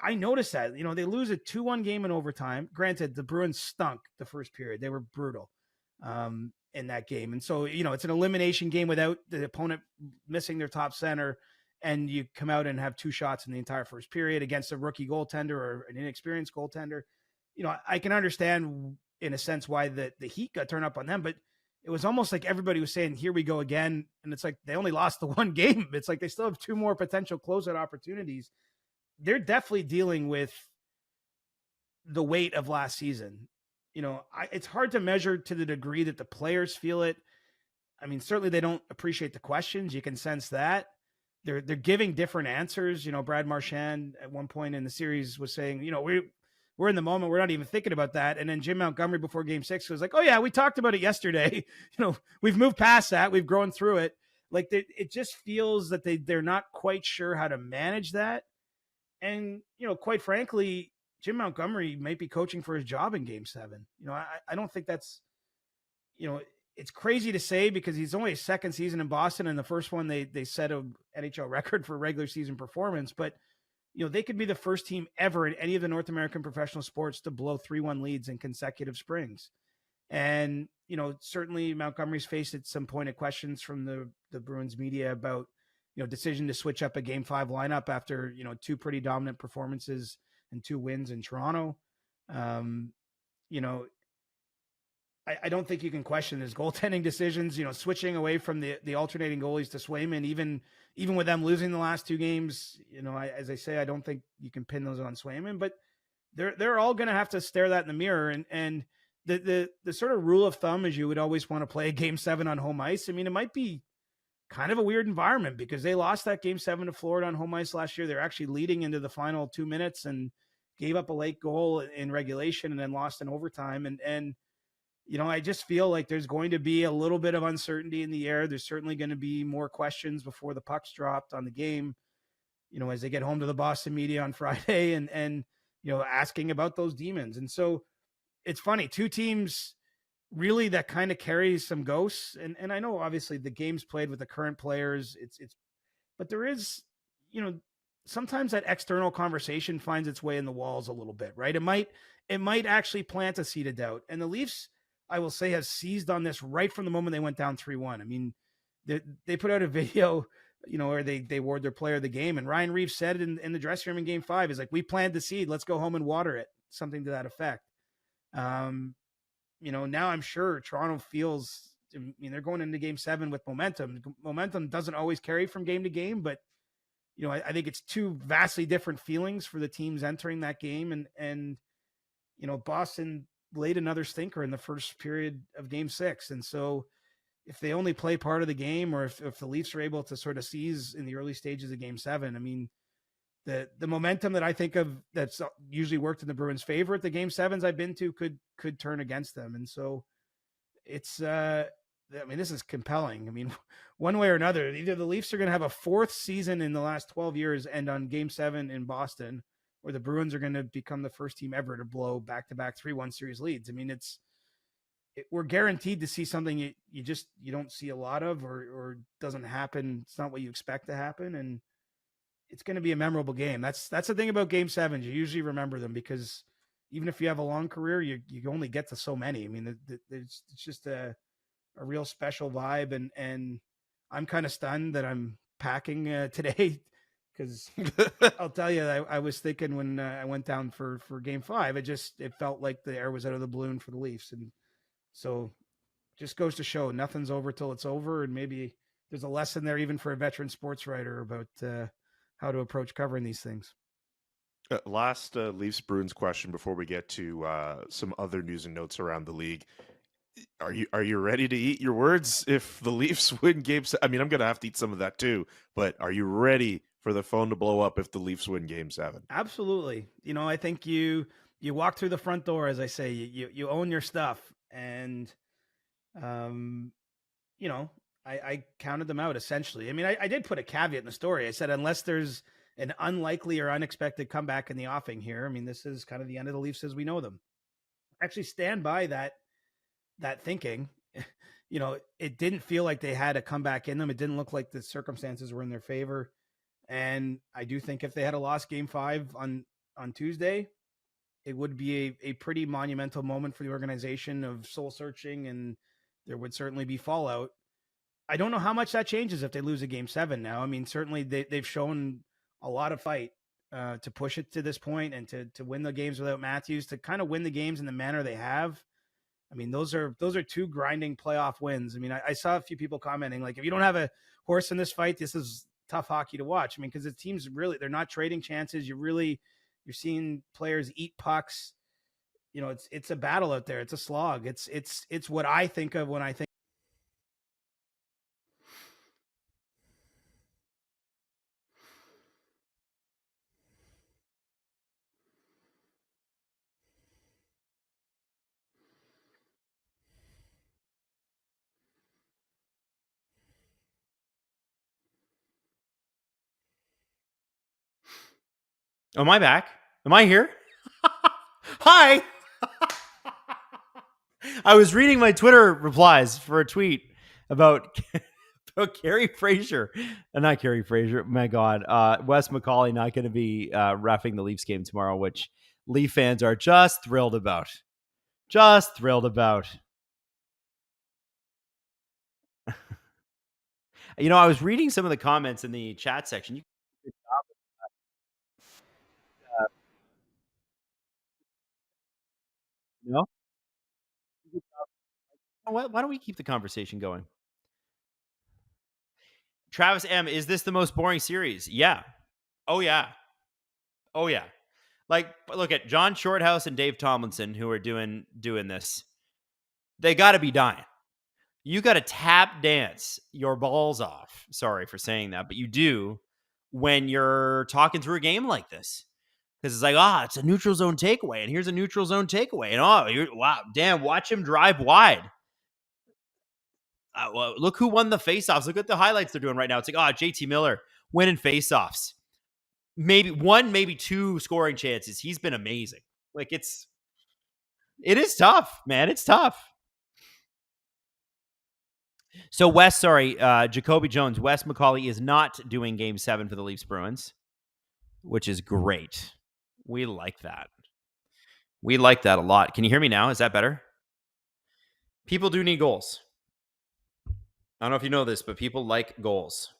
I noticed that, they lose a 2-1 game in overtime. Granted, the Bruins stunk the first period. They were brutal. In that game. And so, it's an elimination game without the opponent missing their top center. And you come out and have 2 shots in the entire first period against a rookie goaltender or an inexperienced goaltender. I can understand in a sense why the heat got turned up on them, but it was almost like everybody was saying, here we go again. And it's like, they only lost the 1 game. It's like, they still have 2 more potential closeout opportunities. They're definitely dealing with the weight of last season. It's hard to measure to the degree that the players feel it. I mean, certainly they don't appreciate the questions. You can sense that they're giving different answers. Brad Marchand at one point in the series was saying, we're in the moment. We're not even thinking about that. And then Jim Montgomery before Game 6 was like, oh yeah, we talked about it yesterday. We've moved past that. We've grown through it. It just feels that they're not quite sure how to manage that. And, quite frankly, Jim Montgomery might be coaching for his job in Game 7. I don't think that's, it's crazy to say because he's only his second season in Boston, and the first one they set a NHL record for regular season performance. But, they could be the first team ever in any of the North American professional sports to blow 3-1 leads in consecutive springs. And, certainly Montgomery's faced at some pointed questions from the Bruins media about, decision to switch up a Game 5 lineup after, 2 pretty dominant performances and 2 wins in Toronto. I don't think you can question his goaltending decisions, switching away from the alternating goalies to Swayman, even with them losing the last 2 games, as I say, I don't think you can pin those on Swayman, but they're all going to have to stare that in the mirror. And the sort of rule of thumb is you would always want to play a Game 7 on home ice. I mean, it might be kind of a weird environment because they lost that Game 7 to Florida on home ice last year. They're actually leading into the final 2 minutes and gave up a late goal in regulation and then lost in overtime. And I just feel like there's going to be a little bit of uncertainty in the air. There's certainly going to be more questions before the puck's dropped on the game, as they get home to the Boston media on Friday and asking about those demons. And so it's funny, 2 teams really that kind of carries some ghosts. And I know obviously the game's played with the current players. But there is, sometimes that external conversation finds its way in the walls a little bit, right? It might actually plant a seed of doubt. And the Leafs, I will say, have seized on this right from the moment they went down 3-1. I mean, they put out a video, where they award their player of the game. And Ryan Reeves said it in the dressing room in Game 5, is like, we planted the seed. Let's go home and water it. Something to that effect. Now I'm sure Toronto feels, they're going into Game 7 with momentum. Momentum doesn't always carry from game to game, but I think it's 2 vastly different feelings for the teams entering that game. And Boston laid another stinker in the first period of Game 6. And so if they only play part of the game, or if the Leafs are able to sort of seize in the early stages of Game 7, the momentum that I think of that's usually worked in the Bruins' favor at the Game 7s I've been to could turn against them. And so it's, this is compelling. One way or another, either the Leafs are going to have a 4th season in the last 12 years end on Game 7 in Boston, or the Bruins are going to become the first team ever to blow back-to-back 3-1 series leads. We're guaranteed to see something you don't see a lot of, or doesn't happen. It's not what you expect to happen. And it's going to be a memorable game. That's the thing about Game 7s. You usually remember them because even if you have a long career, you only get to so many. It's just a real special vibe. And I'm kind of stunned that I'm packing today because I'll tell you, I was thinking when I went down for Game 5, it felt like the air was out of the balloon for the Leafs, and so just goes to show nothing's over till it's over, and maybe there's a lesson there even for a veteran sports writer about how to approach covering these things. Last Leafs Bruins question before we get to some other news and notes around the league. Are you ready to eat your words if the Leafs win Game 7? I mean, I'm going to have to eat some of that too, but are you ready for the phone to blow up if the Leafs win Game 7? Absolutely. I think you walk through the front door, as I say, you own your stuff, and I counted them out essentially. I mean, I did put a caveat in the story. I said, unless there's an unlikely or unexpected comeback in the offing here, I mean, this is kind of the end of the Leafs as we know them. I actually stand by that thinking. It didn't feel like they had a comeback in them. It didn't look like the circumstances were in their favor. And I do think if they had a lost Game 5 on Tuesday, it would be a pretty monumental moment for the organization of soul searching, and there would certainly be fallout. I don't know how much that changes if they lose a Game 7 now. I mean, certainly they've shown a lot of fight to push it to this point and to win the games without Matthews, to kind of win the games in the manner they have. I mean, those are two grinding playoff wins. I mean, I saw a few people commenting, like, if you don't have a horse in this fight, this is tough hockey to watch. I mean, because the teams really, they're not trading chances. You're seeing players eat pucks. It's a battle out there. It's a slog. It's what I think of when I think. Oh, am I back? Am I here? Hi. I was reading my Twitter replies for a tweet about Carey Fraser. Not Carey Fraser. My God. Wes McCauley not going to be reffing the Leafs game tomorrow, which Leaf fans are just thrilled about. Just thrilled about. I was reading some of the comments in the chat section. Why don't we keep the conversation going? Travis M, is this the most boring series? Yeah. Oh, yeah. Oh, yeah. Like, look at John Shorthouse and Dave Tomlinson, who are doing this. They got to be dying. You got to tap dance your balls off. Sorry for saying that, but you do when you're talking through a game like this. Because it's like, it's a neutral zone takeaway, and here's a neutral zone takeaway. And wow, damn, watch him drive wide. Well, look who won the faceoffs. Look at the highlights they're doing right now. It's like, JT Miller winning faceoffs. Maybe one, maybe two scoring chances. He's been amazing. Like, it is tough, man. It's tough. So Jacoby Jones, Wes McCauley is not doing Game 7 for the Leafs Bruins, which is great. We like that. We like that a lot. Can you hear me now? Is that better? People do need goals. I don't know if you know this, but people like goals.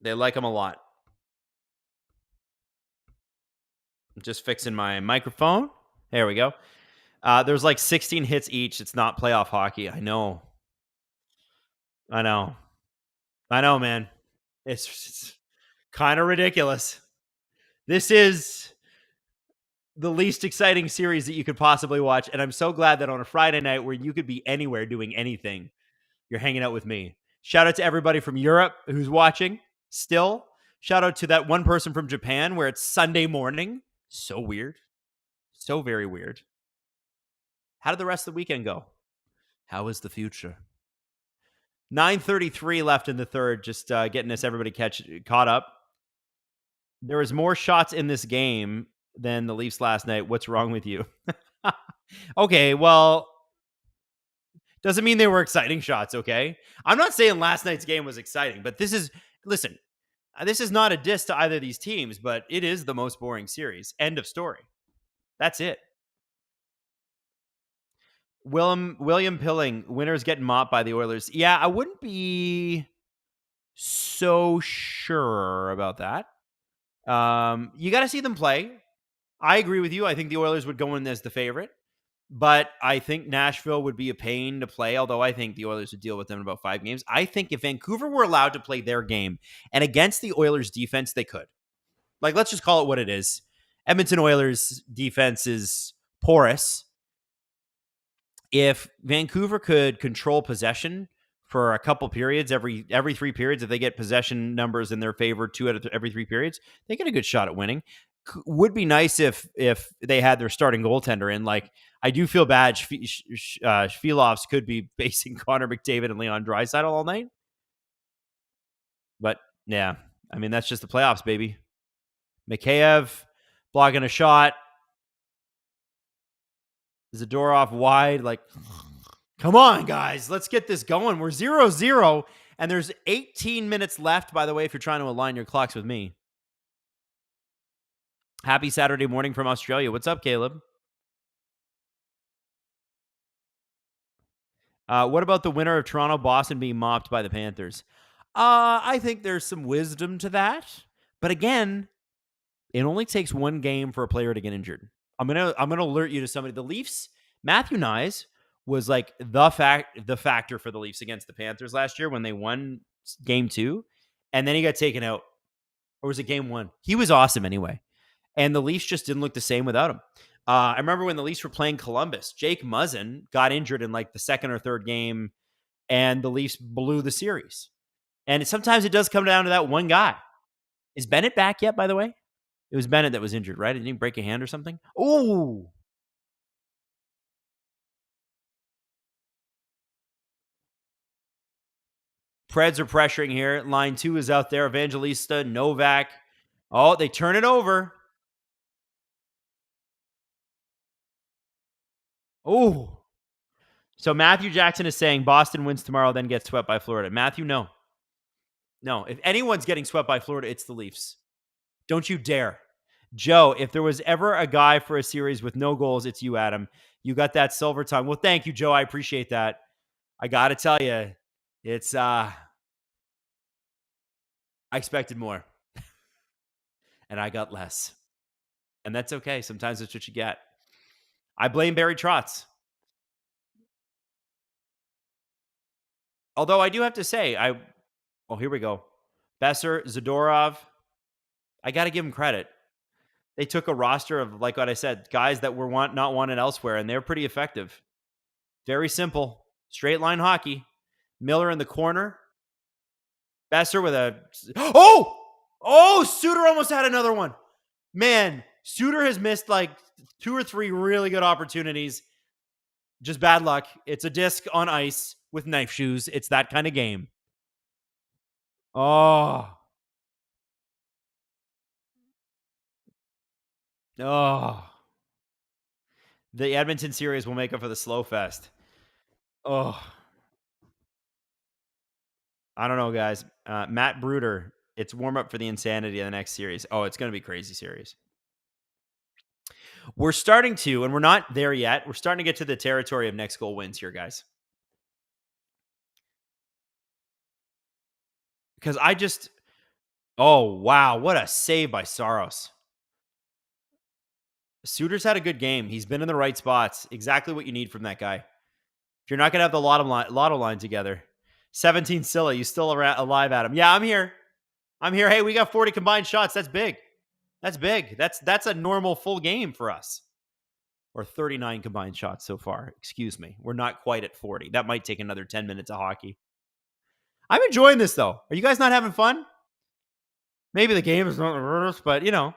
They like them a lot. I'm just fixing my microphone. There we go. There's like 16 hits each. It's not playoff hockey. I know, man. It's kind of ridiculous. This is the least exciting series that you could possibly watch. And I'm so glad that on a Friday night where you could be anywhere doing anything, you're hanging out with me. Shout out to everybody from Europe who's watching still. Shout out to that one person from Japan where it's Sunday morning. So weird. So very weird. How did the rest of the weekend go? How is the future? 9:33 left in the third, just getting us everybody caught up. There was more shots in this game than the Leafs last night. What's wrong with you? Okay, well, doesn't mean they were exciting shots, okay? I'm not saying last night's game was exciting, but this is not a diss to either of these teams, but it is the most boring series. End of story. That's it. William Pilling, winners getting mopped by the Oilers. Yeah, I wouldn't be so sure about that. You got to see them play. I agree with you. I think the Oilers would go in as the favorite, but I think Nashville would be a pain to play, although I think the Oilers would deal with them in about 5 games. I think if Vancouver were allowed to play their game and against the Oilers defense, they could. Like, let's just call it what it is. Edmonton Oilers defense is porous. If Vancouver could control possession for a couple periods, every 3 periods, if they get possession numbers in their favor 2 out of every 3 periods, they get a good shot at winning. Would be nice if they had their starting goaltender in. Like, I do feel bad. Shvilovs could be facing Connor McDavid and Leon Draisaitl all night. But yeah, I mean, that's just the playoffs, baby. Mikheyev blocking a shot. Zadorov wide. Like, come on, guys. Let's get this going. We're 0-0, and there's 18 minutes left, by the way, if you're trying to align your clocks with me. Happy Saturday morning from Australia. What's up, Caleb? What about the winner of Toronto-Boston being mopped by the Panthers? I think there's some wisdom to that. But again, it only takes 1 game for a player to get injured. I'm gonna alert you to somebody. The Leafs, Matthew Nyes was like the factor for the Leafs against the Panthers last year when they won game 2, and then he got taken out. Or was it game 1? He was awesome anyway. And the Leafs just didn't look the same without him. I remember when the Leafs were playing Columbus, Jake Muzzin got injured in like the 2nd or 3rd game, and the Leafs blew the series. And sometimes it does come down to that one guy. Is Bennett back yet, by the way? It was Bennett that was injured, right? Didn't he break a hand or something? Oh! Preds are pressuring here. Line 2 is out there. Evangelista, Novak. Oh, they turn it over. Oh. So Matthew Jackson is saying Boston wins tomorrow, then gets swept by Florida. Matthew, no. No. If anyone's getting swept by Florida, it's the Leafs. Don't you dare. Joe, if there was ever a guy for a series with no goals, it's you, Adam. You got that silver tongue. Well, thank you, Joe. I appreciate that. I got to tell you, it's, I expected more. And I got less. And that's okay. Sometimes that's what you get. I blame Barry Trotz. Although I do have to say, here we go. Besser, Zadorov. I got to give him credit. They took a roster of, like what I said, guys that were not wanted elsewhere, and they're pretty effective. Very simple. Straight line hockey. Miller in the corner. Besser with a... Oh, Suter almost had another one. Man, Suter has missed like 2 or 3 really good opportunities. Just bad luck. It's a disc on ice with knife shoes. It's that kind of game. Oh. The Edmonton series will make up for the slow fest. Oh. I don't know, guys. Matt Bruder, it's warm up for the insanity of the next series. Oh, it's going to be a crazy series. We're starting to, and we're not there yet. We're starting to get to the territory of next goal wins here, guys. Because oh, wow. What a save by Saros. Suter's had a good game. He's been in the right spots. Exactly what you need from that guy. If you're not going to have the lotto line together. 17 Scylla, you still alive, Adam? Yeah, I'm here. Hey, we got 40 combined shots. That's big. That's a normal full game for us. Or 39 combined shots so far. Excuse me. We're not quite at 40. That might take another 10 minutes of hockey. I'm enjoying this, though. Are you guys not having fun? Maybe the game is not the worst, but, you know.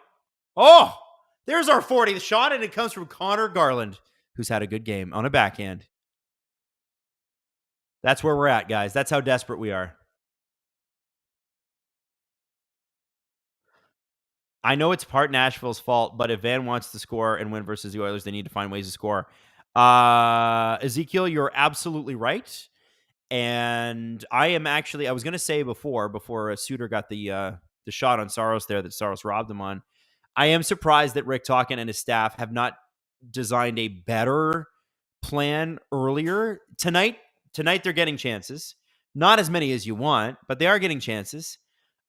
Oh, there's our 40th shot, and it comes from Connor Garland, who's had a good game on a backhand. That's where we're at, guys. That's how desperate we are. I know it's part Nashville's fault, but if Van wants to score and win versus the Oilers, they need to find ways to score. Ezekiel, you're absolutely right. And I was going to say before Suter got the shot on Saros there that Saros robbed him on, I am surprised that Rick Tocchet and his staff have not designed a better plan earlier. Tonight they're getting chances. Not as many as you want, but they are getting chances.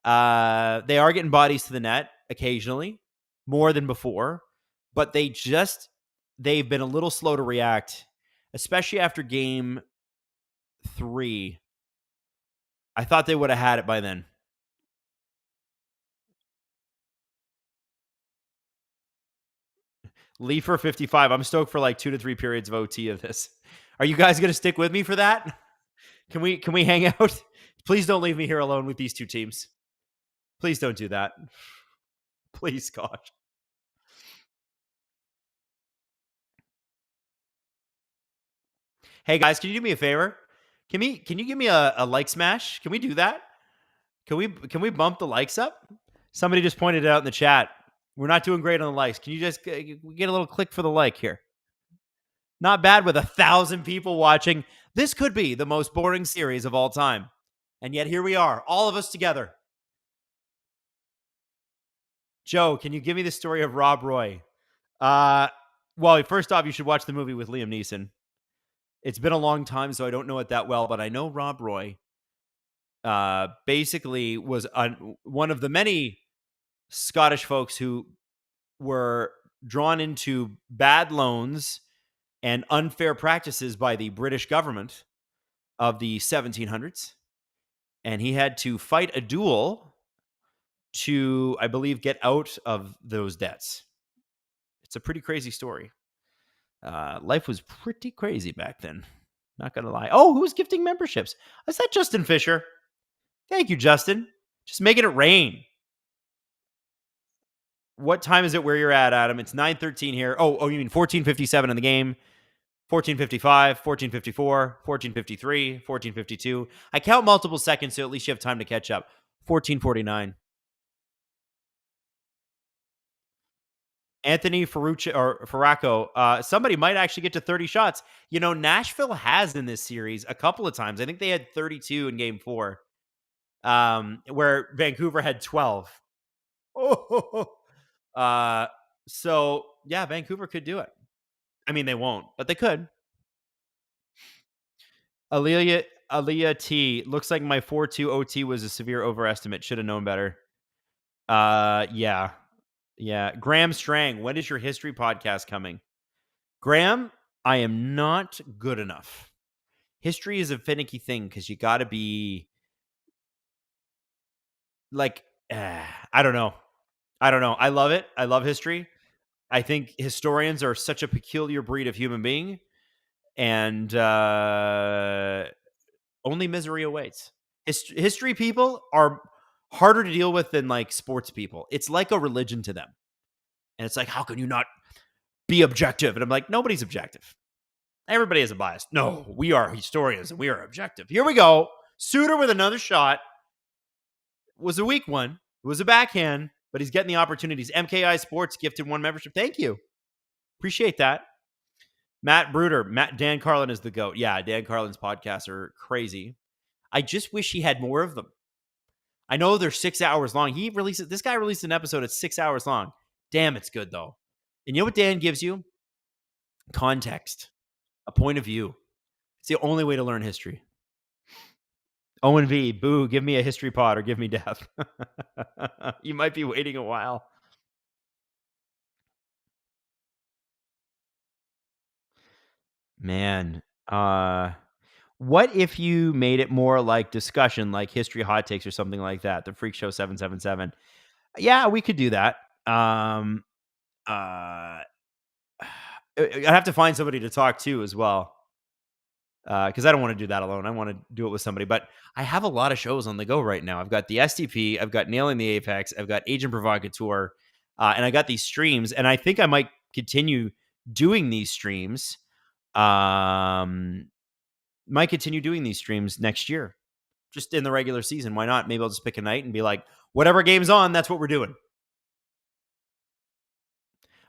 They are getting bodies to the net occasionally, more than before, but they've been a little slow to react, especially after game 3. I thought they would have had it by then. Leafer 55. I'm stoked for like 2 to 3 periods of OT of this. Are you guys going to stick with me for that? Can we hang out? Please don't leave me here alone with these two teams. Please don't do that. Please, gosh. Hey guys, can you do me a favor? Can you give me a like smash? Can we do that? Can we bump the likes up? Somebody just pointed it out in the chat. We're not doing great on the likes. Can you just get a little click for the like here? Not bad with 1,000 people watching. This could be the most boring series of all time. And yet here we are, all of us together. Joe, can you give me the story of Rob Roy? Well, first off, you should watch the movie with Liam Neeson. It's been a long time, so I don't know it that well, but I know Rob Roy basically was one of the many Scottish folks who were drawn into bad loans and unfair practices by the British government of the 1700s. And he had to fight a duel to, I believe, get out of those debts. It's a pretty crazy story. Life was pretty crazy back then. Not going to lie. Oh, who's gifting memberships? Is that Justin Fisher? Thank you, Justin. Just making it rain. What time is it where you're at, Adam? It's 9:13 here. Oh, you mean 14:57 in the game. 14:55, 14:54, 14:53, 14:52. I count multiple seconds, so at least you have time to catch up. 14:49. Anthony Farraco, somebody might actually get to 30 shots. You know, Nashville has in this series a couple of times. I think they had 32 in game 4, where Vancouver had 12. So, yeah, Vancouver could do it. I mean, they won't, but they could. Aaliyah T. Looks like my 4-2 OT was a severe overestimate. Should have known better. Yeah. Graham Strang, when is your history podcast coming? Graham, I am not good enough. History is a finicky thing because you got to be like, I don't know. I love it. I love history. I think historians are such a peculiar breed of human being, and only misery awaits. History people are harder to deal with than like sports people. It's like a religion to them. And it's like, how can you not be objective? And I'm like, nobody's objective. Everybody has a bias. No, we are historians and we are objective. Here we go. Suter with another shot. It was a weak one. It was a backhand, but he's getting the opportunities. MKI Sports gifted 1 membership. Thank you. Appreciate that. Matt Bruder. Dan Carlin is the GOAT. Yeah, Dan Carlin's podcasts are crazy. I just wish he had more of them. I know they're 6 hours long. This guy released an episode at 6 hours long. Damn, it's good though. And you know what Dan gives you? Context, a point of view. It's the only way to learn history. Owen V, boo, give me a history pod or give me death. You might be waiting a while. Man, what if you made it more like discussion, like history hot takes or something like that? The Freak Show 777. Yeah, we could do that. I'd have to find somebody to talk to as well. Because I don't want to do that alone. I want to do it with somebody. But I have a lot of shows on the go right now. I've got the STP, I've got Nailing the Apex, I've got Agent Provocateur, and I got these streams. And I think I might continue doing these streams. Might continue doing these streams next year, just in the regular season. Why not? Maybe I'll just pick a night and be like, whatever game's on, that's what we're doing.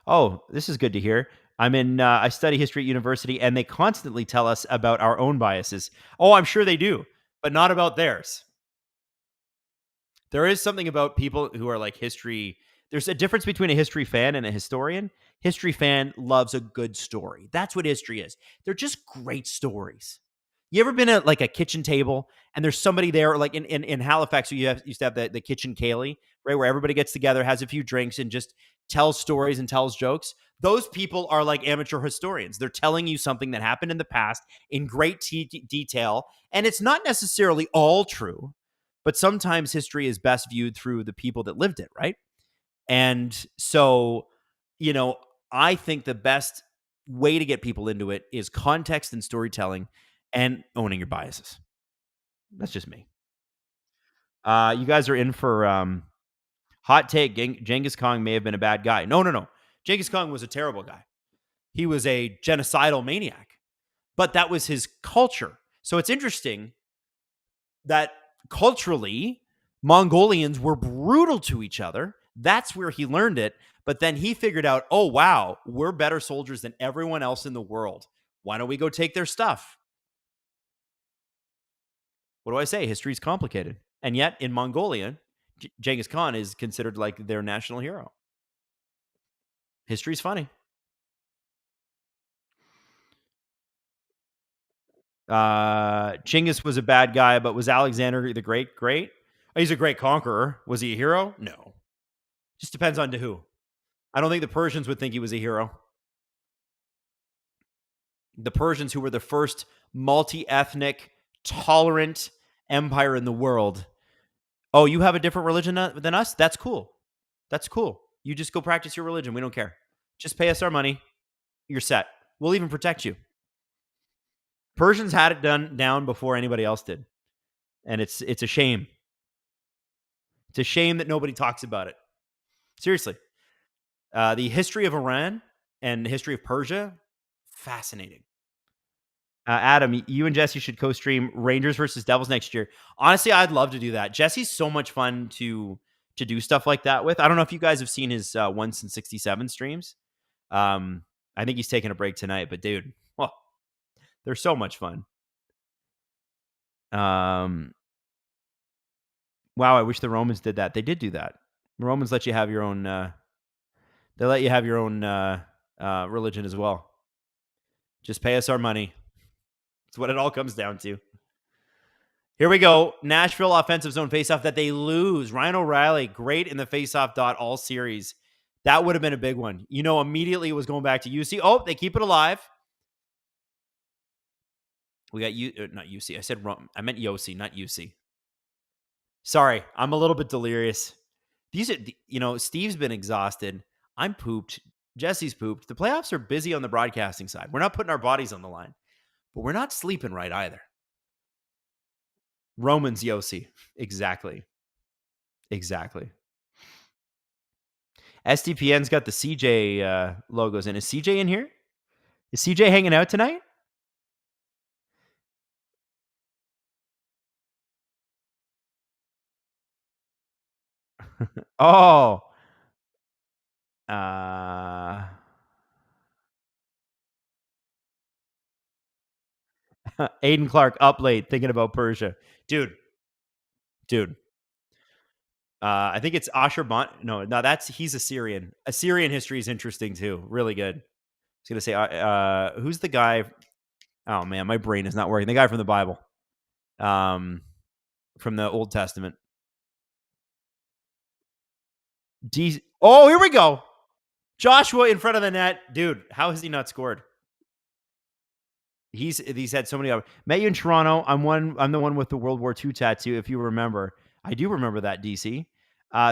Oh, this is good to hear. I study history at university, and they constantly tell us about our own biases. Oh, I'm sure they do, but not about theirs. There is something about people who are like history. There's a difference between a history fan and a historian. History fan loves a good story. That's what history is. They're just great stories. You ever been at like a kitchen table and there's somebody there, like in Halifax, used to have the kitchen Kaylee, right? Where everybody gets together, has a few drinks, and just tells stories and tells jokes. Those people are like amateur historians. They're telling you something that happened in the past in great detail. And it's not necessarily all true, but sometimes history is best viewed through the people that lived it, right? And so, I think the best way to get people into it is context and storytelling and owning your biases. That's just me. You guys are in for hot take. Genghis Khan may have been a bad guy. No. Genghis Khan was a terrible guy. He was a genocidal maniac, but that was his culture. So it's interesting that culturally, Mongolians were brutal to each other. That's where he learned it. But then he figured out, oh, wow, we're better soldiers than everyone else in the world. Why don't we go take their stuff? What do I say? History's complicated. And yet in Mongolia, Genghis Khan is considered like their national hero. History's funny. Genghis was a bad guy, but was Alexander the Great great? Oh, he's a great conqueror. Was he a hero? No. Just depends on to who. I don't think the Persians would think he was a hero. The Persians, who were the first multi-ethnic, tolerant empire in the world. Oh, you have a different religion than us? That's cool. That's cool. You just go practice your religion. We don't care. Just pay us our money. You're set. We'll even protect you. Persians had it down before anybody else did. And it's a shame. It's a shame that nobody talks about it. Seriously. The history of Iran and the history of Persia, fascinating. Adam, you and Jesse should co-stream Rangers versus Devils next year. Honestly, I'd love to do that. Jesse's so much fun to do stuff like that with. I don't know if you guys have seen his 1 since 67 streams. I think he's taking a break tonight, but dude, they're so much fun. Wow, I wish the Romans did that. They did do that. The Romans let you have your own. They let you have your own religion as well. Just pay us our money. That's what it all comes down to. Here we go. Nashville offensive zone faceoff that they lose. Ryan O'Reilly, great in the faceoff dot all series. That would have been a big one. Immediately it was going back to UC. Oh, they keep it alive. We got not UC. I meant Yossi, not UC. Sorry, I'm a little bit delirious. These are, Steve's been exhausted. I'm pooped. Jesse's pooped. The playoffs are busy on the broadcasting side. We're not putting our bodies on the line, but we're not sleeping right either. Romans Yossi. Exactly. SDPN's got the CJ logos in. Is CJ in here? Is CJ hanging out tonight? Oh. Aiden Clark up late thinking about Persia. Dude. I think it's Ashurban. No, he's Assyrian. Assyrian history is interesting too. Really good. I was going to say, who's the guy? Oh man, my brain is not working. The guy from the Bible. From the Old Testament. Oh, here we go. Joshua in front of the net. Dude, how has he not scored? He's had so many. Met you in Toronto. I'm the one with the World War II tattoo, if you remember. I do remember that, DC.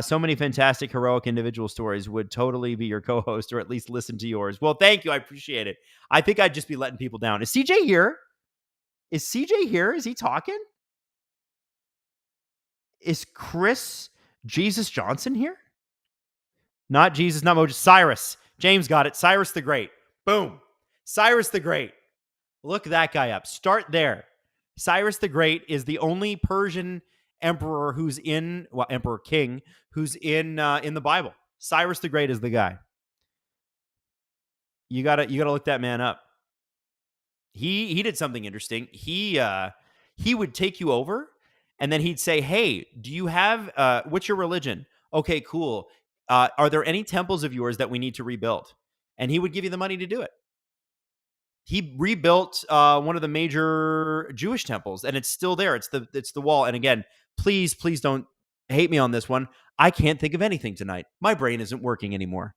So many fantastic, heroic individual stories. Would totally be your co-host, or at least listen to yours. Well, thank you. I appreciate it. I think I'd just be letting people down. Is CJ here? Is he talking? Is Chris Jesus Johnson here? Not Jesus, not Moses. Cyrus. James got it. Cyrus the Great. Boom. Cyrus the Great. Look that guy up. Start there. Cyrus the Great is the only Persian emperor emperor king who's in the Bible. Cyrus the Great is the guy. You gotta look that man up. He did something interesting. He would take you over, and then he'd say, "Hey, do you have what's your religion? Okay, cool. Are there any temples of yours that we need to rebuild?" And he would give you the money to do it. He rebuilt one of the major Jewish temples, and it's still there. It's the wall. And again, please don't hate me on this one. I can't think of anything tonight. My brain isn't working anymore.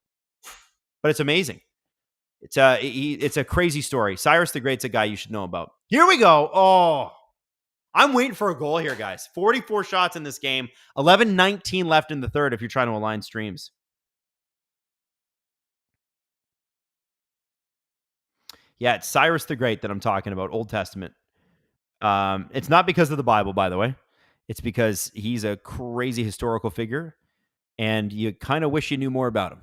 But it's amazing. It's a crazy story. Cyrus the Great's a guy you should know about. Here we go. Oh, I'm waiting for a goal here, guys. 44 shots in this game. 11:19 left in the third if you're trying to align streams. Yeah, it's Cyrus the Great that I'm talking about, Old Testament. It's not because of the Bible, by the way. It's because he's a crazy historical figure, and you kind of wish you knew more about him.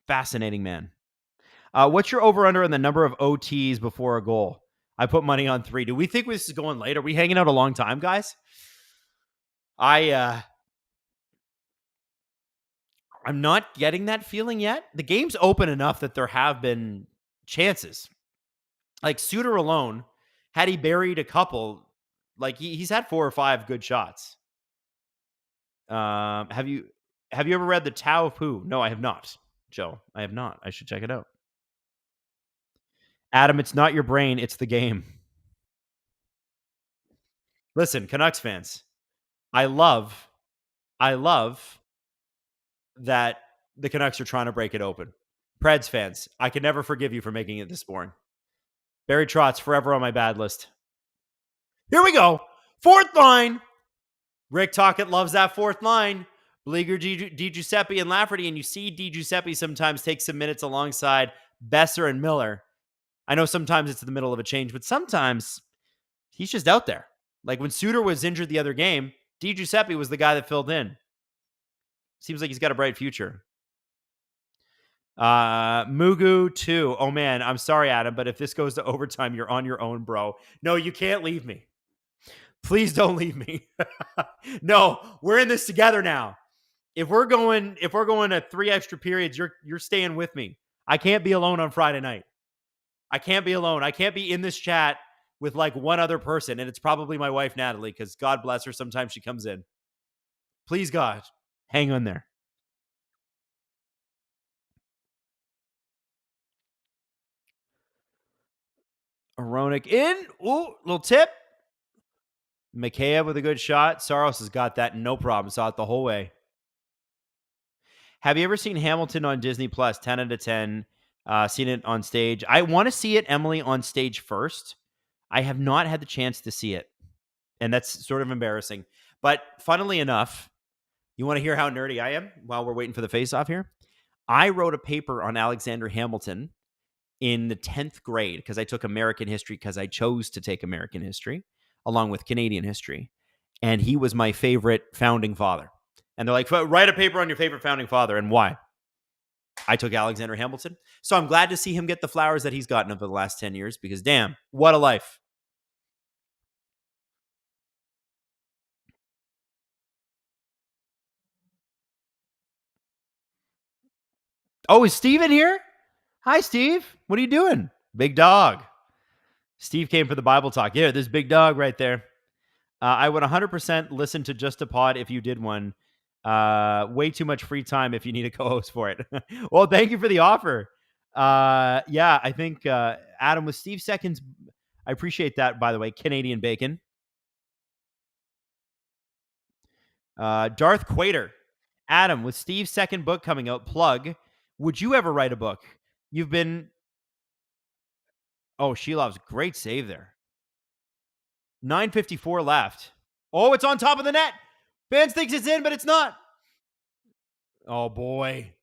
Fascinating man. What's your over-under on the number of OTs before a goal? I put money on 3. Do we think this is going late? Are we hanging out a long time, guys? I'm not getting that feeling yet. The game's open enough that there have been chances. Like Suter alone, had he buried a couple, like he's had 4 or 5 good shots. Have you ever read The Tao of Pooh? No, I have not, Joe. I have not. I should check it out. Adam, it's not your brain, it's the game. Listen, Canucks fans, I love that the Canucks are trying to break it open. Preds fans, I can never forgive you for making it this boring. Barry Trotz, forever on my bad list. Here we go. 4th line. Rick Tocchet loves that 4th line. Bleeger, Di Giuseppe, and Lafferty. And you see Di Giuseppe sometimes take some minutes alongside Besser and Miller. I know sometimes it's in the middle of a change, but sometimes he's just out there. Like when Suter was injured the other game, Di Giuseppe was the guy that filled in. Seems like he's got a bright future. Mugu 2. Oh man, I'm sorry, Adam, but if this goes to overtime, you're on your own, bro. No, you can't leave me. Please don't leave me. No, we're in this together now. If we're going to 3 extra periods, you're staying with me. I can't be alone on Friday night. I can't be alone. I can't be in this chat with like one other person, and it's probably my wife, Natalie, because God bless her, sometimes she comes in. Please, God, hang on there. Aronik in. Ooh, little tip. Mikheyev with a good shot. Saros has got that no problem. Saw it the whole way. Have you ever seen Hamilton on Disney Plus? 10 out of 10. Seen it on stage. I want to see it, Emily, on stage first. I have not had the chance to see it. And that's sort of embarrassing. But funnily enough, you want to hear how nerdy I am while we're waiting for the face-off here? I wrote a paper on Alexander Hamilton in the 10th grade because I took American history because I chose to take American history along with Canadian history. And he was my favorite founding father. And they're like, write a paper on your favorite founding father and why. I took Alexander Hamilton. So I'm glad to see him get the flowers that he's gotten over the last 10 years because damn, what a life. Oh, is Steve in here? Hi, Steve. What are you doing? Big dog. Steve came for the Bible talk. Yeah, there's big dog right there. I would 100% listen to Just a Pod if you did one. Way too much free time if you need a co-host for it. Well, thank you for the offer. Yeah, I think Adam with Steve seconds. I appreciate that, by the way. Canadian bacon. Darth Quater. Adam, with Steve's second book coming out, plug. Would you ever write a book? You've been... Oh, Shelov's great save there. 9:54 left. Oh, it's on top of the net. Fans thinks it's in, but it's not. Oh, boy.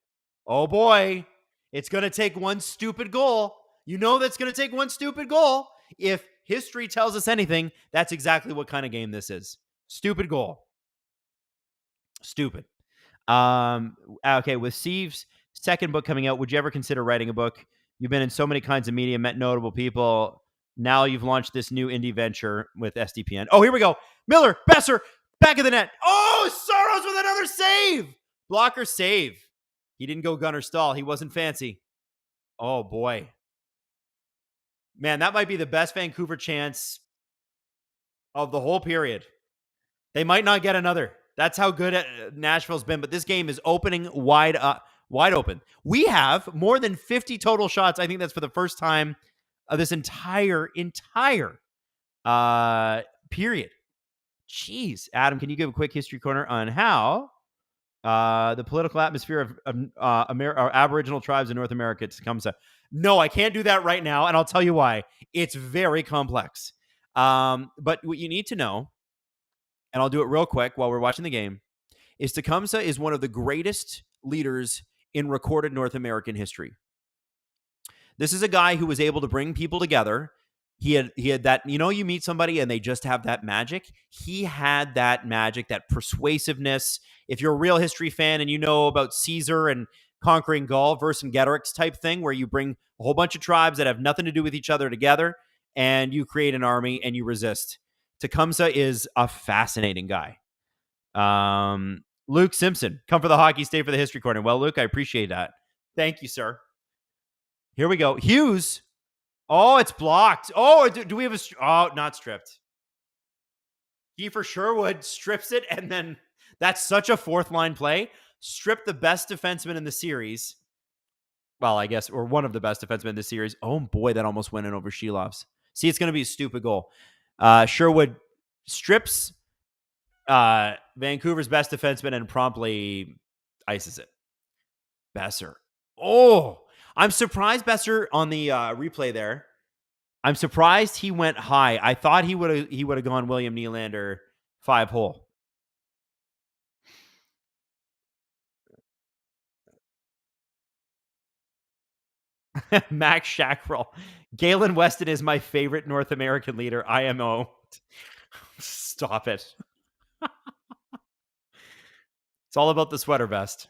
Oh, boy. It's going to take one stupid goal. You know that's going to take one stupid goal. If history tells us anything, that's exactly what kind of game this is. Stupid goal. Stupid. Okay, with Steve's second book coming out, would you ever consider writing a book? You've been in so many kinds of media, met notable people. Now you've launched this new indie venture with SDPN. Oh, here we go. Miller, Besser, back of the net. Oh, Saros with another save. Blocker save. He didn't go gunner stall. He wasn't fancy. Oh, boy. Man, that might be the best Vancouver chance of the whole period. They might not get another. That's how good Nashville's been. But this game is opening wide open. We have more than 50 total shots. I think that's for the first time of this entire period. Jeez, Adam, can you give a quick history corner on how the political atmosphere of Aboriginal tribes in North America comes up? No, I can't do that right now, and I'll tell you why. It's very complex. But what you need to know, and I'll do it real quick while we're watching the game, is Tecumseh is one of the greatest leaders in recorded North American history. This is a guy who was able to bring people together. He had that, you meet somebody and they just have that magic. He had that magic, that persuasiveness. If you're a real history fan and you know about Caesar and conquering Gaul, Vercingetorix type thing, where you bring a whole bunch of tribes that have nothing to do with each other together and you create an army and you resist. Tecumseh is a fascinating guy. Luke Simpson, come for the hockey, stay for the history corner. Well, Luke, I appreciate that. Thank you, sir. Here we go. Hughes. Oh, it's blocked. Oh, do we have not stripped. Kiefer Sherwood strips it, and then that's such a fourth line play. Strip the best defenseman in the series. Well, I guess, or one of the best defensemen in the series. Oh, boy, that almost went in over Shelov's. See, it's going to be a stupid goal. Sherwood strips Vancouver's best defenseman and promptly ices it. Besser. Oh, I'm surprised Besser on the replay there. I'm surprised he went high. I thought he would have gone William Nylander 5-hole. Max Shackrell. Galen Weston is my favorite North American leader. IMO. Stop it. It's all about the sweater vest.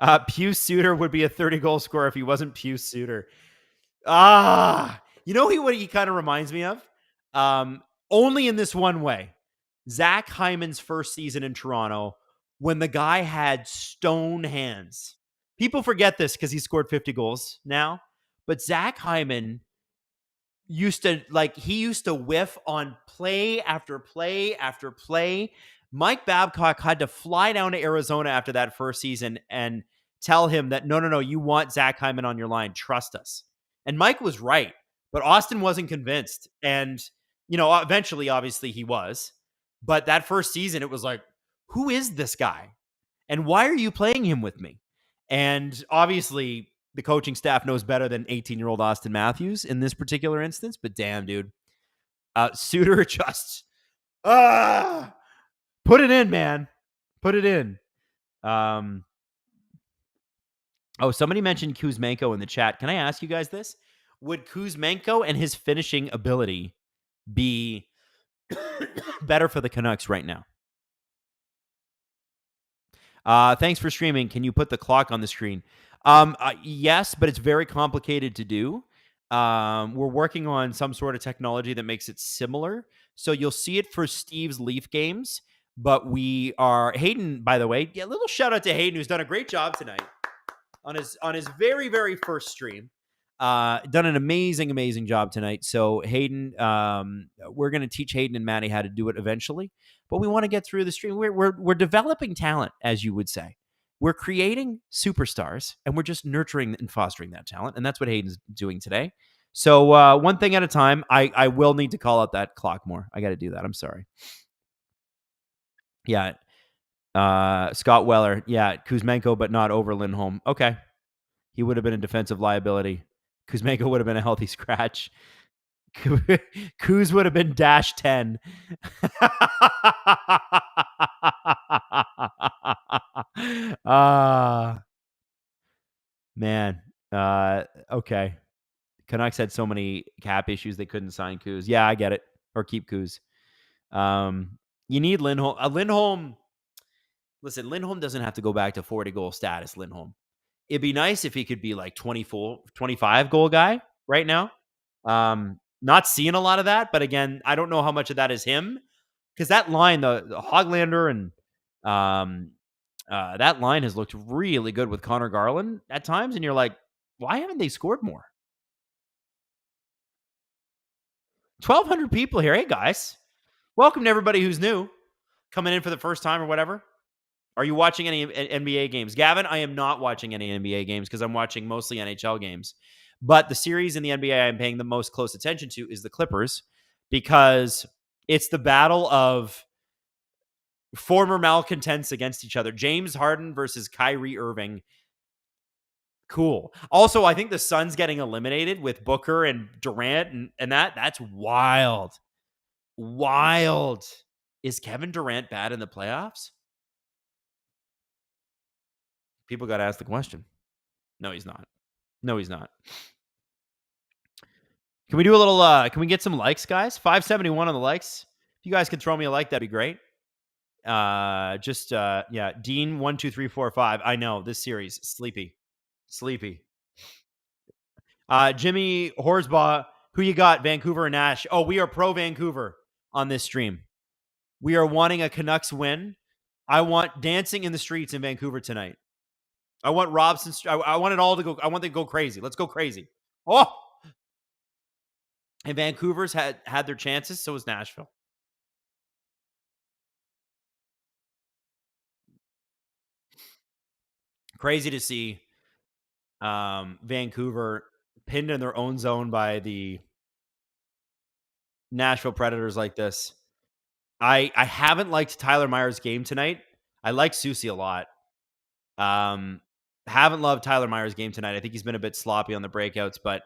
Pius Suter would be a 30-goal scorer if he wasn't Pius Suter. You know what he kind of reminds me of? Only in this one way. Zach Hyman's first season in Toronto, when the guy had stone hands. People forget this because he scored 50 goals now. But Zach Hyman used to whiff on play after play after play. Mike Babcock had to fly down to Arizona after that first season and tell him that, no, you want Zach Hyman on your line. Trust us. And Mike was right, but Austin wasn't convinced. And, eventually, obviously, he was. But that first season, it was like, who is this guy? And why are you playing him with me? And obviously, the coaching staff knows better than 18-year-old Austin Matthews in this particular instance. But damn, dude. Suter just... put it in, man. Put it in. Somebody mentioned Kuzmenko in the chat. Can I ask you guys this? Would Kuzmenko and his finishing ability be better for the Canucks right now? Thanks for streaming. Can you put the clock on the screen? Yes, but it's very complicated to do. We're working on some sort of technology that makes it similar. So you'll see it for Steve's Leaf games. But we are Hayden, by the way. Yeah, a little shout out to Hayden, who's done a great job tonight on his very, very first stream. Done an amazing job tonight. So Hayden, we're going to teach Hayden and Maddie how to do it eventually. But we want to get through the stream. We're developing talent, as you would say. We're creating superstars, and we're just nurturing and fostering that talent. And that's what Hayden's doing today. So one thing at a time. I will need to call out that clock more. I got to do that. I'm sorry. Yeah. Scott Weller. Yeah. Kuzmenko, but not over Lindholm. Okay. He would have been a defensive liability. Kuzmenko would have been a healthy scratch. Kuz would have been -10. Man. Okay. Canucks had so many cap issues they couldn't sign Kuz. Yeah, I get it. Or keep Kuz. You need Lindholm. Listen, Lindholm doesn't have to go back to 40-goal status, Lindholm. It'd be nice if he could be like 25-goal guy right now. Not seeing a lot of that, but again, I don't know how much of that is him. Because that line, the Hoglander and that line has looked really good with Connor Garland at times. And you're like, why haven't they scored more? 1,200 people here. Hey, guys. Welcome to everybody who's new, coming in for the first time or whatever. Are you watching any NBA games? Gavin, I am not watching any NBA games because I'm watching mostly NHL games. But the series in the NBA I'm paying the most close attention to is the Clippers because it's the battle of former malcontents against each other. James Harden versus Kyrie Irving. Cool. Also, I think the Suns getting eliminated with Booker and Durant and that's wild. Wild. Is Kevin Durant bad in the playoffs? People got to ask the question. No, he's not. No, he's not. Can we do a little, can we get some likes, guys? 571 on the likes. If you guys could throw me a like, that'd be great. Yeah, Dean 1 2 3 4 5. I know this series sleepy. Jimmy Horsbaugh, who you got? Vancouver and Nash. Oh, we are pro Vancouver on this stream. We are wanting a Canucks win. I want dancing in the streets in Vancouver tonight. I want Robson. I want it all to go. I want them to go crazy. Let's go crazy. Oh, and Vancouver's had their chances. So was Nashville. Crazy to see Vancouver pinned in their own zone by the Nashville Predators like this. I haven't liked Tyler Myers' game tonight. I like Susie a lot. Haven't loved Tyler Myers' game tonight. I think he's been a bit sloppy on the breakouts, but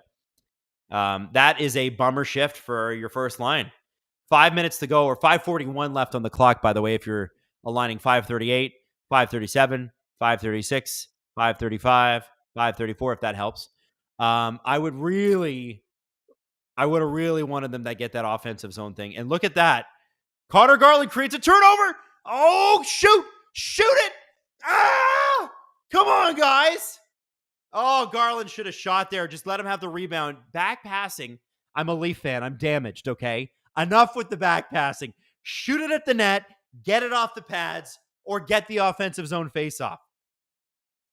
that is a bummer shift for your first line. 5 minutes to go, or 5:41 left on the clock, by the way, if you're aligning 5:38, 5:37, 5:36, 5:35, 5:34, if that helps. I would have really wanted them to get that offensive zone thing. And look at that. Connor Garland creates a turnover. Oh, shoot it. Ah, come on, guys. Oh, Garland should have shot there. Just let him have the rebound. Back passing. I'm a Leaf fan. I'm damaged, okay? Enough with the back passing. Shoot it at the net, get it off the pads, or get the offensive zone faceoff.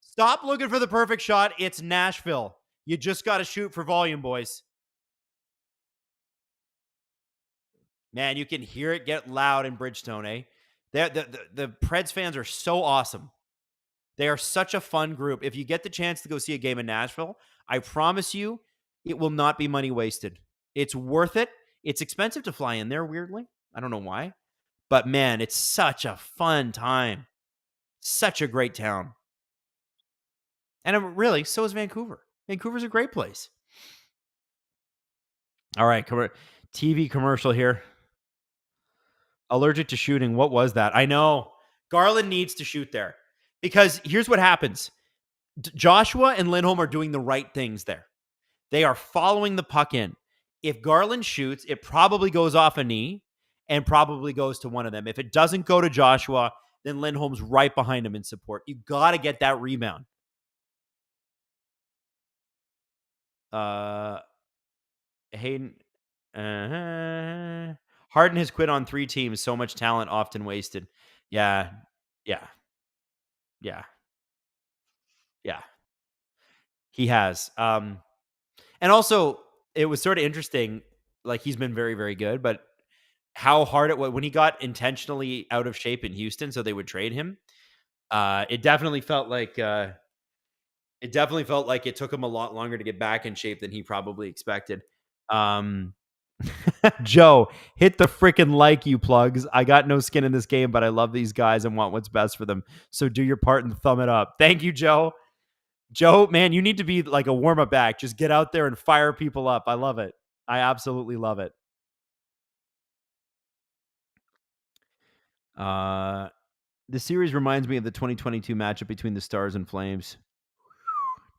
Stop looking for the perfect shot. It's Nashville. You just got to shoot for volume, boys. Man, you can hear it get loud in Bridgestone, eh? The Preds fans are so awesome. They are such a fun group. If you get the chance to go see a game in Nashville, I promise you it will not be money wasted. It's worth it. It's expensive to fly in there, weirdly. I don't know why. But man, it's such a fun time. Such a great town. And really, so is Vancouver. Vancouver's a great place. All right, TV commercial here. Allergic to shooting. What was that? I know. Garland needs to shoot there. Because here's what happens. Joshua and Lindholm are doing the right things there. They are following the puck in. If Garland shoots, it probably goes off a knee and probably goes to one of them. If it doesn't go to Joshua, then Lindholm's right behind him in support. You got to get that rebound. Hayden. Harden has quit on 3 teams. So much talent often wasted. Yeah. He has. And also, it was sort of interesting. Like, he's been very, very good, but how hard it was when he got intentionally out of shape in Houston, so they would trade him. It definitely felt like it took him a lot longer to get back in shape than he probably expected. Joe, hit the freaking like, you plugs. I got no skin in this game, but I love these guys and want what's best for them. So do your part and thumb it up. Thank you, Joe. Joe, man, you need to be like a warm-up back. Just get out there and fire people up. I love it. I absolutely love it. The series reminds me of the 2022 matchup between the Stars and Flames.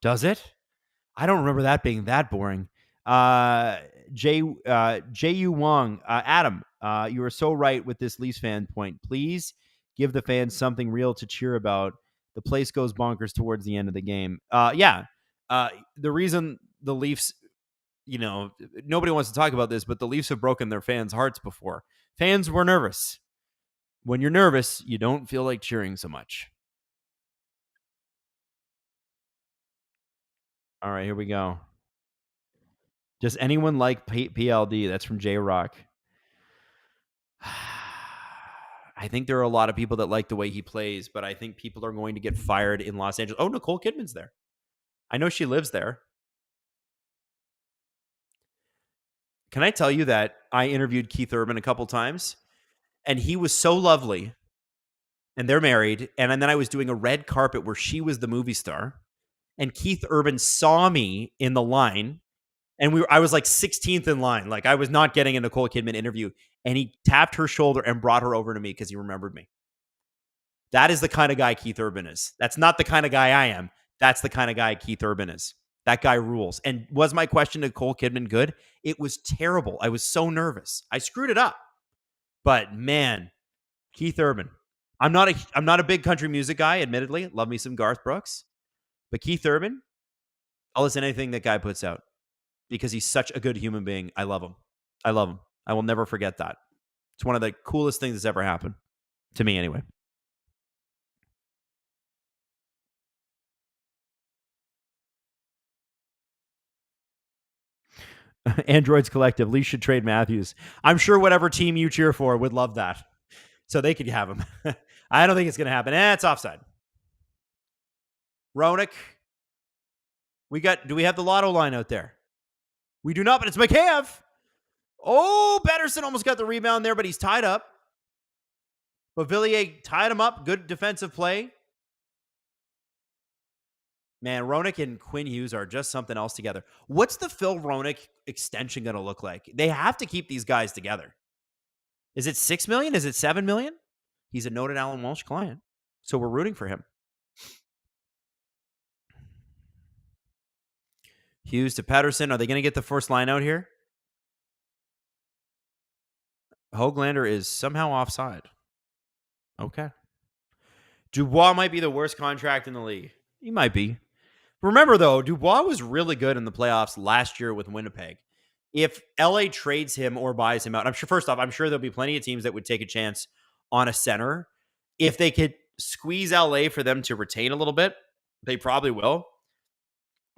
Does it? I don't remember that being that boring. J.U. Wong, Adam, you are so right with this Leafs fan point. Please give the fans something real to cheer about. The place goes bonkers towards the end of the game. The reason the Leafs, nobody wants to talk about this, but the Leafs have broken their fans' hearts before. Fans were nervous. When you're nervous, you don't feel like cheering so much. All right, here we go. Does anyone like PLD? That's from J-Rock. I think there are a lot of people that like the way he plays, but I think people are going to get fired in Los Angeles. Oh, Nicole Kidman's there. I know she lives there. Can I tell you that I interviewed Keith Urban a couple times, and he was so lovely, and they're married, and then I was doing a red carpet where she was the movie star, and Keith Urban saw me in the line, and I was like 16th in line. Like, I was not getting a Nicole Kidman interview, and he tapped her shoulder and brought her over to me because he remembered me. That is the kind of guy Keith Urban is. That's not the kind of guy I am. That's the kind of guy Keith Urban is. That guy rules. And was my question to Nicole Kidman good? It was terrible. I was so nervous. I screwed it up. But man, Keith Urban. I'm not a big country music guy, admittedly. Love me some Garth Brooks. But Keith Urban, I'll listen to anything that guy puts out because he's such a good human being. I love him. I love him. I will never forget that. It's one of the coolest things that's ever happened. To me, anyway. Androids Collective, Leafs should trade Matthews. I'm sure whatever team you cheer for would love that. So they could have him. I don't think it's going to happen. It's offside. Roenick. Do we have the lotto line out there? We do not, but it's McCabe. Oh, Pettersson almost got the rebound there, but he's tied up. But Villiers tied him up. Good defensive play. Man, Roenick and Quinn Hughes are just something else together. What's the Phil Roenick extension going to look like? They have to keep these guys together. Is it $6 million? Is it $7 million? He's a noted Alan Walsh client, so we're rooting for him. Hughes to Pettersson. Are they going to get the first line out here? Höglander is somehow offside. Okay. Dubois might be the worst contract in the league. He might be. Remember, though, Dubois was really good in the playoffs last year with Winnipeg. If LA trades him or buys him out, I'm sure there'll be plenty of teams that would take a chance on a center. If they could squeeze LA for them to retain a little bit, they probably will.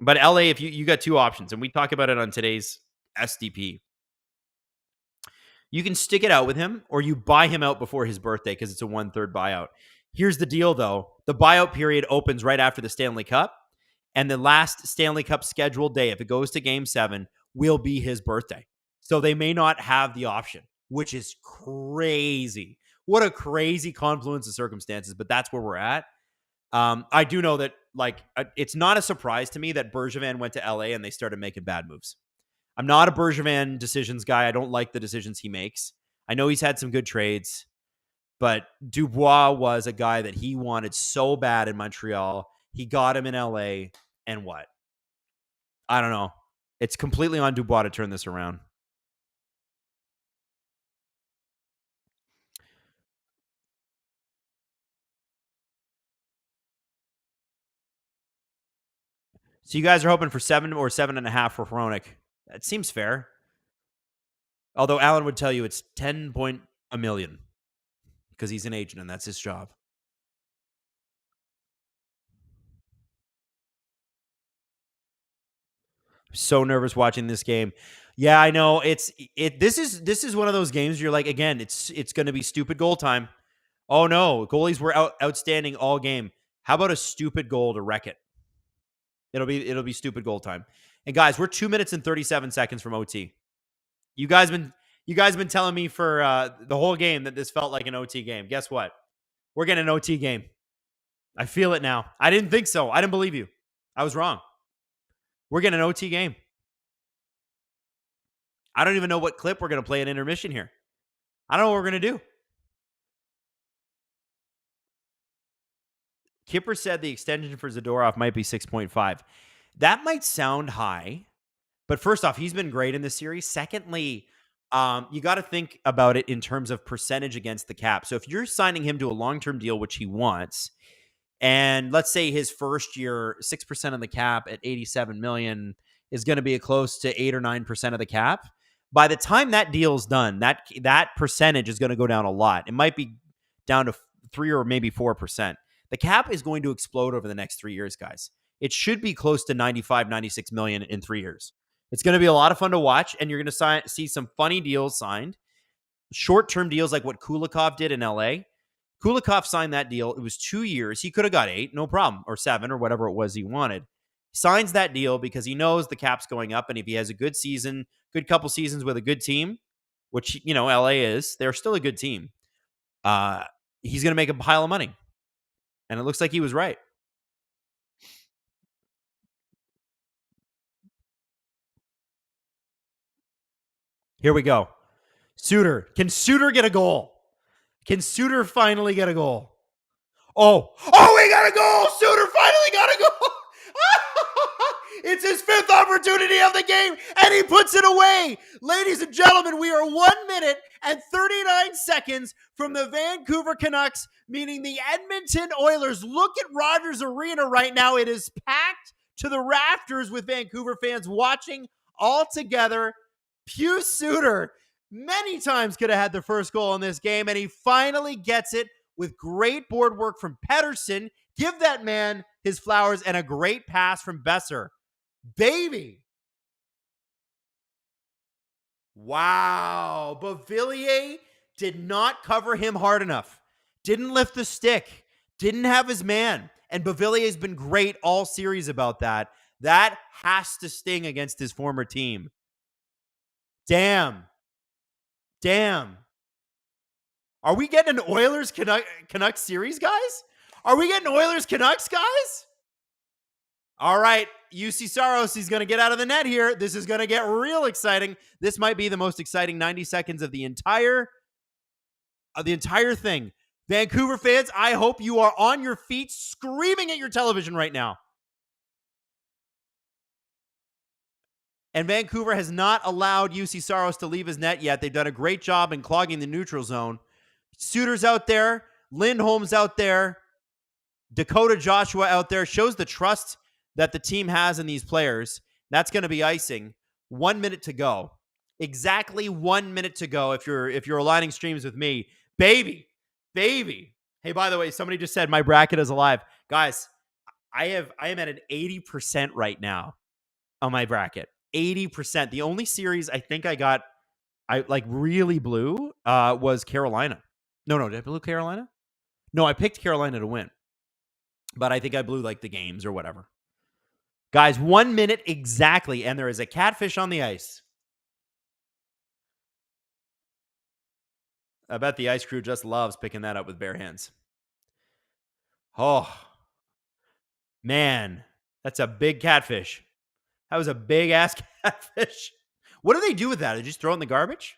But LA, if you got two options, and we talk about it on today's SDP. You can stick it out with him, or you buy him out before his birthday because it's a 1/3 buyout. Here's the deal, though. The buyout period opens right after the Stanley Cup, and the last Stanley Cup scheduled day, if it goes to Game 7, will be his birthday. So they may not have the option, which is crazy. What a crazy confluence of circumstances, but that's where we're at. I do know that, it's not a surprise to me that Bergevin went to LA and they started making bad moves. I'm not a Bergevin decisions guy. I don't like the decisions he makes. I know he's had some good trades, but Dubois was a guy that he wanted so bad in Montreal. He got him in LA, and what? I don't know. It's completely on Dubois to turn this around. So you guys are hoping for 7 or 7.5 for Hronek. That seems fair. Although Alan would tell you it's 10 million because he's an agent and that's his job. So nervous watching this game. Yeah, I know. This is one of those games you're like, again, it's going to be stupid goal time. Oh no, goalies were outstanding all game. How about a stupid goal to wreck it? It'll be stupid goal time. And guys, we're 2 minutes and 37 seconds from OT. You guys been telling me for the whole game that this felt like an OT game. Guess what? We're getting an OT game. I feel it now. I didn't think so. I didn't believe you. I was wrong. We're getting an OT game. I don't even know what clip we're going to play at intermission here. I don't know what we're going to do. Kipper said the extension for Zadorov might be 6.5. That might sound high, but first off, he's been great in this series. Secondly, you got to think about it in terms of percentage against the cap. So if you're signing him to a long-term deal, which he wants, and let's say his first year, 6% of the cap at $87 million is going to be close to 8 or 9% of the cap. By the time that deal's done, that percentage is going to go down a lot. It might be down to 3 or maybe 4%. The cap is going to explode over the next 3 years, guys. It should be close to 95, 96 million in 3 years. It's going to be a lot of fun to watch, and you're going to see some funny deals signed. Short-term deals like what Kulikov did in LA. Kulikov signed that deal. It was 2 years. He could have got 8, no problem, or 7, or whatever it was he wanted. Signs that deal because he knows the cap's going up, and if he has a good season, good couple seasons with a good team, which, LA is, they're still a good team, he's going to make a pile of money. And it looks like he was right. Here we go. Suter. Can Suter get a goal? Can Suter finally get a goal? Oh, we got a goal! Suter finally got a goal! It's his 5th opportunity of the game, and he puts it away. Ladies and gentlemen, we are 1 minute and 39 seconds from the Vancouver Canucks, meaning the Edmonton Oilers. Look at Rogers Arena right now. It is packed to the rafters with Vancouver fans watching all together. Pius Suter many times could have had the first goal in this game, and he finally gets it with great board work from Pettersson. Give that man his flowers, and a great pass from Besser. Baby. Wow. Beauvillier did not cover him hard enough. Didn't lift the stick. Didn't have his man. And Beauvillier has been great all series about that. That has to sting against his former team. Damn. Are we getting an Oilers Canucks series, guys? Are we getting Oilers Canucks, guys? All right, UC Saros, he's going to get out of the net here. This is going to get real exciting. This might be the most exciting 90 seconds of the entire thing. Vancouver fans, I hope you are on your feet screaming at your television right now. And Vancouver has not allowed UC Saros to leave his net yet. They've done a great job in clogging the neutral zone. Suter's out there. Lindholm's out there. Dakota Joshua out there. Shows the trust that the team has in these players. That's going to be icing. 1 minute to go. Exactly 1 minute to go if you're aligning streams with me. Baby. Hey, by the way, somebody just said my bracket is alive. Guys, I am at an 80% right now on my bracket. 80%. The only series I think I really blew was Carolina. No, did I blew Carolina? No, I picked Carolina to win. But I think I blew the games or whatever. Guys, 1 minute exactly, and there is a catfish on the ice. I bet the ice crew just loves picking that up with bare hands. Oh, man, that's a big catfish. That was a big-ass catfish. What do they do with that? They just throw it in the garbage?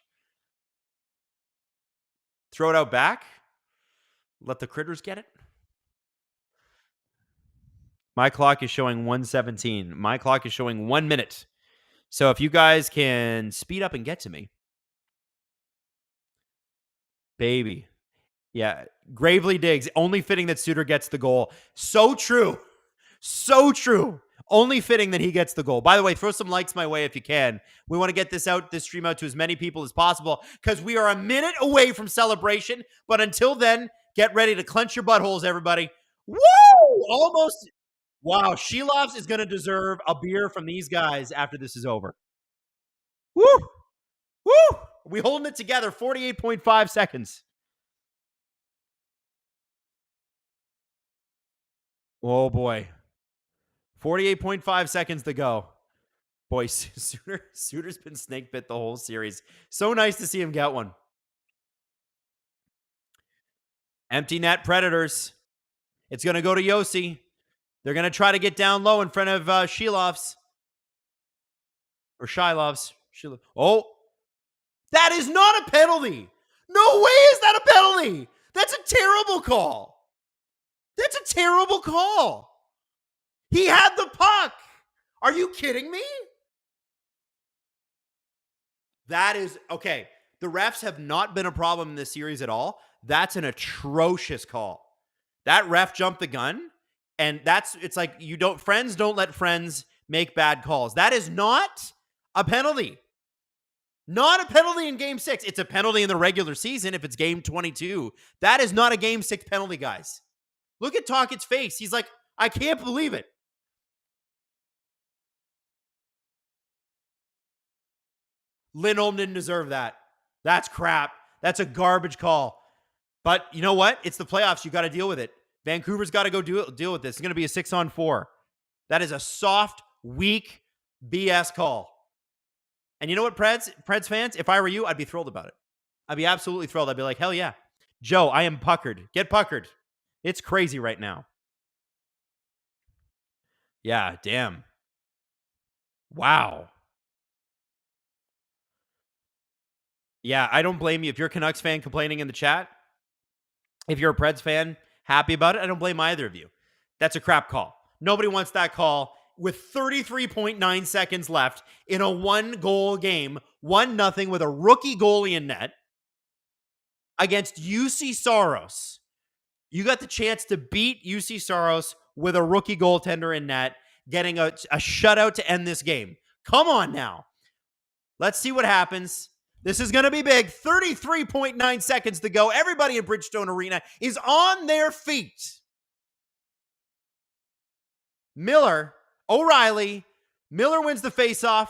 Throw it out back? Let the critters get it? My clock is showing 1:17. My clock is showing 1 minute. So if you guys can speed up and get to me. Baby. Yeah. Gravely digs. Only fitting that Suter gets the goal. So true. So true. Only fitting that he gets the goal. By the way, throw some likes my way if you can. We want to get this stream out to as many people as possible because we are a minute away from celebration. But until then, get ready to clench your buttholes, everybody. Woo! Almost. Wow, Shilovs is going to deserve a beer from these guys after this is over. Woo! Woo! Are we holding it together? 48.5 seconds. Oh, boy. 48.5 seconds to go. Boy, Suter's been snake bit the whole series. So nice to see him get one. Empty net Predators. It's going to go to Yossi. They're going to try to get down low in front of Shilovs. Or Shilovs. Oh, that is not a penalty. No way is that a penalty. That's a terrible call. That's a terrible call. He had the puck. Are you kidding me? That is, okay. The refs have not been a problem in this series at all. That's an atrocious call. That ref jumped the gun. And it's like friends don't let friends make bad calls. That is not a penalty. Not a penalty in game 6. It's a penalty in the regular season if it's game 22. That is not a game 6 penalty, guys. Look at Tocchet's face. He's like, I can't believe it. Lindholm didn't deserve that. That's crap. That's a garbage call. But you know what? It's the playoffs. You got to deal with it. Vancouver's got to go deal with this. It's going to be a 6-on-4. That is a soft, weak BS call. And you know what, Preds fans? If I were you, I'd be thrilled about it. I'd be absolutely thrilled. I'd be like, hell yeah. Joe, I am puckered. Get puckered. It's crazy right now. Yeah, damn. Wow. Yeah, I don't blame you. If you're a Canucks fan complaining in the chat, if you're a Preds fan happy about it, I don't blame either of you. That's a crap call. Nobody wants that call with 33.9 seconds left in a 1-goal game, 1-0 with a rookie goalie in net against UC Saros. You got the chance to beat UC Saros with a rookie goaltender in net, getting a shutout to end this game. Come on now. Let's see what happens. This is going to be big. 33.9 seconds to go. Everybody in Bridgestone Arena is on their feet. O'Reilly. Miller wins the faceoff.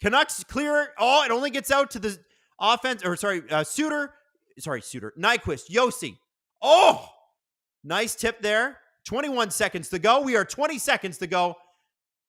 Canucks clear. Oh, it only gets out to the offense. Suter. Nyquist. Yossi. Oh, nice tip there. 21 seconds to go. We are 20 seconds to go.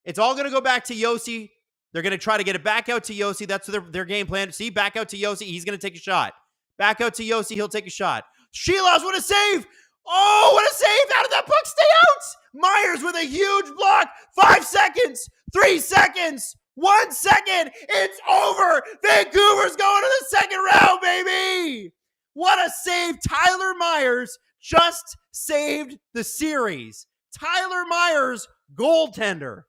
It's all going to go back to Yossi. They're going to try to get it back out to Yossi. That's their game plan. See, back out to Yossi. He's going to take a shot. Back out to Yossi. He'll take a shot. Sheelovs, what a save. Oh, what a save. How did that puck stay out? Myers with a huge block. 5 seconds. 3 seconds. 1 second. It's over. Vancouver's going to the second round, baby. What a save. Tyler Myers just saved the series. Tyler Myers, goaltender.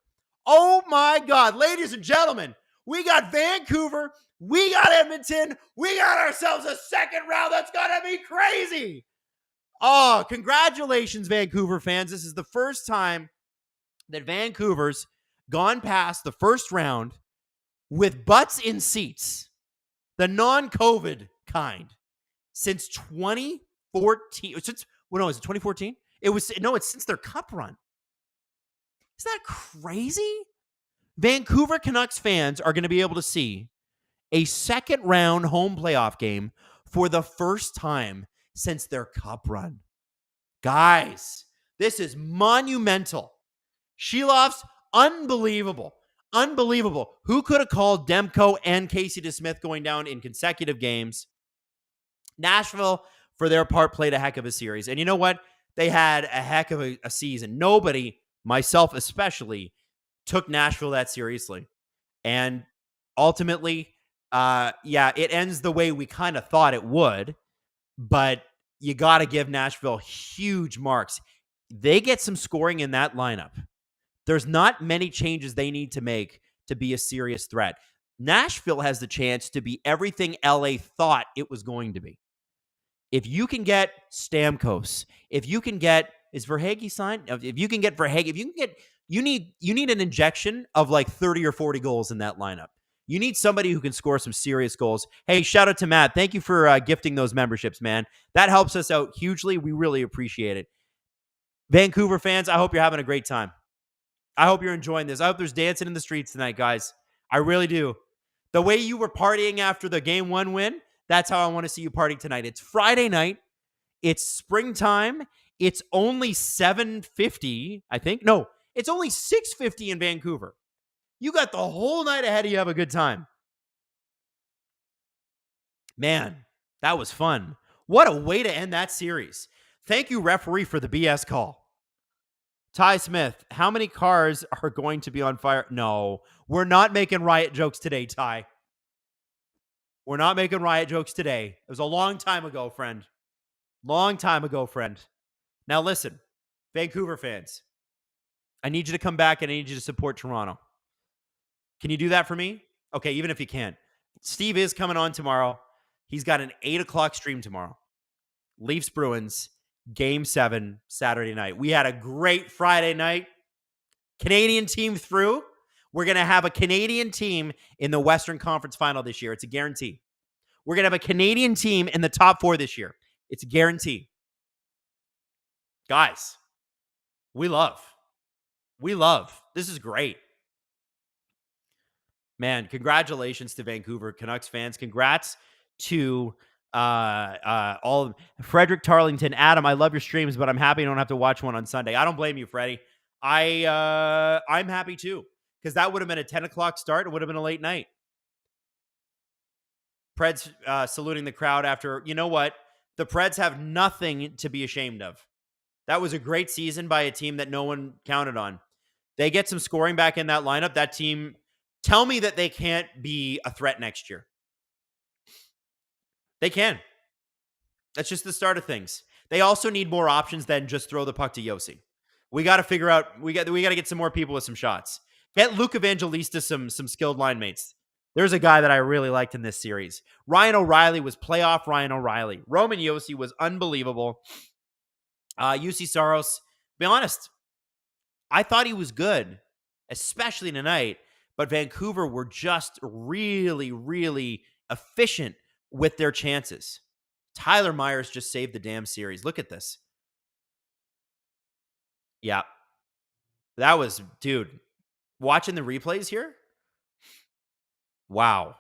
Oh my God. Ladies and gentlemen, we got Vancouver. We got Edmonton. We got ourselves a second round. That's going to be crazy. Oh, congratulations, Vancouver fans. This is the first time that Vancouver's gone past the first round with butts in seats, the non-COVID kind, since 2014. Is it 2014? It's since their cup run. Isn't that crazy? Vancouver Canucks fans are going to be able to see a second round home playoff game for the first time since their cup run. Guys, this is monumental. Sheelovs, unbelievable. Unbelievable. Who could have called Demko and Casey DeSmith going down in consecutive games? Nashville, for their part, played a heck of a series. And you know what? They had a heck of a season. Nobody, myself especially, took Nashville that seriously. And ultimately, it ends the way we kind of thought it would. But you got to give Nashville huge marks. They get some scoring in that lineup. There's not many changes they need to make to be a serious threat. Nashville has the chance to be everything LA thought it was going to be. If you can get Stamkos, if you can get, is Verhaeghe signed? If you can get Verhaeghe, you need an injection of like 30 or 40 goals in that lineup. You need somebody who can score some serious goals. Hey, shout out to Matt. Thank you for gifting those memberships, man. That helps us out hugely. We really appreciate it. Vancouver fans, I hope you're having a great time. I hope you're enjoying this. I hope there's dancing in the streets tonight, guys. I really do. The way you were partying after the Game 1 win, that's how I want to see you partying tonight. It's Friday night. It's springtime. It's only 7:50, I think. No, it's only 6:50 in Vancouver. You got the whole night ahead of you. Have a good time. Man, that was fun. What a way to end that series. Thank you, referee, for the BS call. Ty Smith, how many cars are going to be on fire? No, we're not making riot jokes today, Ty. We're not making riot jokes today. It was a long time ago, friend. Long time ago, friend. Now listen, Vancouver fans, I need you to come back and I need you to support Toronto. Can you do that for me? Okay, even if you can't. Steve is coming on tomorrow. He's got an 8 o'clock stream tomorrow. Leafs Bruins, Game 7, Saturday night. We had a great Friday night. Canadian team through. We're going to have a Canadian team in the Western Conference Final this year. It's a guarantee. We're going to have a Canadian team in the top 4 this year. It's a guarantee. Guys, we love. This is great. Man, congratulations to Vancouver Canucks fans. Congrats to All of Frederick Tarlington, Adam, I love your streams, but I'm happy I don't have to watch one on Sunday. I don't blame you, Freddie. I'm happy too, because that would have been a 10 o'clock start. It would have been a late night. Preds saluting the crowd after, you know what? The Preds have nothing to be ashamed of. That was a great season by a team that no one counted on. They get some scoring back in that lineup. That team, tell me that they can't be a threat next year. They can. That's just the start of things. They also need more options than just throw the puck to Yossi. We got to figure out, we got to get some more people with some shots. Get Luke Evangelista some skilled line mates. There's a guy that I really liked in this series. Ryan O'Reilly was playoff Ryan O'Reilly. Roman Yossi was unbelievable. UC Saros, be honest, I thought he was good, especially tonight, but Vancouver were just really, really efficient with their chances. Tyler Myers just saved the damn series. Look at this. Yeah. That was, dude, watching the replays here. Wow.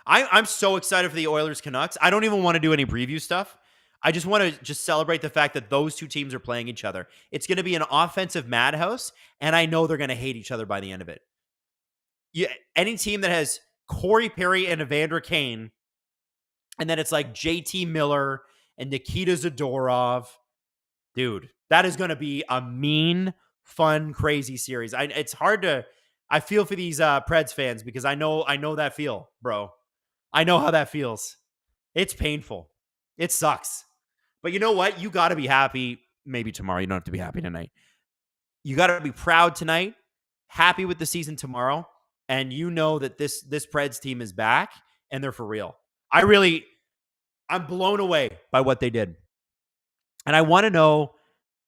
I'm so excited for the Oilers Canucks. I don't even want to do any preview stuff. I just want to celebrate the fact that those two teams are playing each other. It's going to be an offensive madhouse, and I know they're going to hate each other by the end of it. Any team that has Corey Perry and Evander Kane, and then it's like JT Miller and Nikita Zadorov, dude, that is going to be a mean, fun, crazy series. It's hard to. I feel for these Preds fans because I know that feel, bro. I know how that feels. It's painful. It sucks. But you know what? You got to be happy. Maybe tomorrow. You don't have to be happy tonight. You got to be proud tonight, happy with the season tomorrow, and you know that this Preds team is back and they're for real. I'm blown away by what they did. And I want to know,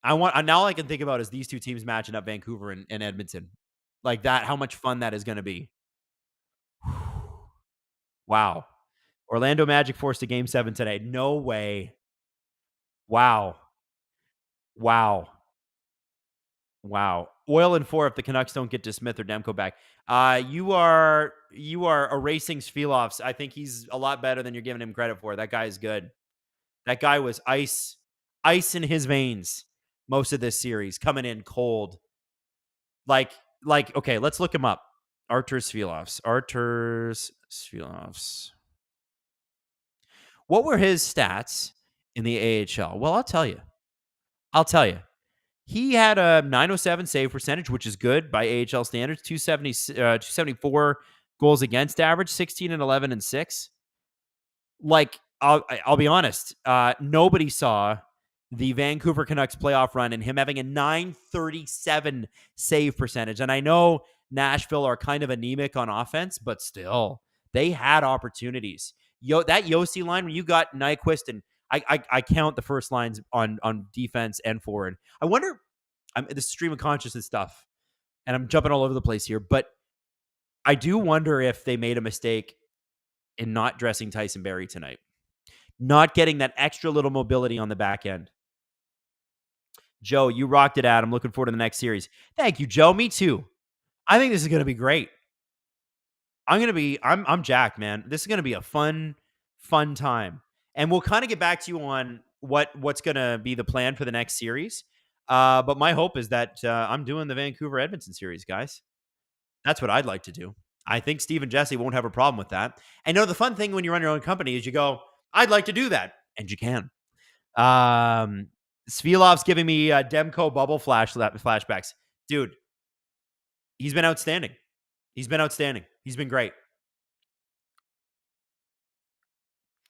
now all I can think about is these two teams matching up, Vancouver and Edmonton. Like that, how much fun that is going to be. Wow. Orlando Magic forced a Game 7 today. No way. Wow. Oil in 4 if the Canucks don't get to Smith or Demko back. You are erasing Svilovs. I think he's a lot better than you're giving him credit for. That guy is good. That guy was ice in his veins most of this series, coming in cold. Like, okay, let's look him up. Arturs Svilovs. What were his stats in the AHL? Well, I'll tell you. He had a 907 save percentage, which is good by AHL standards. 274 goals against average, 16 and 11 and 6. Like, I'll be honest. Nobody saw the Vancouver Canucks playoff run and him having a 937 save percentage. And I know Nashville are kind of anemic on offense, but still, they had opportunities. That Yossi line, when you got Nyquist and I count the first lines on defense and forward. I wonder, this stream of consciousness stuff, and I'm jumping all over the place here, but I do wonder if they made a mistake in not dressing Tyson Barrie tonight. Not getting that extra little mobility on the back end. Joe, you rocked it, Adam. Looking forward to the next series. Thank you, Joe. Me too. I think this is going to be great. I'm jacked, man. This is going to be a fun time. And we'll kind of get back to you on what's going to be the plan for the next series. But my hope is that I'm doing the Vancouver-Edmonton series, guys. That's what I'd like to do. I think Steve and Jesse won't have a problem with that. And the fun thing when you run your own company is you go, I'd like to do that. And you can. Svilov's giving me Demko bubble flashbacks. Dude, he's been outstanding. He's been great.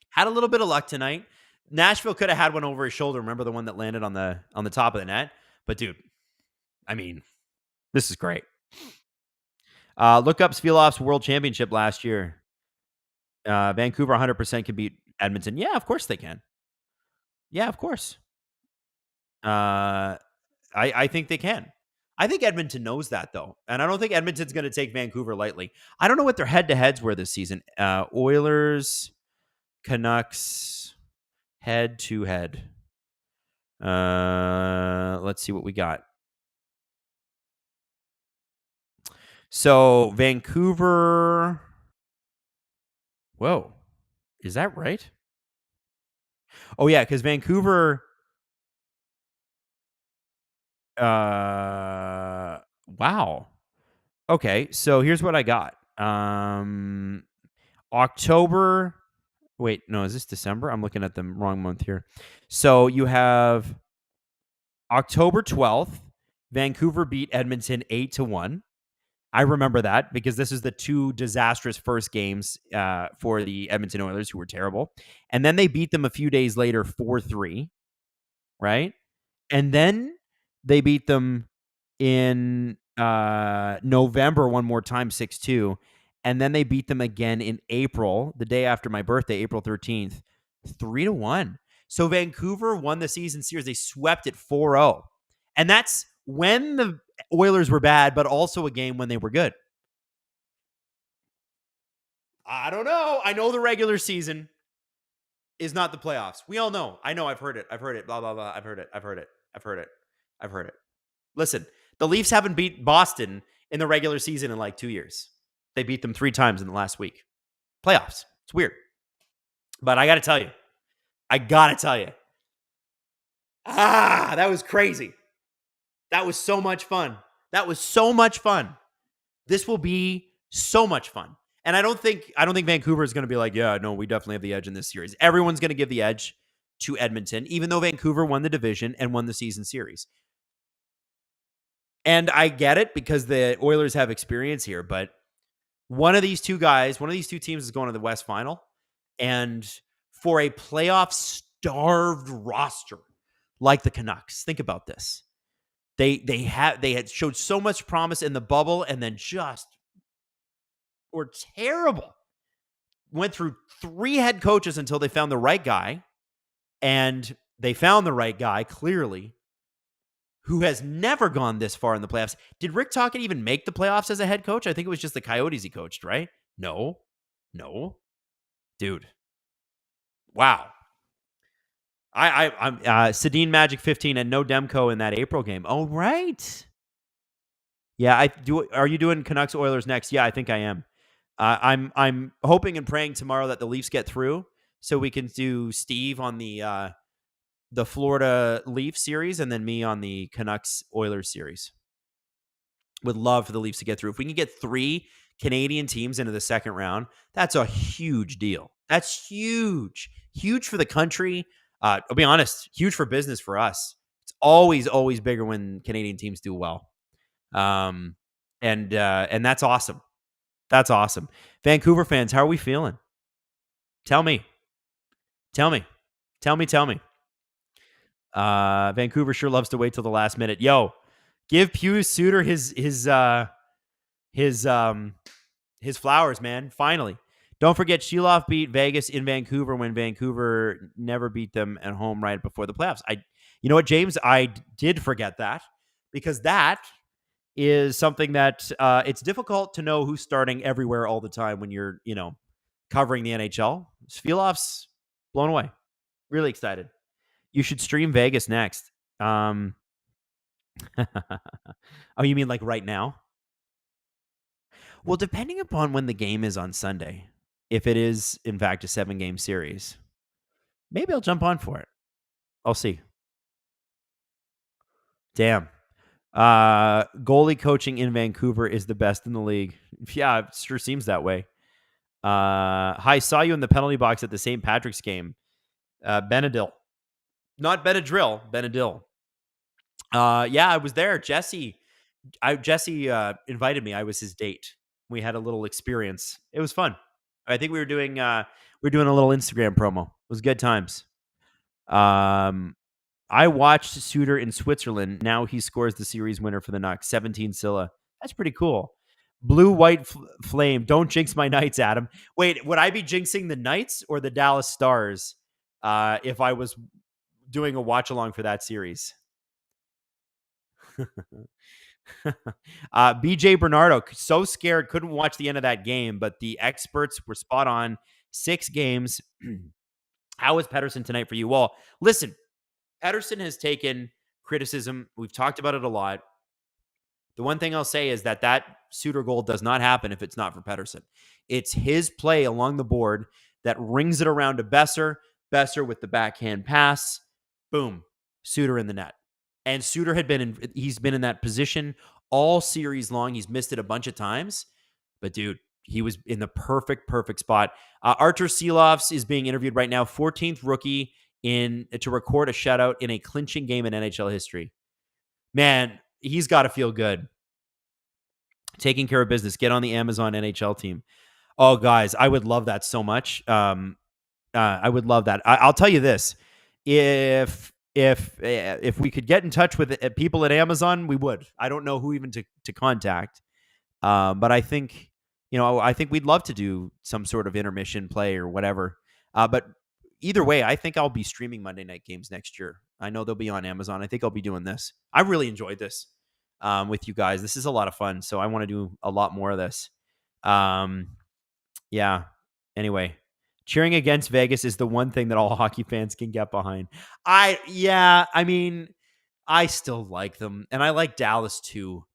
Had a little bit of luck tonight. Nashville could have had one over his shoulder. Remember the one that landed on the top of the net? But dude, I mean, this is great. Look up Svilov's World Championship last year. Vancouver 100% can beat Edmonton. Yeah, of course they can. Yeah, of course. I think they can. I think Edmonton knows that, though. And I don't think Edmonton's going to take Vancouver lightly. I don't know what their head-to-heads were this season. Oilers, Canucks, head-to-head. Let's see what we got. So, Vancouver... Whoa. Is that right? Oh yeah, because Vancouver. Wow. Okay, so here's what I got. October. Wait, no, is this December? I'm looking at the wrong month here. So you have October 12th. Vancouver beat Edmonton 8-1. I remember that because this is the two disastrous first games for the Edmonton Oilers, who were terrible. And then they beat them a few days later 4-3, right? And then they beat them in November one more time, 6-2. And then they beat them again in April, the day after my birthday, April 13th, 3-1. So Vancouver won the season series. They swept it 4-0. And that's when the Oilers were bad, but also a game when they were good. I don't know. I know the regular season is not the playoffs. We all know. I know. I've heard it. Blah, blah, blah. I've heard it. Listen, the Leafs haven't beat Boston in the regular season in like 2 years. They beat them 3 times in the last week. Playoffs. It's weird. But I got to tell you. That was crazy. That was so much fun. This will be so much fun. And I don't think Vancouver is going to be like, yeah, no, we definitely have the edge in this series. Everyone's going to give the edge to Edmonton, even though Vancouver won the division and won the season series. And I get it because the Oilers have experience here, but one of these two teams is going to the West Final. And for a playoff starved roster like the Canucks, think about this. They had showed so much promise in the bubble and then just were terrible. Went through 3 head coaches until they found the right guy. And they found the right guy, clearly, who has never gone this far in the playoffs. Did Rick Tocchet even make the playoffs as a head coach? I think it was just the Coyotes he coached, right? No. Dude. Wow. I'm Sedin Magic 15 and no Demko in that April game. Oh, right. Yeah, are you doing Canucks Oilers next? Yeah, I think I am. I'm hoping and praying tomorrow that the Leafs get through so we can do Steve on the Florida Leafs series and then me on the Canucks Oilers series. Would love for the Leafs to get through. If we can get 3 Canadian teams into the second round, that's a huge deal. That's huge. Huge for the country. I'll be honest, huge for business for us. It's always bigger when Canadian teams do well. And that's awesome. That's awesome. Vancouver fans, how are we feeling? Tell me. Vancouver sure loves to wait till the last minute. Yo, give Pius Suter his flowers, man. Finally. Don't forget, Sheloff beat Vegas in Vancouver when Vancouver never beat them at home right before the playoffs. You know what, James? I did forget that because that is something that it's difficult to know who's starting everywhere all the time when you're, covering the NHL. Sheloff's blown away. Really excited. You should stream Vegas next. Oh, you mean like right now? Well, depending upon when the game is on Sunday, if it is, in fact, a 7-game series, maybe I'll jump on for it. I'll see. Damn. Goalie coaching in Vancouver is the best in the league. Yeah, it sure seems that way. Hi, saw you in the penalty box at the St. Patrick's game. Benadryl. Not Benadryl, Benadryl. Yeah, I was there. Jesse invited me. I was his date. We had a little experience. It was fun. I think we were doing a little Instagram promo. It was good times. I watched Suter in Switzerland. Now he scores the series winner for the Nucks. 17 Silla. That's pretty cool. Blue, white flame. Don't jinx my Knights, Adam. Wait, would I be jinxing the Knights or the Dallas Stars if I was doing a watch along for that series? BJ Bernardo, so scared, couldn't watch the end of that game, but the experts were spot on. 6 games. How was Pettersson tonight for you? Well, listen, Pettersson has taken criticism. We've talked about it a lot. The one thing I'll say is that Suter goal does not happen if it's not for Pettersson. It's his play along the board that rings it around to Besser. Besser with the backhand pass. Boom. Suter in the net. And Suter he's been in that position all series long. He's missed it a bunch of times. But dude, he was in the perfect spot. Artur Silovs is being interviewed right now. 14th rookie to record a shutout in a clinching game in NHL history. Man, he's got to feel good. Taking care of business. Get on the Amazon NHL team. Oh, guys, I would love that so much. I would love that. I'll tell you this: if we could get in touch with people at Amazon, we would. I don't know who even to contact, but I think we'd love to do some sort of intermission play or whatever. But either way, I think I'll be streaming Monday night games next year. I know they'll be on Amazon. I think I'll be doing this. I really enjoyed this with you guys. This is a lot of fun, so I want to do a lot more of this. Yeah. Anyway, cheering against Vegas is the one thing that all hockey fans can get behind. I mean, I still like them, and I like Dallas too.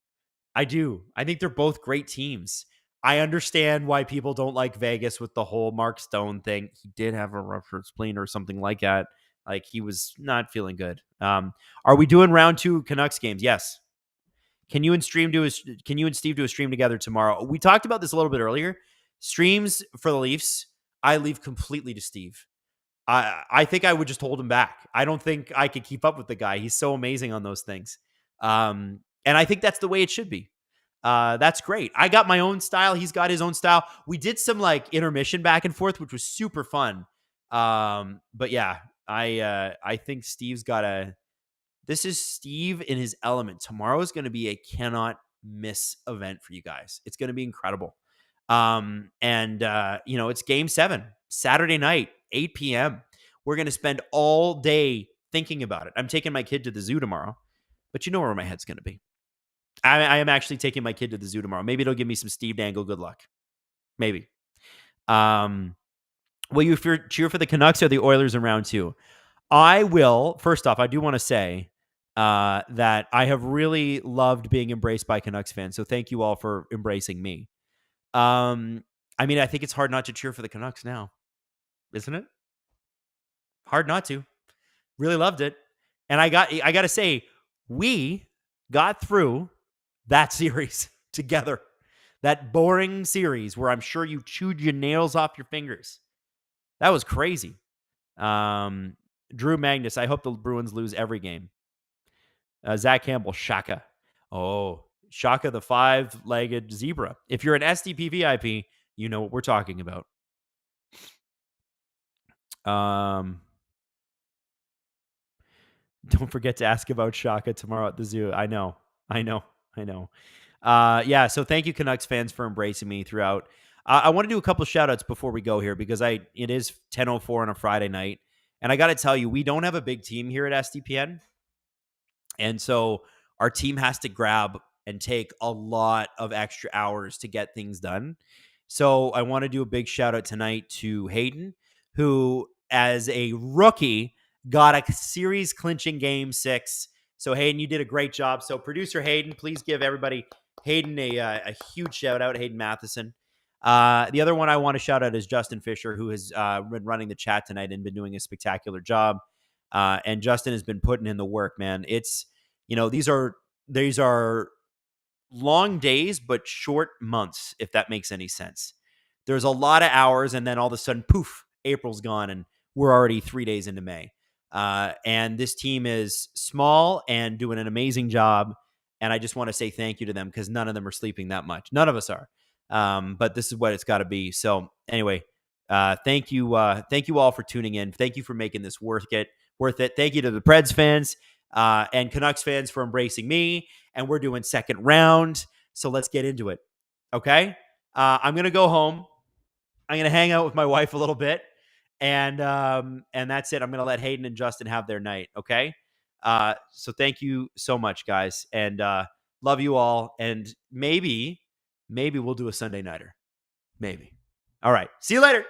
I do. I think they're both great teams. I understand why people don't like Vegas with the whole Mark Stone thing. He did have a ruptured spleen or something like that. Like, he was not feeling good. Are we doing round 2 Canucks games? Yes. Can you and Steve do a stream together tomorrow? We talked about this a little bit earlier. Streams for the Leafs, I leave completely to Steve. I think I would just hold him back. I don't think I could keep up with the guy. He's so amazing on those things. And I think that's the way it should be. That's great. I got my own style. He's got his own style. We did some like intermission back and forth, which was super fun. But yeah, I think Steve's this is Steve in his element. Tomorrow is going to be a cannot miss event for you guys. It's going to be incredible. It's game 7, Saturday night, 8 p.m. We're going to spend all day thinking about it. I'm taking my kid to the zoo tomorrow, but you know where my head's going to be. I am actually taking my kid to the zoo tomorrow. Maybe it'll give me some Steve Dangle good luck. Maybe. Will you cheer for the Canucks or the Oilers in round 2? I will. First off, I do want to say that I have really loved being embraced by Canucks fans. So thank you all for embracing me. I mean, I think it's hard not to cheer for the Canucks now, isn't it? Hard not to. Really loved it. And I got to say, we got through that series together. That boring series where I'm sure you chewed your nails off your fingers. That was crazy. Drew Magnus, I hope the Bruins lose every game. Zach Campbell, Shaka. Oh, Shaka the 5-legged zebra. If you're an SDP VIP, you know what we're talking about. Don't forget to ask about Shaka tomorrow at the zoo. I know. Yeah, so thank you, Canucks fans, for embracing me throughout. I want to do a couple shout outs before we go here because it is 10:04 on a Friday night. And I got to tell you, we don't have a big team here at SDPN. And so our team has to grab and take a lot of extra hours to get things done. So I want to do a big shout out tonight to Hayden, who, as a rookie, got a series clinching game 6. So Hayden, you did a great job. So producer Hayden, please give everybody Hayden a huge shout out, Hayden Matheson. The other one I want to shout out is Justin Fisher, who has been running the chat tonight and been doing a spectacular job. And Justin has been putting in the work, man. It's, these are long days, but short months, if that makes any sense. There's a lot of hours, and then all of a sudden, poof, April's gone, and we're already 3 days into May. And this team is small and doing an amazing job. And I just want to say thank you to them because none of them are sleeping that much. None of us are. But this is what it's got to be. So anyway, thank you. Thank you all for tuning in. Thank you for making this worth it. Thank you to the Preds fans and Canucks fans for embracing me. And we're doing second round. So let's get into it. Okay. I'm going to go home. I'm going to hang out with my wife a little bit. And that's it. I'm going to let Hayden and Justin have their night. Okay. So thank you so much, guys. And love you all. And maybe we'll do a Sunday nighter. Maybe. All right. See you later.